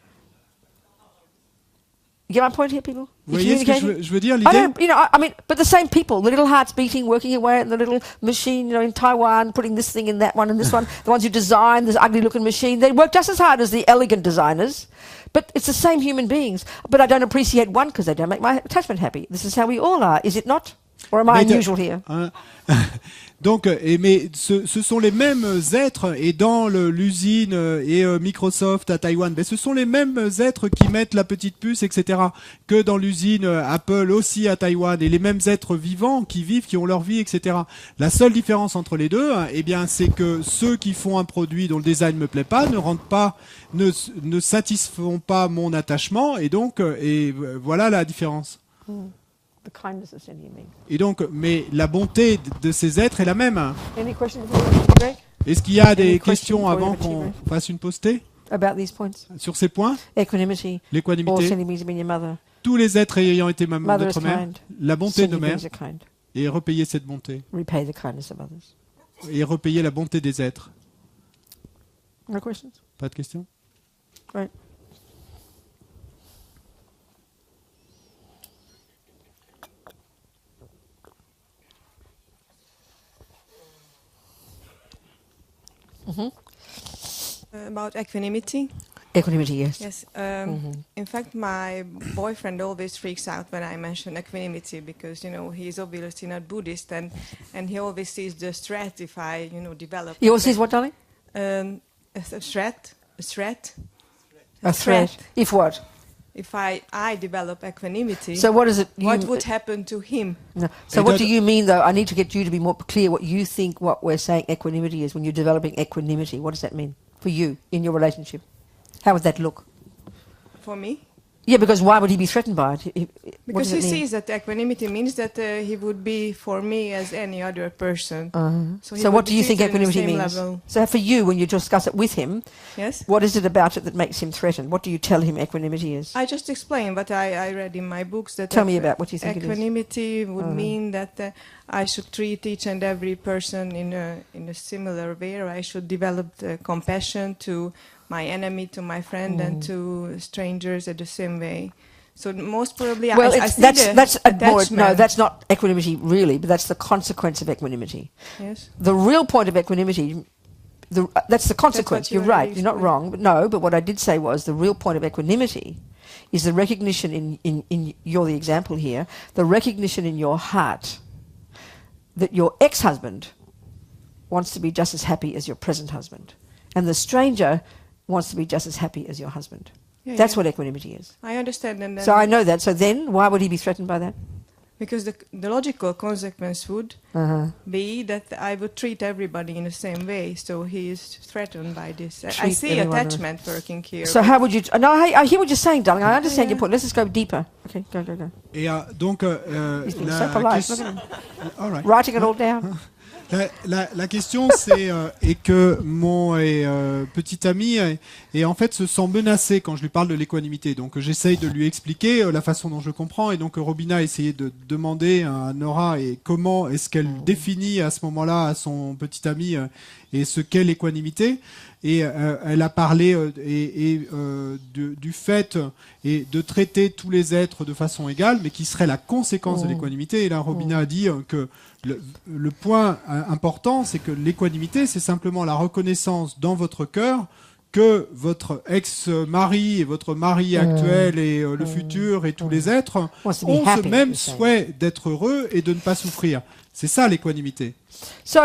Speaker 1: You get my point here, people?
Speaker 2: Vous voyez ce que je veux dire,
Speaker 1: I
Speaker 2: l'idée?
Speaker 1: don't, I mean, but the same people, the little hearts beating, working away at the little machine, in Taiwan, putting this thing in that one and this one, the ones who design this ugly-looking machine, they work just as hard as the elegant designers, but it's the same human beings. But I don't appreciate one because they don't make my attachment happy. This is how we all are, is it not? Or am I unusual here?
Speaker 2: Donc, mais ce sont les mêmes êtres, et dans l'usine et Microsoft à Taïwan, ce sont les mêmes êtres qui mettent la petite puce, etc., que dans l'usine Apple aussi à Taïwan, et les mêmes êtres vivants qui vivent, qui ont leur vie, etc. La seule différence entre les deux, c'est que ceux qui font un produit dont le design me plaît pas ne satisfont pas mon attachement, et donc, voilà la différence.
Speaker 1: The kindness of sin, you mean?
Speaker 2: Et donc, mais la bonté de ces êtres est la même.
Speaker 1: Any questions before we have a tea break?
Speaker 2: Est-ce qu'il y a des
Speaker 1: Any
Speaker 2: questions
Speaker 1: questions
Speaker 2: avant
Speaker 1: before we have a
Speaker 2: qu'on fasse une pause thé
Speaker 1: About these points?
Speaker 2: sur ces points?
Speaker 1: Equanimity. Or
Speaker 2: L'équanimité,
Speaker 1: sending me to be your mother.
Speaker 2: tous les êtres ayant été
Speaker 1: Mother
Speaker 2: notre
Speaker 1: is
Speaker 2: mère,
Speaker 1: kind.
Speaker 2: la bonté de
Speaker 1: Sending
Speaker 2: mère,
Speaker 1: things are kind.
Speaker 2: et repayer cette bonté,
Speaker 1: Repay the kindness of others.
Speaker 2: et repayer la bonté des êtres.
Speaker 1: No questions?
Speaker 2: Pas de questions?
Speaker 1: Right.
Speaker 3: About equanimity.
Speaker 1: Equanimity, yes.
Speaker 3: Yes. In fact, my boyfriend always freaks out when I mention equanimity because, he's obviously not Buddhist and he always sees the threat if I, develop.
Speaker 1: You always says what, darling?
Speaker 3: A threat.
Speaker 1: A threat. If what?
Speaker 3: If I develop equanimity,
Speaker 1: So what is it?
Speaker 3: what would happen to him?
Speaker 1: No. So
Speaker 2: It
Speaker 1: what
Speaker 2: does-
Speaker 1: do you mean, though? I need to get you to be more clear what you think what we're saying equanimity is when you're developing equanimity. What does that mean for you in your relationship? How would that look?
Speaker 3: For me?
Speaker 1: Yeah, because why would he be threatened by it? What
Speaker 3: Because
Speaker 1: does
Speaker 3: he
Speaker 1: it mean?
Speaker 3: sees that equanimity means that he would be for me as any other person. he
Speaker 1: So
Speaker 3: would
Speaker 1: what do
Speaker 3: be
Speaker 1: you think
Speaker 3: treated on the
Speaker 1: equanimity
Speaker 3: same
Speaker 1: means?
Speaker 3: level.
Speaker 1: So for you, when you discuss it with him,
Speaker 3: Yes?
Speaker 1: what is it about it that makes him threatened? What do you tell him equanimity is?
Speaker 3: I just explained what I read in my books. That
Speaker 1: Tell me about what you think it is.
Speaker 3: equanimity would mean that I should treat each and every person in a similar way, or I should develop compassion to my enemy, to my friend, and to strangers at the same way. So most probably,
Speaker 1: Well,
Speaker 3: I see the
Speaker 1: that's a more, no,
Speaker 3: attachment.
Speaker 1: that's not equanimity really, but that's the consequence of equanimity.
Speaker 3: Yes.
Speaker 1: The real point of equanimity, that's the consequence.
Speaker 3: what you
Speaker 1: You're right.
Speaker 3: already
Speaker 1: You're not wrong. But no. But what I did say was the real point of equanimity is the recognition in you're the example here. The recognition in your heart that your ex-husband wants to be just as happy as your present husband, and the stranger wants to be just as happy as your husband.
Speaker 3: Yeah,
Speaker 1: That's
Speaker 3: yeah.
Speaker 1: what equanimity is.
Speaker 3: I understand, and then
Speaker 1: So I know that. So then, why would he be threatened by that?
Speaker 3: because the logical consequence would be that I would treat everybody in the same way. So he is threatened by this. I
Speaker 1: Treat
Speaker 3: see
Speaker 1: everyone
Speaker 3: attachment working here.
Speaker 1: So how would you? No, I hear what you're saying, darling. I understand your
Speaker 3: Yeah.
Speaker 1: point. Let's just go deeper. Okay, go.
Speaker 2: Et donc,
Speaker 1: He's being
Speaker 2: la
Speaker 1: so polite.
Speaker 2: question-
Speaker 1: Look at him.
Speaker 2: All right.
Speaker 1: Writing it all down.
Speaker 2: La question, c'est est que mon petit ami est en fait se sent menacé quand je lui parle de l'équanimité. Donc j'essaye de lui expliquer la façon dont je comprends. Et donc Robina a essayé de demander à Nora et comment est-ce qu'elle définit à ce moment-là à son petit ami et ce qu'est l'équanimité. Et elle a parlé du fait et de traiter tous les êtres de façon égale, mais qui serait la conséquence de l'équanimité. Et là, Robina a dit que le point important, c'est que l'équanimité, c'est simplement la reconnaissance dans votre cœur que votre ex-mari et votre mari actuel et le futur et tous les êtres
Speaker 1: Wants to be
Speaker 2: ont
Speaker 1: happy,
Speaker 2: ce même
Speaker 1: you're saying.
Speaker 2: souhait d'être heureux et de ne pas souffrir. C'est ça l'équanimité.
Speaker 1: So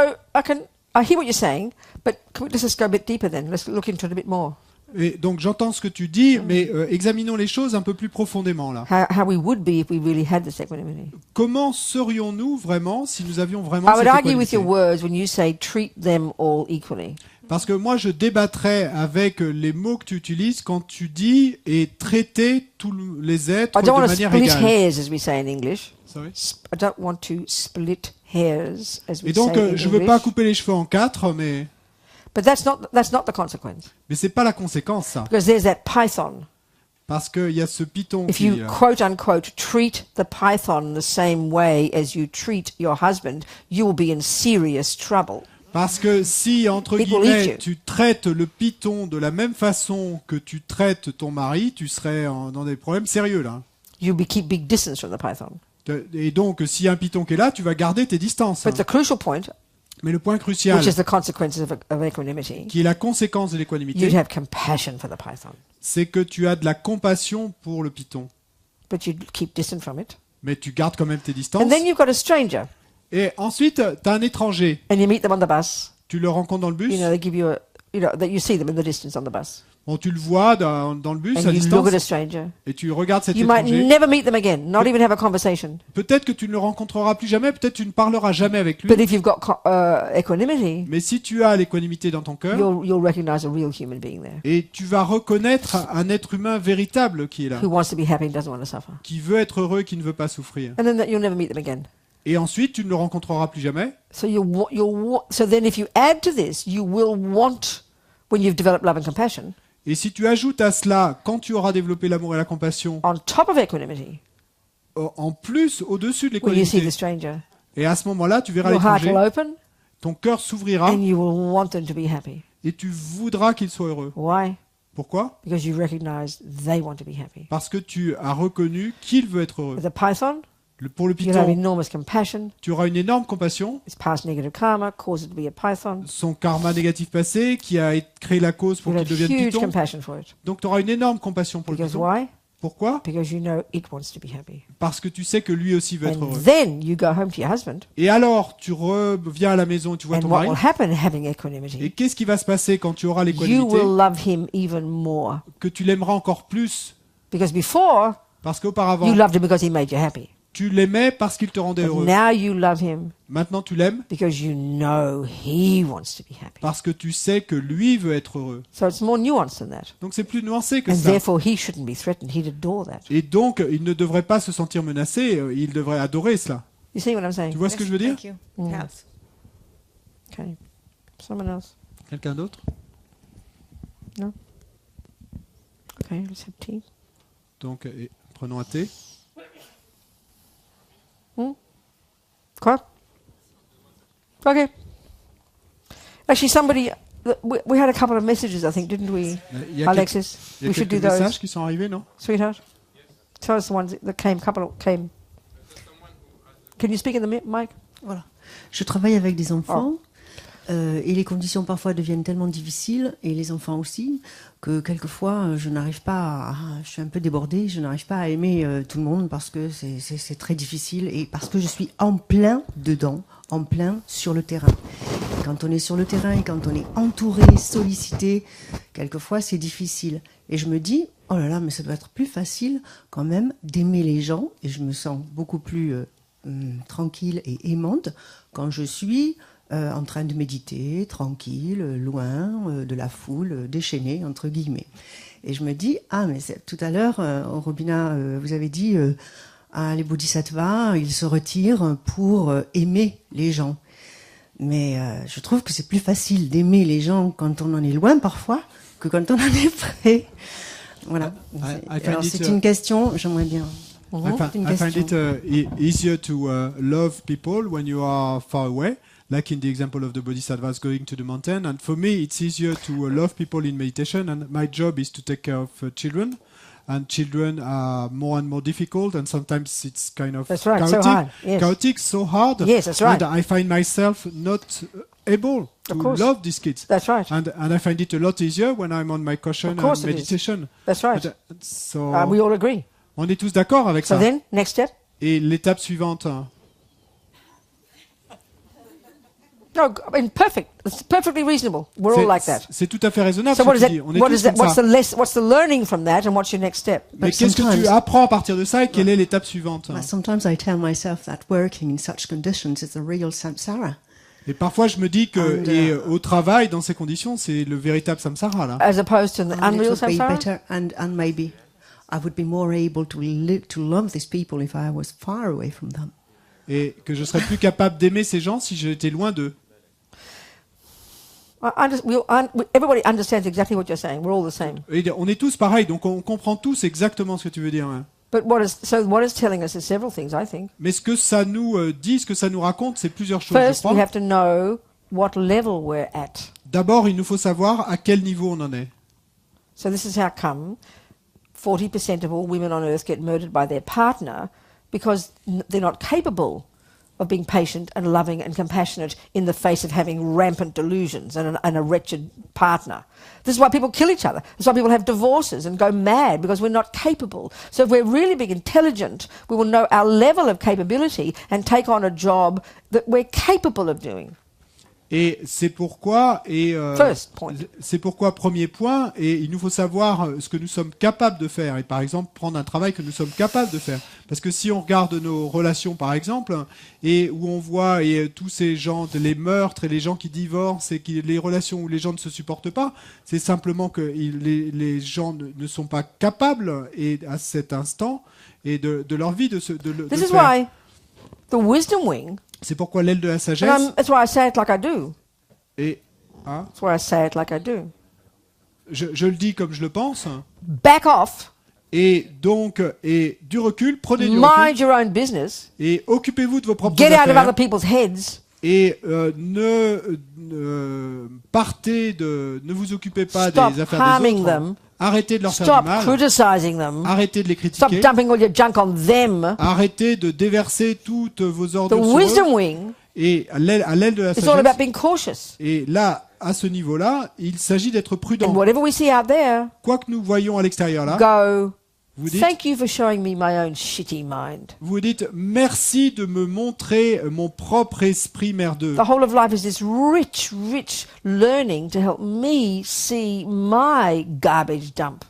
Speaker 1: I hear what you're saying, but let's just go a bit deeper then. Let's look into it a bit more.
Speaker 2: Et donc j'entends ce que tu dis, mais examinons les choses un peu plus profondément là.
Speaker 1: How we would be if we really had this equanimity.
Speaker 2: Comment serions-nous vraiment si nous avions vraiment
Speaker 1: I would
Speaker 2: cette
Speaker 1: argue with
Speaker 2: équanimité?
Speaker 1: your words when you say treat them all equally.
Speaker 2: Parce que moi je débattrais avec les mots que tu utilises quand tu dis et traiter tous les êtres
Speaker 1: I don't
Speaker 2: de
Speaker 1: want to
Speaker 2: manière
Speaker 1: split
Speaker 2: égale.
Speaker 1: hairs, as we say in English.
Speaker 2: Sorry.
Speaker 1: I don't want to split hairs, as we
Speaker 2: Et donc
Speaker 1: say in
Speaker 2: je veux
Speaker 1: English.
Speaker 2: pas couper les cheveux en quatre, mais
Speaker 1: But that's not the consequence.
Speaker 2: c'est pas la conséquence ça,
Speaker 1: Because there's that python.
Speaker 2: parce qu'il y a ce python
Speaker 1: If
Speaker 2: qui
Speaker 1: you quote unquote treat the python the same way as you treat your husband, you will be in serious trouble.
Speaker 2: parce que si entre
Speaker 1: It will eat
Speaker 2: guillemets
Speaker 1: you.
Speaker 2: tu traites le python de la même façon que tu traites ton mari, tu serais dans des problèmes sérieux là.
Speaker 1: You'll be keep big distance from the python.
Speaker 2: Et donc s'il y a un python qui est là, tu vas garder tes distances.
Speaker 1: But the crucial point,
Speaker 2: Mais le point crucial,
Speaker 1: which is the consequences of equanimity,
Speaker 2: qui est la conséquence de
Speaker 1: you'd
Speaker 2: l'équanimité,
Speaker 1: have compassion for the python,
Speaker 2: c'est que tu as de la compassion pour le python,
Speaker 1: but you'd keep distant from it.
Speaker 2: mais tu gardes quand même tes distances.
Speaker 1: And then you've got a stranger,
Speaker 2: Et ensuite, tu as un étranger,
Speaker 1: and you meet them on the bus.
Speaker 2: tu le rencontres dans le bus,
Speaker 1: You know, they give you a, that you see them in the distance on the bus,
Speaker 2: bon, tu le vois dans le bus à
Speaker 1: and you
Speaker 2: distance,
Speaker 1: look at a stranger.
Speaker 2: et tu regardes cet
Speaker 1: You might
Speaker 2: étranger.
Speaker 1: never meet them again, not even have a conversation.
Speaker 2: Peut-être que tu ne le rencontreras plus jamais, peut-être que tu ne parleras jamais avec lui,
Speaker 1: But if you've got equanimity,
Speaker 2: mais si tu as l'équanimité dans ton cœur,
Speaker 1: you'll recognize a real human being there
Speaker 2: et tu vas reconnaître un être humain véritable qui est là,
Speaker 1: who wants to be happy and doesn't want to suffer.
Speaker 2: qui veut être heureux, qui ne veut pas souffrir.
Speaker 1: And then you'll never meet them again.
Speaker 2: Et ensuite, tu ne le rencontreras plus jamais.
Speaker 1: So so then if you add to this, you will want, when you've developed love and compassion,
Speaker 2: Et si tu ajoutes à cela, quand tu auras développé l'amour et la compassion,
Speaker 1: on top of equanimity,
Speaker 2: en plus, au-dessus de
Speaker 1: when you see the
Speaker 2: l'équanimité,
Speaker 1: stranger,
Speaker 2: et à ce moment-là, tu verras
Speaker 1: your heart
Speaker 2: l'étranger,
Speaker 1: will open
Speaker 2: ton cœur s'ouvrira
Speaker 1: and you will want them to be happy.
Speaker 2: et tu voudras qu'il soit heureux.
Speaker 1: Why?
Speaker 2: Pourquoi?
Speaker 1: Because you recognize they want to be happy.
Speaker 2: Parce que tu as reconnu qu'il veut être heureux.
Speaker 1: With a python,
Speaker 2: Pour le
Speaker 1: you'll have
Speaker 2: python,
Speaker 1: enormous compassion.
Speaker 2: tu auras une énorme compassion.
Speaker 1: Its past negative karma caused it to be a python.
Speaker 2: Son karma négatif passé qui a créé la cause pour
Speaker 1: You'll
Speaker 2: qu'il
Speaker 1: have
Speaker 2: devienne
Speaker 1: huge
Speaker 2: python.
Speaker 1: compassion for it.
Speaker 2: Donc tu auras une énorme compassion pour le
Speaker 1: Because
Speaker 2: python.
Speaker 1: why?
Speaker 2: Pourquoi?
Speaker 1: Because you know it wants to be happy.
Speaker 2: Parce que tu sais que lui aussi veut être
Speaker 1: And
Speaker 2: heureux.
Speaker 1: then you go home to your husband,
Speaker 2: Et alors, tu reviens à la maison et tu vois
Speaker 1: and
Speaker 2: ton
Speaker 1: what
Speaker 2: mari.
Speaker 1: will happen having
Speaker 2: Et
Speaker 1: equanimity?
Speaker 2: qu'est-ce qui va se passer quand tu auras
Speaker 1: You
Speaker 2: l'équanimité?
Speaker 1: will love him even more.
Speaker 2: Que tu l'aimeras encore plus.
Speaker 1: Because before,
Speaker 2: Parce qu'auparavant,
Speaker 1: you loved him because he made you happy.
Speaker 2: tu l'aimais parce qu'il te rendait
Speaker 1: But
Speaker 2: heureux.
Speaker 1: now you love him
Speaker 2: Maintenant, tu l'aimes
Speaker 1: because you know he wants to be happy.
Speaker 2: parce que tu sais que lui veut être heureux.
Speaker 1: So it's more nuanced than that.
Speaker 2: Donc c'est plus nuancé que
Speaker 1: And
Speaker 2: ça.
Speaker 1: therefore, he shouldn't be threatened. He'd adore that.
Speaker 2: Et donc, il ne devrait pas se sentir menacé, il devrait adorer cela.
Speaker 1: You see what I'm
Speaker 2: Tu
Speaker 1: saying?
Speaker 2: vois ce que je veux dire?
Speaker 3: Thank you. It helps.
Speaker 1: Okay. Someone else?
Speaker 2: Quelqu'un d'autre?
Speaker 1: Okay, let's have tea.
Speaker 2: Donc, prenons un thé.
Speaker 1: Quoi? Okay. Actually, somebody... We had a couple of messages, I think, didn't we,
Speaker 2: Il y a,
Speaker 1: Alexis?
Speaker 2: il y a
Speaker 1: We should do
Speaker 2: quelques
Speaker 1: those.
Speaker 2: messages qui sont arrivés, non?
Speaker 1: Sweetheart? Tell us the ones that came, came. Can you speak in the mic?
Speaker 4: Voilà. Je travaille avec des enfants et les conditions parfois deviennent tellement difficiles, et les enfants aussi, que quelquefois je n'arrive pas je suis un peu débordée, je n'arrive pas à aimer tout le monde parce que c'est très difficile et parce que je suis en plein dedans, en plein sur le terrain. quand on est sur le terrain et quand on est entouré, sollicité, quelquefois c'est difficile. Et je me dis, oh là là, mais ça doit être plus facile quand même d'aimer les gens. Et je me sens beaucoup plus tranquille et aimante quand je suis en train de méditer, tranquille, loin de la foule, déchaînée, entre guillemets. Et je me dis, ah, mais tout à l'heure, Robina, vous avez dit, les bodhisattvas, ils se retirent pour aimer les gens. Mais je trouve que c'est plus facile d'aimer les gens quand on en est loin parfois que quand on en est près. Voilà. Alors c'est une question, j'aimerais bien.
Speaker 2: I find it easier to love people when you are far away, like in the example of the bodhisattvas going to the mountain. And for me, it's easier to love people in meditation. And my job is to take care of children. And children are more and more difficult, and sometimes it's kind of
Speaker 1: That's right,
Speaker 2: chaotic,
Speaker 1: so hard, yes.
Speaker 2: chaotic, so hard.
Speaker 1: Yes, that's right.
Speaker 2: And I find myself not able to
Speaker 1: Of course.
Speaker 2: love these kids.
Speaker 1: That's right.
Speaker 2: And I find it a lot easier when I'm on my cushion
Speaker 1: Of course
Speaker 2: and
Speaker 1: it is.
Speaker 2: meditation.
Speaker 1: That's right.
Speaker 2: So
Speaker 1: We all agree.
Speaker 2: on est tous d'accord avec
Speaker 1: So
Speaker 2: ça.
Speaker 1: then, next step?
Speaker 2: Et l'étape suivante,
Speaker 1: No, I mean, perfect. It's perfectly reasonable. We're all like that.
Speaker 2: c'est tout à fait raisonnable
Speaker 1: So
Speaker 2: ce
Speaker 1: what
Speaker 2: que
Speaker 1: is
Speaker 2: tu dis.
Speaker 1: that?
Speaker 2: On est
Speaker 1: What
Speaker 2: tous
Speaker 1: is that?
Speaker 2: comme ça.
Speaker 1: What's the learning from that, and what's your next step?
Speaker 2: Mais
Speaker 4: But
Speaker 2: qu'est-ce que tu
Speaker 4: sometimes-
Speaker 2: apprends à partir de ça et quelle est l'étape suivante?
Speaker 4: Sometimes I tell myself that working in such conditions is the real samsara.
Speaker 2: Et parfois je me dis que
Speaker 4: And,
Speaker 2: au travail dans ces conditions, c'est le véritable samsara là.
Speaker 1: As opposed to the
Speaker 4: And it
Speaker 1: unreal
Speaker 4: would be
Speaker 1: samsara?
Speaker 4: better, and maybe I would be more able to love these people if I was far away from them.
Speaker 2: Et que je serais plus capable d'aimer ces gens si j'étais loin d'eux.
Speaker 1: Everybody understands exactly what you're saying. We're all the same.
Speaker 2: Et on est tous pareils, donc on comprend tous exactement ce que tu veux dire. Hein.
Speaker 1: But what it's telling us is several things, I think.
Speaker 2: Mais ce que ça nous dit, ce que ça nous raconte, c'est plusieurs choses,
Speaker 1: First,
Speaker 2: je
Speaker 1: we
Speaker 2: crois.
Speaker 1: have to know what level we're at.
Speaker 2: D'abord, il nous faut savoir à quel niveau on en est.
Speaker 1: So this is how come 40% of all women on earth get murdered by their partner because they're not capable of being patient and loving and compassionate in the face of having rampant delusions and a wretched partner. This is why people kill each other. This is why people have divorces and go mad, because we're not capable. So if we're really being intelligent, we will know our level of capability and take on a job that we're capable of doing.
Speaker 2: Et c'est pourquoi,
Speaker 1: First point.
Speaker 2: c'est pourquoi, premier point, et il nous faut savoir ce que nous sommes capables de faire, et par exemple prendre un travail que nous sommes capables de faire. Parce que si on regarde nos relations par exemple, et où on voit tous ces gens, les meurtres et les gens qui divorcent et les relations où les gens ne se supportent pas, c'est simplement que les gens ne sont pas capables, et à cet instant, et de leur vie de
Speaker 1: This is
Speaker 2: faire.
Speaker 1: why the wisdom wing,
Speaker 2: C'est pourquoi l'aile de la
Speaker 1: and
Speaker 2: sagesse,
Speaker 1: that's why I say it like I do.
Speaker 2: et hein,
Speaker 1: That's why I say it like I do.
Speaker 2: je le dis comme je le pense.
Speaker 1: Back off.
Speaker 2: Et donc, du recul, prenez du recul
Speaker 1: Mind your own business.
Speaker 2: et occupez-vous de vos propres
Speaker 1: Get out of
Speaker 2: affaires
Speaker 1: other people's heads.
Speaker 2: et ne vous occupez pas
Speaker 1: Stop
Speaker 2: des affaires des
Speaker 1: harming
Speaker 2: autres.
Speaker 1: them.
Speaker 2: Arrêtez de leur faire
Speaker 1: Stop
Speaker 2: du mal.
Speaker 1: criticizing them.
Speaker 2: Arrêtez de les
Speaker 1: Stop
Speaker 2: critiquer.
Speaker 1: dumping all your junk on them.
Speaker 2: Arrêtez de déverser toutes vos
Speaker 1: The
Speaker 2: ordures sur
Speaker 1: wisdom
Speaker 2: eux.
Speaker 1: wing
Speaker 2: Et à l'aile de la
Speaker 1: is all about
Speaker 2: sagesse.
Speaker 1: being cautious.
Speaker 2: Et là, à ce niveau-là, il s'agit d'être
Speaker 1: And
Speaker 2: prudent.
Speaker 1: whatever we see out there,
Speaker 2: Quoi que nous voyons à l'extérieur là,
Speaker 1: go,
Speaker 2: vous dites,
Speaker 1: thank you for showing me my own shitty mind.
Speaker 2: vous dites merci de me montrer mon propre esprit merdeux.
Speaker 1: The whole of life is this rich, rich learning to help me see my garbage dump.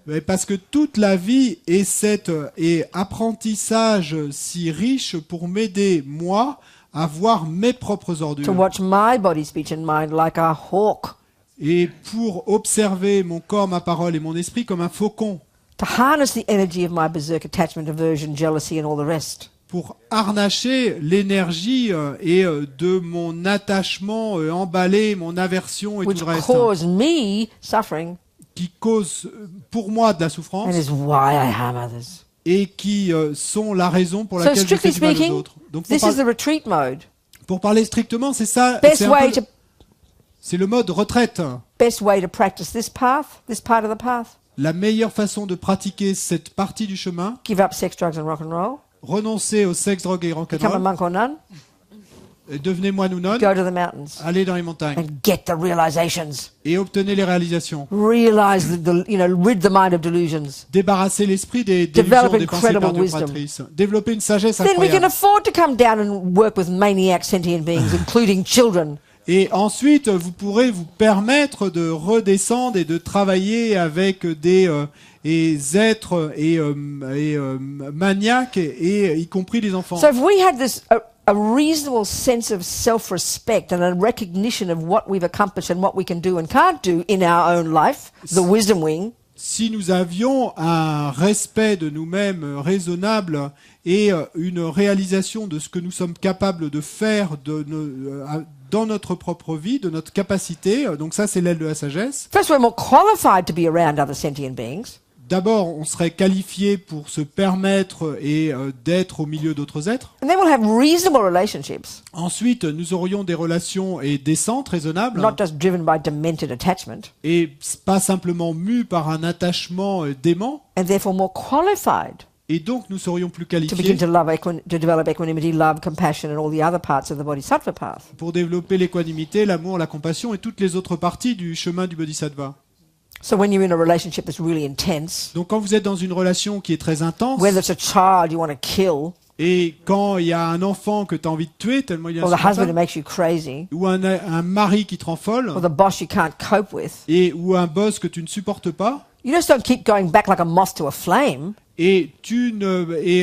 Speaker 2: Mais parce que toute la vie est apprentissage si riche pour m'aider, moi, à voir mes propres
Speaker 1: To
Speaker 2: ordures.
Speaker 1: watch my body, speech and mind like a hawk.
Speaker 2: Et pour observer mon corps, ma parole et mon esprit comme un faucon.
Speaker 1: To harness the energy of my berserk attachment, aversion, jealousy and all the rest.
Speaker 2: Pour harnacher l'énergie de mon attachement emballé, mon aversion et
Speaker 1: Which
Speaker 2: tout le reste.
Speaker 1: cause me suffering
Speaker 2: Qui cause pour moi de la souffrance.
Speaker 1: and is why I harm others.
Speaker 2: Et qui sont la raison pour
Speaker 1: So
Speaker 2: laquelle je fais
Speaker 1: strictly
Speaker 2: du mal aux
Speaker 1: speaking,
Speaker 2: autres. Donc
Speaker 1: this is the retreat mode.
Speaker 2: pour parler strictement, c'est ça.
Speaker 1: Best
Speaker 2: C'est un
Speaker 1: way
Speaker 2: peu-
Speaker 1: to
Speaker 2: c'est le mode retraite.
Speaker 1: best way to practice this path, this part of the path.
Speaker 2: La meilleure façon de pratiquer cette partie du chemin,
Speaker 1: Give up sex, drugs and rock and roll.
Speaker 2: renoncer au sexe, drogue et
Speaker 1: Become a
Speaker 2: rock'n'roll,
Speaker 1: monk or nun.
Speaker 2: et devenez moine ou nonne,
Speaker 1: Go to the mountains
Speaker 2: allez dans les montagnes
Speaker 1: and get the realizations.
Speaker 2: et obtenez les réalisations.
Speaker 1: Realize rid the mind of delusions.
Speaker 2: Débarrasser l'esprit des
Speaker 1: Develop
Speaker 2: délusions, des pensées
Speaker 1: incredible
Speaker 2: perturbatrices. Développer une sagesse
Speaker 1: Then we can
Speaker 2: incroyable.
Speaker 1: afford to come down and work with maniac sentient beings, including children.
Speaker 2: Et ensuite, vous pourrez vous permettre de redescendre et de travailler avec des êtres maniaques, et y compris les enfants.
Speaker 1: So if we had this a reasonable sense of self-respect and a recognition of what we've accomplished and what we can do and can't do in our own life, the wisdom wing,
Speaker 2: Si nous avions un respect de nous-mêmes raisonnable et une réalisation de ce que nous sommes capables de faire dans notre propre vie, de notre capacité, donc ça c'est l'aile de la sagesse.
Speaker 1: first we're more qualified to be around other sentient beings.
Speaker 2: D'abord, on serait qualifié pour se permettre d'être au milieu d'autres êtres.
Speaker 1: And then we'll have reasonable relationships,
Speaker 2: Ensuite, nous aurions des relations décentes, raisonnables,
Speaker 1: not just driven by demented attachment,
Speaker 2: et pas simplement mus par un attachement dément.
Speaker 1: and therefore more qualified
Speaker 2: Et donc, nous serions plus
Speaker 1: to begin
Speaker 2: qualifiés
Speaker 1: to develop equanimity, love, compassion, and all the other parts of the bodhisattva path.
Speaker 2: pour développer l'équanimité, l'amour, la compassion et toutes les autres parties du chemin du bodhisattva.
Speaker 1: So when you're in a relationship that's really intense,
Speaker 2: Donc, quand vous êtes dans une relation qui est très intense,
Speaker 1: whether it's a child you want to kill,
Speaker 2: et quand il y a un enfant que tu as envie de tuer tellement il est
Speaker 1: or the husband who
Speaker 2: insupportable,
Speaker 1: makes you crazy,
Speaker 2: ou un mari qui te rend folle,
Speaker 1: or the boss you can't cope with,
Speaker 2: ou un boss que tu ne supportes pas,
Speaker 1: you just don't keep going back like a moth to a flame.
Speaker 2: et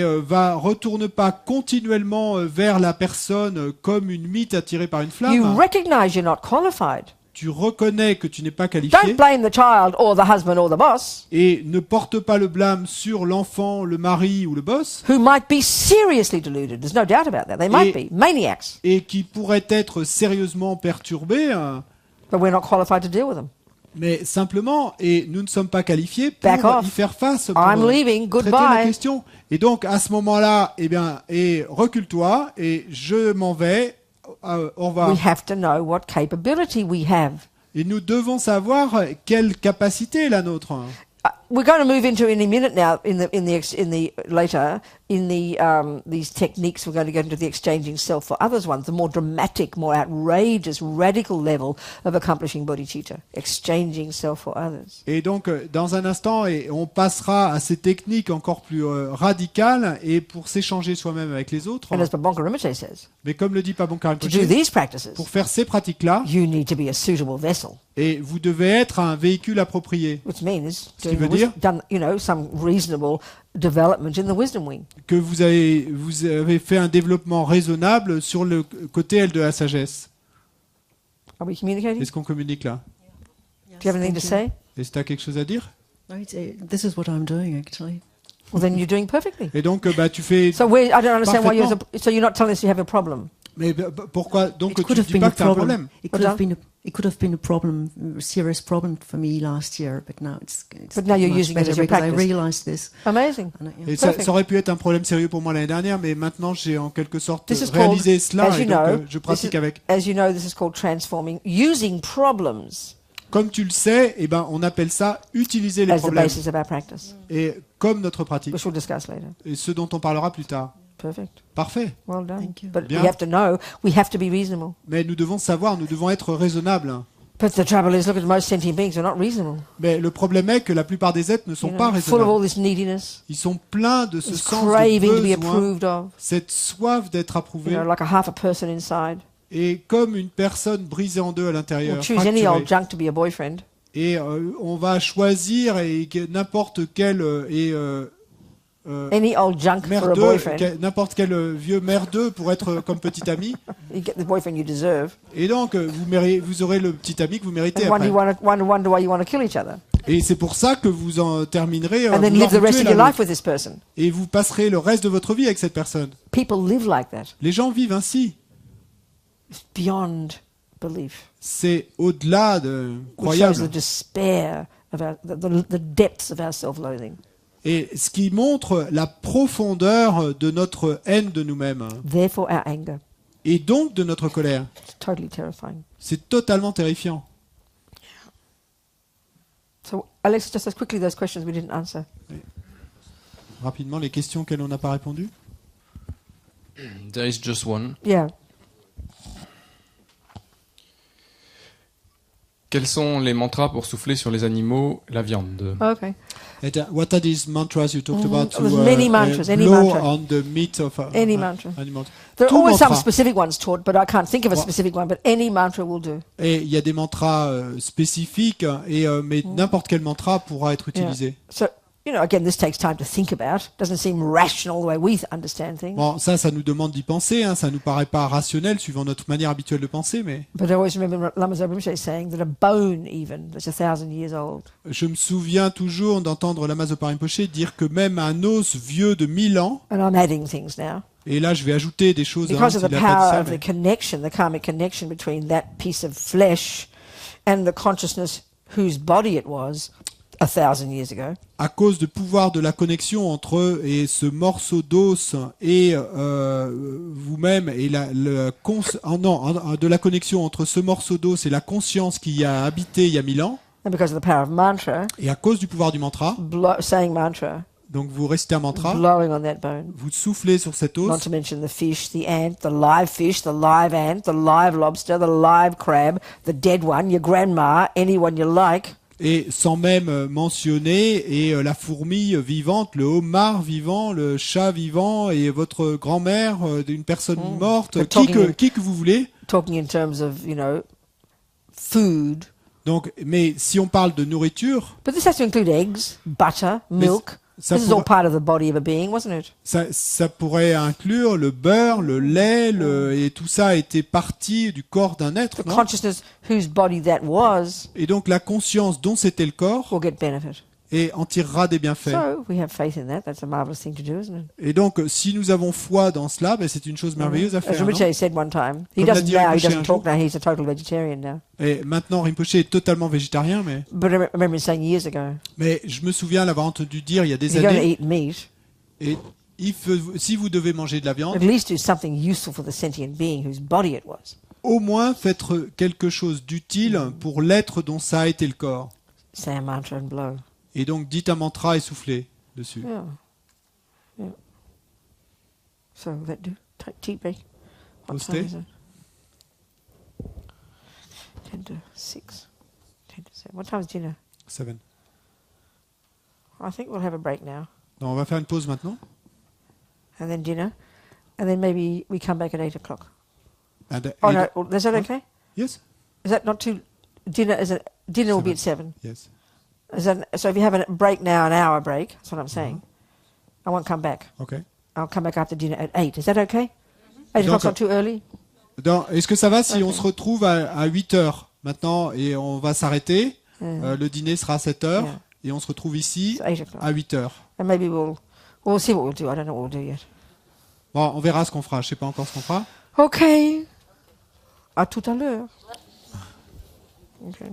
Speaker 2: retourne pas continuellement vers la personne comme une mythe attirée par une
Speaker 1: You
Speaker 2: flamme.
Speaker 1: recognize you're not qualified.
Speaker 2: Tu reconnais que tu n'es pas qualifié
Speaker 1: Don't blame the child or the husband or the boss,
Speaker 2: et ne porte pas le blâme sur l'enfant, le mari ou le boss,
Speaker 1: who might be seriously deluded. There's no doubt about that. They might be maniacs,
Speaker 2: et qui pourrait être sérieusement perturbé,
Speaker 1: but we're not qualified to deal with them.
Speaker 2: mais simplement, et nous ne sommes pas qualifiés
Speaker 1: Back
Speaker 2: pour
Speaker 1: off.
Speaker 2: y faire face, pour
Speaker 1: I'm leaving.
Speaker 2: traiter
Speaker 1: Goodbye.
Speaker 2: la question. Et donc, à ce moment-là, recule-toi, et je m'en vais, au revoir.
Speaker 1: We have to know what capability we have.
Speaker 2: Et nous devons savoir quelle capacité est la nôtre.
Speaker 1: We're going to move into in a minute now these techniques. We're going to go into the exchanging self for others ones, the more dramatic, more outrageous, radical level of accomplishing bodhicitta, exchanging self for others.
Speaker 2: Et donc, dans un instant, on passera à ces techniques encore plus radicales et pour s'échanger soi-même avec les autres.
Speaker 1: And as Pamonka Rinpoche says,
Speaker 2: Mais comme le dit Pabonka
Speaker 1: to do
Speaker 2: Rinpoche,
Speaker 1: these practices,
Speaker 2: pour faire ces pratiques-là,
Speaker 1: you need to be a suitable vessel,
Speaker 2: et vous devez être un véhicule approprié,
Speaker 1: which means
Speaker 2: Ce qui veut dire-
Speaker 1: some reasonable development in the wisdom wing.
Speaker 2: que vous avez fait un développement raisonnable sur le côté aile de la sagesse.
Speaker 1: Are we communicating?
Speaker 2: Est-ce qu'on communique là?
Speaker 1: Do you have anything to say?
Speaker 2: Est-ce que tu as quelque chose à dire?
Speaker 4: This is what I'm doing, actually.
Speaker 1: Well, then you're doing perfectly.
Speaker 2: Et donc, tu fais...
Speaker 1: So I don't understand why
Speaker 2: Parfaitement.
Speaker 1: so you're not telling us you have a problem.
Speaker 2: Mais pourquoi donc
Speaker 4: It
Speaker 2: tu
Speaker 4: could
Speaker 2: ne
Speaker 4: have
Speaker 2: dis
Speaker 4: been
Speaker 2: pas
Speaker 4: a
Speaker 2: que tu as un
Speaker 4: problem.
Speaker 2: problème?
Speaker 4: It could have been a problem, a serious problem for me last year, but now it's
Speaker 1: But now you're
Speaker 4: much
Speaker 1: using it
Speaker 4: better
Speaker 1: as your
Speaker 4: because I
Speaker 1: practice.
Speaker 4: realized this.
Speaker 1: Amazing.
Speaker 4: And
Speaker 2: Et
Speaker 1: Perfect.
Speaker 2: ça aurait pu être un problème sérieux pour moi l'année dernière, mais maintenant j'ai en quelque sorte
Speaker 1: This is
Speaker 2: réalisé
Speaker 1: called,
Speaker 2: cela
Speaker 1: as
Speaker 2: et
Speaker 1: you
Speaker 2: donc
Speaker 1: know,
Speaker 2: je pratique avec.
Speaker 1: as you know, this is called transforming, using problems
Speaker 2: Comme tu le sais, on appelle ça utiliser les
Speaker 1: as the
Speaker 2: problèmes
Speaker 1: basis of our practice,
Speaker 2: et comme notre pratique
Speaker 1: which we'll discuss later.
Speaker 2: et ce dont on parlera plus tard.
Speaker 1: Perfect.
Speaker 2: Parfait.
Speaker 1: Well done.
Speaker 4: Thank you.
Speaker 1: But
Speaker 2: Bien.
Speaker 1: we have to know, we have to be reasonable.
Speaker 2: Mais nous devons savoir, nous devons être raisonnables.
Speaker 1: But the trouble is, look at most sentient beings, they're not reasonable.
Speaker 2: Mais le problème est que la plupart des êtres ne sont
Speaker 1: You
Speaker 2: pas
Speaker 1: know, full of all
Speaker 2: raisonnables.
Speaker 1: this neediness,
Speaker 2: Ils sont pleins de ce
Speaker 1: this
Speaker 2: sens de
Speaker 1: craving to be
Speaker 2: besoin,
Speaker 1: approved of,
Speaker 2: cette soif d'être
Speaker 1: you
Speaker 2: approuvé,
Speaker 1: know, like a half a person inside.
Speaker 2: et comme une personne brisée en deux à l'intérieur,
Speaker 1: We'll choose any old
Speaker 2: fracturée.
Speaker 1: junk to be a boyfriend.
Speaker 2: Et on va choisir n'importe quel
Speaker 1: Any old junk for a
Speaker 2: merdeux,
Speaker 1: boyfriend.
Speaker 2: n'importe quel vieux merdeux pour être comme petit ami.
Speaker 1: You get the boyfriend you deserve.
Speaker 2: Et donc vous aurez le petit ami que vous méritez
Speaker 1: And wonder
Speaker 2: après.
Speaker 1: why you want to kill each other.
Speaker 2: Et c'est pour ça que vous en terminerez
Speaker 1: And then
Speaker 2: vouloir
Speaker 1: live the
Speaker 2: vous
Speaker 1: rest
Speaker 2: tuer
Speaker 1: of your
Speaker 2: l'un
Speaker 1: life
Speaker 2: l'autre.
Speaker 1: with this person.
Speaker 2: Et vous passerez le reste de votre vie avec cette personne.
Speaker 1: People live like that.
Speaker 2: Les gens vivent ainsi.
Speaker 1: It's beyond belief.
Speaker 2: C'est au-delà de
Speaker 1: Which shows the
Speaker 2: croyable.
Speaker 1: despair of the depths of our self-loathing.
Speaker 2: Et ce qui montre la profondeur de notre haine de nous-mêmes
Speaker 1: Therefore, our anger.
Speaker 2: et donc de notre colère.
Speaker 1: It's totally terrifying.
Speaker 2: C'est totalement terrifiant.
Speaker 1: So, Alex, just as quickly those questions we didn't answer.
Speaker 2: Rapidement, les questions auxquelles on n'a pas répondu.
Speaker 5: There is just one.
Speaker 1: Yeah.
Speaker 5: Quels sont les mantras pour souffler sur les animaux, la viande?
Speaker 1: Okay.
Speaker 2: And, what are these mantras you talked about to
Speaker 1: There's many mantras, any
Speaker 2: blow
Speaker 1: mantra.
Speaker 2: on the meat of
Speaker 1: Any mantra.
Speaker 2: animals?
Speaker 1: There are
Speaker 2: Tout
Speaker 1: always some
Speaker 2: mantra.
Speaker 1: specific ones taught, but I can't think of a
Speaker 2: Well-
Speaker 1: specific one, but any mantra will do.
Speaker 2: Et il y a des mantras spécifiques, mais n'importe quel mantra pourra être
Speaker 1: Yeah.
Speaker 2: utilisé.
Speaker 1: So, again, this takes time to think about. Doesn't seem rational the way we understand things.
Speaker 2: Bon, ça nous demande d'y penser, hein, ça nous paraît pas rationnel suivant notre manière habituelle de penser, mais
Speaker 1: But I always remember Lama Zopa Rinpoche saying that a bone even that's 1,000 years old
Speaker 2: je me souviens toujours d'entendre Lama Zopa Rinpoche dire que même un os vieux de 1000 ans,
Speaker 1: and I'm adding things now,
Speaker 2: et là je vais ajouter des choses, hein,
Speaker 1: because of the
Speaker 2: s'il a pas dit
Speaker 1: power
Speaker 2: ça,
Speaker 1: of
Speaker 2: mais-
Speaker 1: the connection, the karmic connection between that piece of flesh and the consciousness whose body it was 1,000 years ago.
Speaker 2: à cause du pouvoir de la connexion entre eux et ce morceau d'os et vous-même et de la connexion entre ce morceau d'os et la conscience qui y a habité il y a 1000 ans,
Speaker 1: And because of the power of mantra,
Speaker 2: et à cause du pouvoir du mantra,
Speaker 1: saying mantra,
Speaker 2: donc vous récitez un mantra,
Speaker 1: blowing on that bone.
Speaker 2: vous soufflez sur cet
Speaker 1: Not
Speaker 2: os,
Speaker 1: to mention the fish, the ant, the live fish, the live ant, the live lobster, the live crab, the dead one, your grandma, anyone you like.
Speaker 2: et sans même mentionner la fourmi vivante, le homard vivant, le chat vivant et votre grand-mère, une personne morte,
Speaker 1: But
Speaker 2: qui que vous voulez.
Speaker 1: Talking in terms of, food.
Speaker 2: Donc, mais si on parle de nourriture,
Speaker 1: But this has to include eggs, butter, milk.
Speaker 2: ça
Speaker 1: This is all
Speaker 2: pourrait-
Speaker 1: part of the body of a being, wasn't it?
Speaker 2: ça pourrait inclure le beurre, le lait, et tout ça était partie du corps d'un être,
Speaker 1: The
Speaker 2: non?
Speaker 1: consciousness whose body that was
Speaker 2: Et donc la conscience dont c'était le corps
Speaker 1: will get benefit.
Speaker 2: et en tirera des bienfaits.
Speaker 1: So we have faith in that. That's a marvelous thing to do, isn't it?
Speaker 2: Et donc, si nous avons foi dans cela, ben, c'est une chose merveilleuse à
Speaker 1: As
Speaker 2: faire. non?
Speaker 1: Rinpoche said one time, he
Speaker 2: Comme l'a
Speaker 1: doesn't
Speaker 2: dit
Speaker 1: now, he
Speaker 2: Rinpoche
Speaker 1: doesn't
Speaker 2: un
Speaker 1: talk
Speaker 2: jour.
Speaker 1: now, he's a total vegetarian now.
Speaker 2: Et maintenant, Rinpoche est totalement végétarien, mais
Speaker 1: But I remember him saying years ago,
Speaker 2: je me souviens l'avoir entendu dire il y a
Speaker 1: if
Speaker 2: des
Speaker 1: you're going to
Speaker 2: années,
Speaker 1: eat meat,
Speaker 2: et si vous devez manger de la
Speaker 1: at
Speaker 2: viande,
Speaker 1: least do something useful for the sentient being whose body it was.
Speaker 2: au moins faites quelque chose d'utile pour l'être dont ça a été le corps.
Speaker 1: Say a mantra and blow.
Speaker 2: Et donc, dites un mantra et soufflez dessus.
Speaker 1: Yeah. Yeah. So that do. Take tea break. What
Speaker 2: What's
Speaker 1: time
Speaker 2: tea?
Speaker 1: is it? 10 to 6. 10 to 7. What time is dinner?
Speaker 2: 7.
Speaker 1: I think we'll have a break now.
Speaker 2: Donc, on va faire une pause maintenant.
Speaker 1: And then dinner. And then maybe we come back at 8 o'clock.
Speaker 2: And,
Speaker 1: Oh, no. Is that okay?
Speaker 2: Yes.
Speaker 1: Is that not too... Dinner will be at 7.
Speaker 2: Yes.
Speaker 1: So if you have a break now, an hour break, that's what I'm saying. I won't come back.
Speaker 2: Ok.
Speaker 1: I'll come back after dinner at 8. Is that okay? 8 o'clock's not too early?
Speaker 2: Est-ce que ça va si
Speaker 1: Ok.
Speaker 2: on se retrouve à 8 heures maintenant et on va s'arrêter? Le dîner sera à 7 heures
Speaker 1: Yeah.
Speaker 2: et on se retrouve ici
Speaker 1: It's 8 o'clock.
Speaker 2: à 8 heures.
Speaker 1: And maybe we'll see what we'll do. I don't know what we'll do yet.
Speaker 2: Bon, on verra ce qu'on fera. Je sais pas encore ce qu'on fera.
Speaker 1: Okay. À tout à l'heure. Okay.